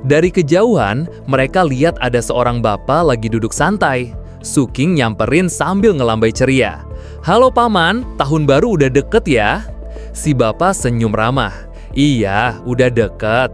Dari kejauhan, mereka lihat ada seorang bapak lagi duduk santai. Suking nyamperin sambil ngelambai ceria. "Halo paman, tahun baru udah deket ya?" Si bapak senyum ramah. "Iya, udah deket."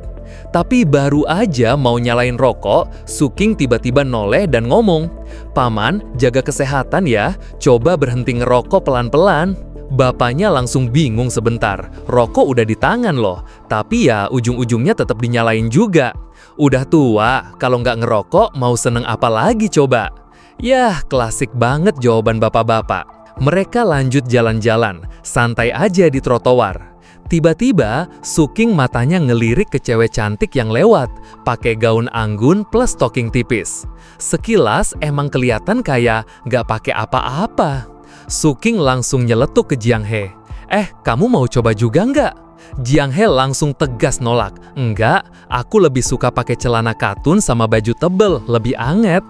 Tapi baru aja mau nyalain rokok, Suking tiba-tiba noleh dan ngomong, "Paman, jaga kesehatan ya, coba berhenti ngerokok pelan-pelan." Bapaknya langsung bingung sebentar, rokok udah di tangan loh, tapi ya ujung-ujungnya tetap dinyalain juga. Udah tua, kalau nggak ngerokok mau seneng apa lagi coba? Yah, klasik banget jawaban bapak-bapak. Mereka lanjut jalan-jalan, santai aja di trotoar. Tiba-tiba, Suking matanya ngelirik ke cewek cantik yang lewat, pakai gaun anggun plus stocking tipis. Sekilas emang kelihatan kayak gak pakai apa-apa. Suking langsung nyeletuk ke Jiang He. Kamu mau coba juga nggak? Jiang He langsung tegas nolak. Enggak, aku lebih suka pakai celana katun sama baju tebel, lebih anget.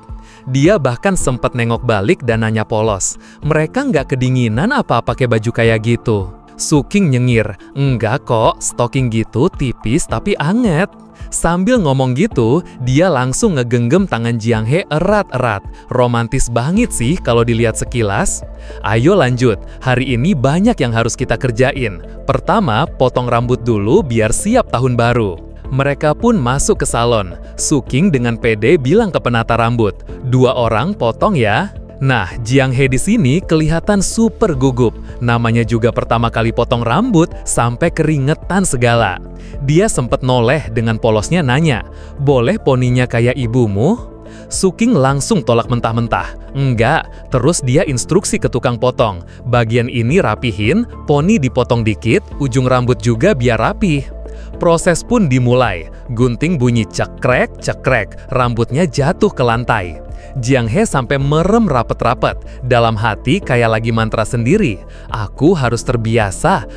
Dia bahkan sempat nengok balik dan nanya polos. Mereka nggak kedinginan apa pakai baju kayak gitu? Suking nyengir, enggak kok, stocking gitu tipis tapi anget. Sambil ngomong gitu, dia langsung ngegenggam tangan Jiang He erat-erat. Romantis banget sih kalau dilihat sekilas. Ayo lanjut, hari ini banyak yang harus kita kerjain. Pertama, potong rambut dulu biar siap tahun baru. Mereka pun masuk ke salon. Suking dengan pede bilang ke penata rambut, 2 orang potong ya. Nah, Jiang He di sini kelihatan super gugup. Namanya juga pertama kali potong rambut sampai keringetan segala. Dia sempet noleh dengan polosnya nanya, boleh poninya kayak ibumu? Suking langsung tolak mentah-mentah. Enggak, terus dia instruksi ke tukang potong. Bagian ini rapihin, poni dipotong dikit, ujung rambut juga biar rapih. Proses pun dimulai. Gunting bunyi cekrek, cekrek, rambutnya jatuh ke lantai. Jiang He sampai merem rapet-rapet. Dalam hati kayak lagi mantra sendiri. Aku harus terbiasa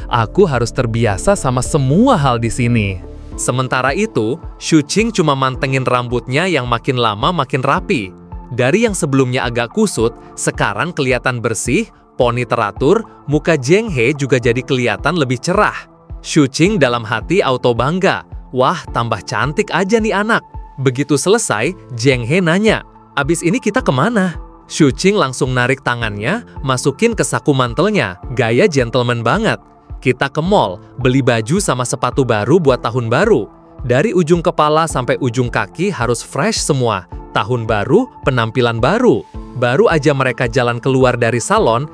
sama semua hal di sini. Sementara itu, Shu Qing cuma mantengin rambutnya yang makin lama makin rapi. Dari yang sebelumnya agak kusut, sekarang kelihatan bersih, poni teratur, muka Jiang He juga jadi kelihatan lebih cerah. Shu Qing dalam hati auto bangga. Wah, tambah cantik aja nih anak. Begitu selesai, Jiang He nanya, abis ini kita kemana? Shu Qing langsung narik tangannya, masukin ke saku mantelnya, gaya gentleman banget. Kita ke mall, beli baju sama sepatu baru buat tahun baru. Dari ujung kepala sampai ujung kaki harus fresh semua. Tahun baru, penampilan baru. Baru aja mereka jalan keluar dari salon,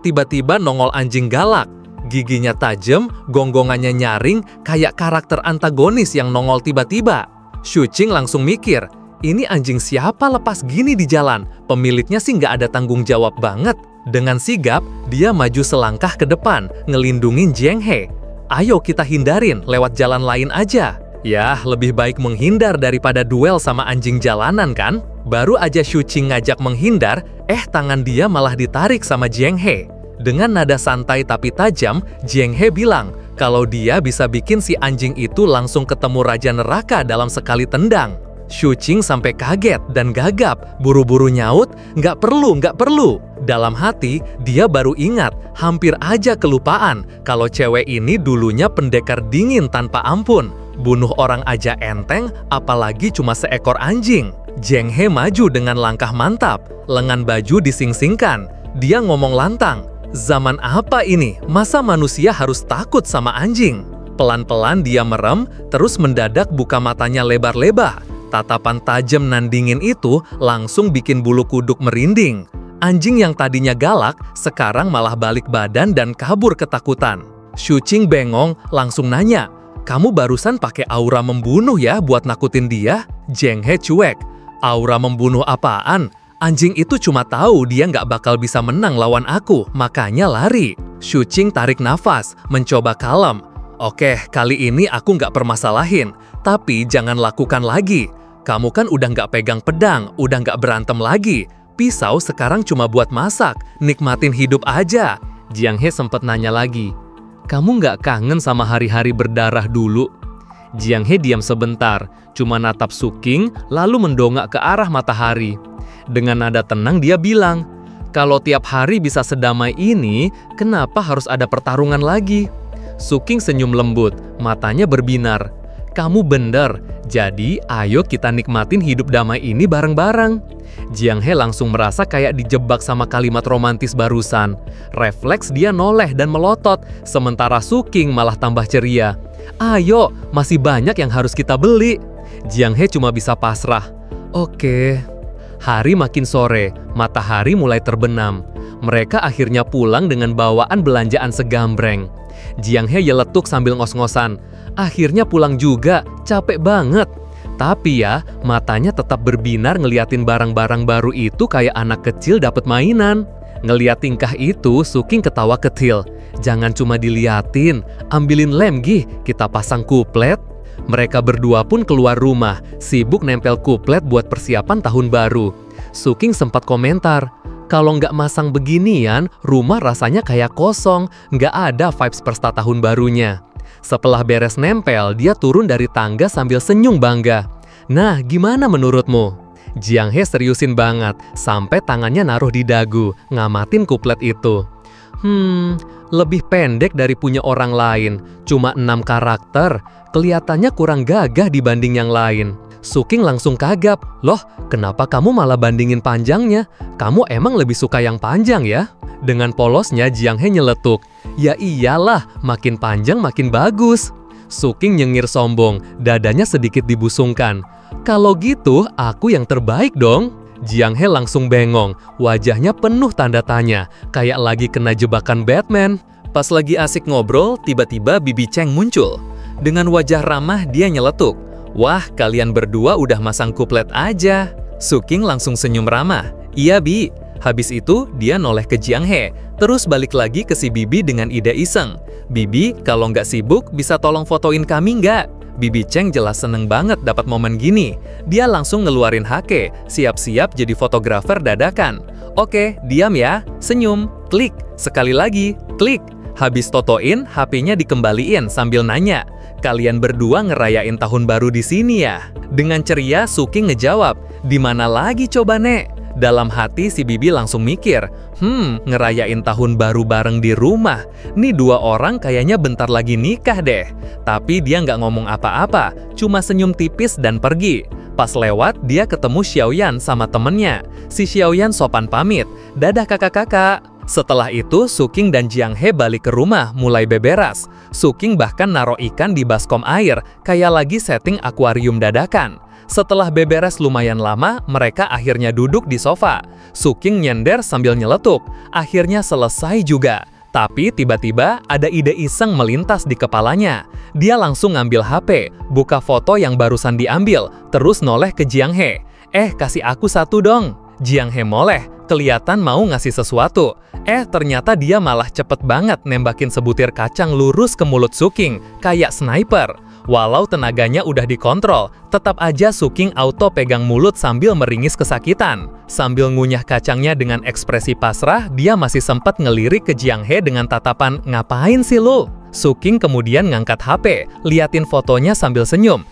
tiba-tiba nongol anjing galak. Giginya tajam, gonggongannya nyaring, kayak karakter antagonis yang nongol tiba-tiba. Shu Qing langsung mikir, ini anjing siapa lepas gini di jalan? Pemiliknya sih nggak ada tanggung jawab banget. Dengan sigap, dia maju selangkah ke depan, ngelindungin Jiang He. Ayo kita hindarin, lewat jalan lain aja. Ya, lebih baik menghindar daripada duel sama anjing jalanan kan? Baru aja Shu Qing ngajak menghindar, tangan dia malah ditarik sama Jiang He. Dengan nada santai tapi tajam, Jiang He bilang kalau dia bisa bikin si anjing itu langsung ketemu Raja Neraka dalam sekali tendang. Shu Qing sampai kaget dan gagap, buru-buru nyaut, nggak perlu. Dalam hati, dia baru ingat, hampir aja kelupaan, kalau cewek ini dulunya pendekar dingin tanpa ampun. Bunuh orang aja enteng, apalagi cuma seekor anjing. Jiang He maju dengan langkah mantap, lengan baju dising-singkan. Dia ngomong lantang, zaman apa ini? Masa manusia harus takut sama anjing? Pelan-pelan dia merem, terus mendadak buka matanya lebar-lebar. Tatapan tajam nan dingin itu langsung bikin bulu kuduk merinding. Anjing yang tadinya galak, sekarang malah balik badan dan kabur ketakutan. Shu Qing bengong, langsung nanya, kamu barusan pakai aura membunuh ya buat nakutin dia? Jiang He cuek, aura membunuh apaan? Anjing itu cuma tahu dia nggak bakal bisa menang lawan aku, makanya lari. Shu Qing tarik nafas, mencoba kalem. Oke, kali ini aku nggak permasalahin, tapi jangan lakukan lagi. Kamu kan udah nggak pegang pedang, udah nggak berantem lagi. Pisau sekarang cuma buat masak, nikmatin hidup aja. Jiang He sempat nanya lagi, kamu nggak kangen sama hari-hari berdarah dulu? Jiang He diam sebentar, cuma natap Suking, lalu mendongak ke arah matahari. Dengan nada tenang dia bilang, kalau tiap hari bisa sedamai ini, kenapa harus ada pertarungan lagi? Suking senyum lembut, matanya berbinar. Kamu bener, jadi ayo kita nikmatin hidup damai ini bareng-bareng. Jiang He langsung merasa kayak dijebak sama kalimat romantis barusan. Refleks dia noleh dan melotot, sementara Suking malah tambah ceria. Ayo, masih banyak yang harus kita beli. Jiang He cuma bisa pasrah. Oke. Hari makin sore, matahari mulai terbenam. Mereka akhirnya pulang dengan bawaan belanjaan segambreng. Jiang He nyeletuk sambil ngos-ngosan. Akhirnya pulang juga, capek banget. Tapi ya, matanya tetap berbinar ngeliatin barang-barang baru itu kayak anak kecil dapat mainan. Ngeliat tingkah itu, Suking ketawa kecil. Jangan cuma diliatin, ambilin lem Gi, kita pasang kuplet. Mereka berdua pun keluar rumah, sibuk nempel kuplet buat persiapan tahun baru. Suking sempat komentar, kalau nggak masang beginian, rumah rasanya kayak kosong, nggak ada vibes pesta tahun barunya. Setelah beres nempel, dia turun dari tangga sambil senyum bangga. Nah, gimana menurutmu? Jiang He seriusin banget, sampai tangannya naruh di dagu, ngamatin kuplet itu. Lebih pendek dari punya orang lain, cuma 6 karakter, kelihatannya kurang gagah dibanding yang lain. Suking langsung kagap, loh kenapa kamu malah bandingin panjangnya? Kamu emang lebih suka yang panjang ya? Dengan polosnya Jiang He nyeletuk, ya iyalah, makin panjang makin bagus. Suking nyengir sombong, dadanya sedikit dibusungkan. Kalau gitu, aku yang terbaik dong. Jiang He langsung bengong, wajahnya penuh tanda tanya, kayak lagi kena jebakan Batman. Pas lagi asik ngobrol, tiba-tiba Bibi Cheng muncul. Dengan wajah ramah, dia nyeletuk, wah, kalian berdua udah masang kuplet aja. Suking langsung senyum ramah, iya Bi. Habis itu, dia noleh ke Jiang He, terus balik lagi ke si Bibi dengan ide iseng. Bibi, kalau nggak sibuk, bisa tolong fotoin kami nggak? Bibi Cheng jelas seneng banget dapat momen gini. Dia langsung ngeluarin HP, siap-siap jadi fotografer dadakan. Oke, diam ya, senyum, klik, sekali lagi, klik. Habis fotoin, HP-nya dikembaliin sambil nanya, kalian berdua ngerayain tahun baru di sini ya? Dengan ceria, Suking ngejawab, di mana lagi coba Nek? Dalam hati si Bibi langsung mikir, ngerayain tahun baru bareng di rumah. Nih 2 orang kayaknya bentar lagi nikah deh. Tapi dia nggak ngomong apa-apa, cuma senyum tipis dan pergi. Pas lewat, dia ketemu Xiaoyan sama temennya. Si Xiaoyan sopan pamit, dadah kakak-kakak. Setelah itu, Suking dan Jiang He balik ke rumah mulai beberas. Suking bahkan naruh ikan di baskom air, kayak lagi setting akuarium dadakan. Setelah beberes lumayan lama, mereka akhirnya duduk di sofa. Suking nyender sambil nyeletuk. Akhirnya selesai juga. Tapi tiba-tiba ada ide iseng melintas di kepalanya. Dia langsung ngambil HP, buka foto yang barusan diambil, terus noleh ke Jiang He. Kasih aku satu dong. Jiang He moleh, kelihatan mau ngasih sesuatu. Ternyata dia malah cepet banget nembakin sebutir kacang lurus ke mulut Suking, kayak sniper. Walau tenaganya udah dikontrol, tetap aja Suking auto pegang mulut sambil meringis kesakitan. Sambil ngunyah kacangnya dengan ekspresi pasrah, dia masih sempat ngelirik ke Jiang He dengan tatapan, ngapain sih lu? Suking kemudian ngangkat HP, liatin fotonya sambil senyum.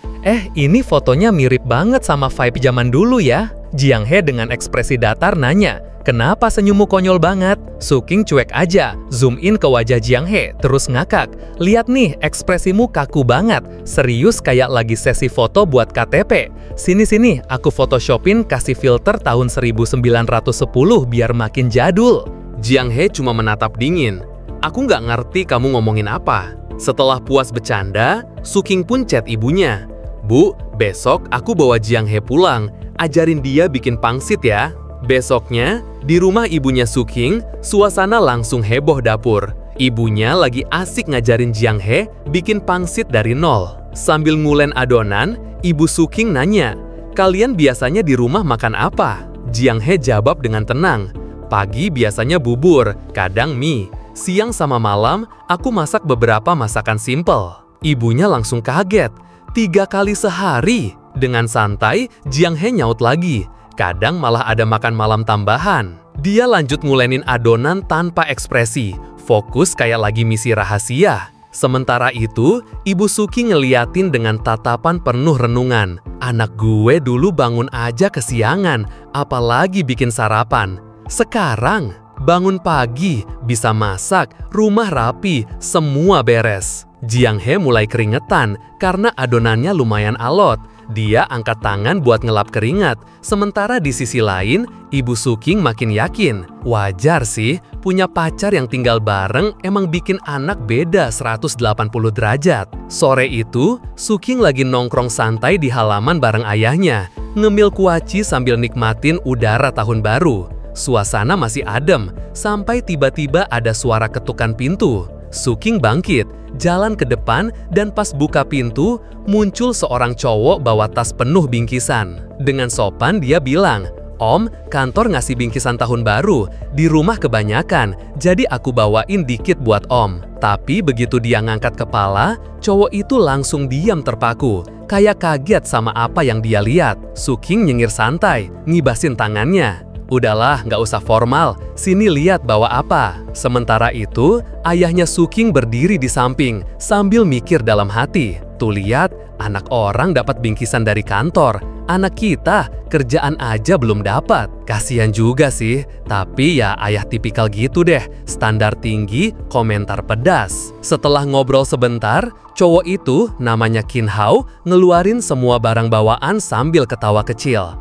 Ini fotonya mirip banget sama vibe zaman dulu ya. Jiang He dengan ekspresi datar nanya, kenapa senyummu konyol banget? Suking cuek aja, zoom in ke wajah Jiang He, terus ngakak. Lihat nih, ekspresimu kaku banget, serius kayak lagi sesi foto buat KTP. Sini-sini, aku photoshopin kasih filter tahun 1910 biar makin jadul. Jiang He cuma menatap dingin. Aku nggak ngerti kamu ngomongin apa. Setelah puas bercanda, Suking pun chat ibunya. Bu, besok aku bawa Jiang He pulang. Ajarin dia bikin pangsit ya. Besoknya, di rumah ibunya Suking, suasana langsung heboh dapur. Ibunya lagi asik ngajarin Jiang He bikin pangsit dari nol. Sambil ngulen adonan, ibu Suking nanya, kalian biasanya di rumah makan apa? Jiang He jawab dengan tenang, pagi biasanya bubur, kadang mie. Siang sama malam, aku masak beberapa masakan simple. Ibunya langsung kaget, 3 kali sehari. Dengan santai, Jiang He nyaut lagi. Kadang malah ada makan malam tambahan. Dia lanjut ngulenin adonan tanpa ekspresi, fokus kayak lagi misi rahasia. Sementara itu, Ibu Suking ngeliatin dengan tatapan penuh renungan. Anak gue dulu bangun aja kesiangan, apalagi bikin sarapan. Sekarang, bangun pagi, bisa masak, rumah rapi, semua beres. Jiang He mulai keringetan karena adonannya lumayan alot. Dia angkat tangan buat ngelap keringat. Sementara di sisi lain, Ibu Suking makin yakin. Wajar sih, punya pacar yang tinggal bareng emang bikin anak beda 180 derajat. Sore itu, Suking lagi nongkrong santai di halaman bareng ayahnya. Ngemil kuaci sambil nikmatin udara tahun baru. Suasana masih adem, sampai tiba-tiba ada suara ketukan pintu. Suking bangkit, jalan ke depan, dan pas buka pintu, muncul seorang cowok bawa tas penuh bingkisan. Dengan sopan dia bilang, Om, kantor ngasih bingkisan tahun baru. Di rumah kebanyakan, jadi aku bawain dikit buat Om. Tapi begitu dia ngangkat kepala, cowok itu langsung diam terpaku. Kayak kaget sama apa yang dia lihat. Suking nyengir santai, ngibasin tangannya. Udahlah, nggak usah formal. Sini lihat bawa apa. Sementara itu, ayahnya Suking berdiri di samping sambil mikir dalam hati. Tuh lihat, anak orang dapat bingkisan dari kantor. Anak kita, kerjaan aja belum dapat. Kasian juga sih, tapi ya ayah tipikal gitu deh. Standar tinggi, komentar pedas. Setelah ngobrol sebentar, cowok itu, namanya Kin Hao, ngeluarin semua barang bawaan sambil ketawa kecil.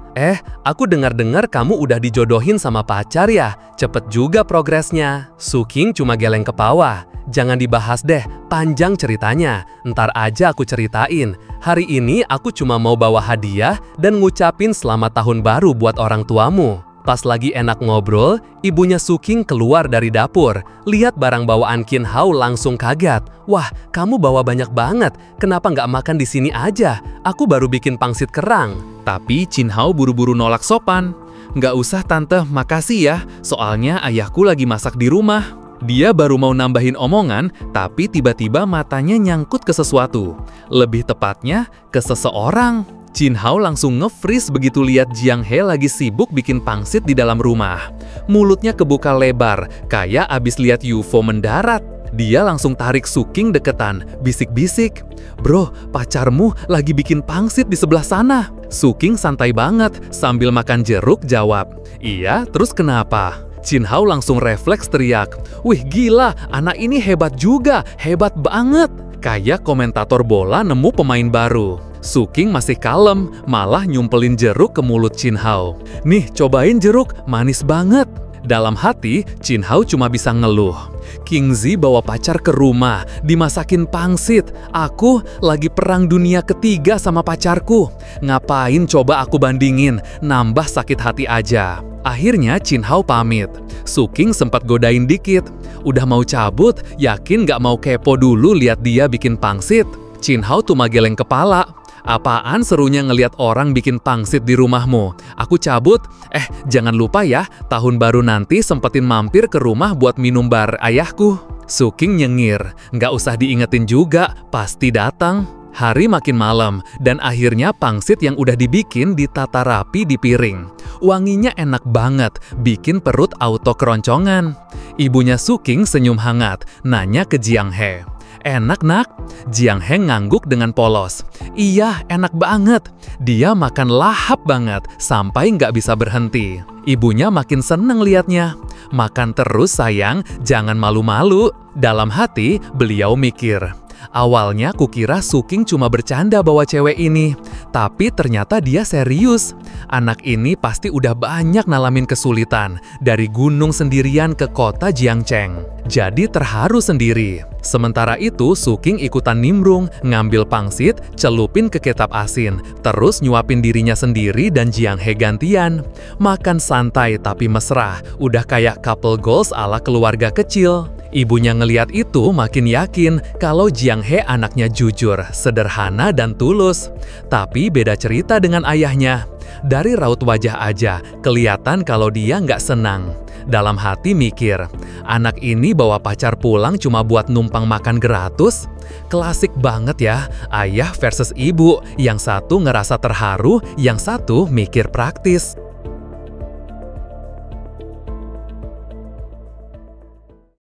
Aku dengar-dengar kamu udah dijodohin sama pacar ya? Cepet juga progresnya. Suking cuma geleng kepala. Jangan dibahas deh, panjang ceritanya. Ntar aja aku ceritain. Hari ini aku cuma mau bawa hadiah dan ngucapin selamat tahun baru buat orang tuamu. Pas lagi enak ngobrol, ibunya Suking keluar dari dapur. Lihat barang bawaan Kin Hao langsung kaget. Wah, kamu bawa banyak banget. Kenapa nggak makan di sini aja? Aku baru bikin pangsit kerang. Tapi Chin Hao buru-buru nolak sopan. Nggak usah tante, makasih ya. Soalnya ayahku lagi masak di rumah. Dia baru mau nambahin omongan, tapi tiba-tiba matanya nyangkut ke sesuatu. Lebih tepatnya, ke seseorang. Chin Hao langsung nge-freeze begitu lihat Jiang He lagi sibuk bikin pangsit di dalam rumah. Mulutnya kebuka lebar, kayak abis lihat UFO mendarat. Dia langsung tarik Suking deketan, bisik-bisik. Bro, pacarmu lagi bikin pangsit di sebelah sana. Suking santai banget, sambil makan jeruk jawab, iya, terus kenapa? Chin Hao langsung refleks teriak, wih gila, anak ini hebat juga, hebat banget. Kayak komentator bola nemu pemain baru. Suking masih kalem, malah nyumpelin jeruk ke mulut Chin Hao. Nih, cobain jeruk, manis banget. Dalam hati, Chin Hao cuma bisa ngeluh. King Zi bawa pacar ke rumah, dimasakin pangsit. Aku lagi perang dunia ketiga sama pacarku. Ngapain coba aku bandingin, nambah sakit hati aja. Akhirnya Chin Hao pamit. Suking sempat godain dikit. Udah mau cabut, yakin gak mau kepo dulu lihat dia bikin pangsit. Chin Hao tuh geleng kepala. Apaan serunya ngelihat orang bikin pangsit di rumahmu? Aku cabut. Jangan lupa ya, tahun baru nanti sempetin mampir ke rumah buat minum bar ayahku. Suking nyengir. Nggak usah diingetin juga, pasti datang. Hari makin malam, dan akhirnya pangsit yang udah dibikin ditata rapi di piring. Wanginya enak banget, bikin perut auto keroncongan. Ibunya Suking senyum hangat, nanya ke Jiang He. Enak nak? Jiang He ngangguk dengan polos. Iya, enak banget. Dia makan lahap banget, sampai nggak bisa berhenti. Ibunya makin seneng liatnya. Makan terus sayang, jangan malu-malu. Dalam hati, beliau mikir. Awalnya kukira Suking cuma bercanda bawa cewek ini, tapi ternyata dia serius. Anak ini pasti udah banyak ngalamin kesulitan, dari gunung sendirian ke kota Jiangcheng. Jadi terharu sendiri. Sementara itu Suking ikutan nimbrung, ngambil pangsit, celupin ke kecap asin, terus nyuapin dirinya sendiri dan Jiang He gantian. Makan santai tapi mesra, udah kayak couple goals ala keluarga kecil. Ibunya ngeliat itu makin yakin kalau Jiang He anaknya jujur, sederhana dan tulus. Tapi beda cerita dengan ayahnya. Dari raut wajah aja, kelihatan kalau dia nggak senang. Dalam hati mikir, anak ini bawa pacar pulang cuma buat numpang makan gratis? Klasik banget ya, ayah versus ibu. Yang satu ngerasa terharu, yang satu mikir praktis.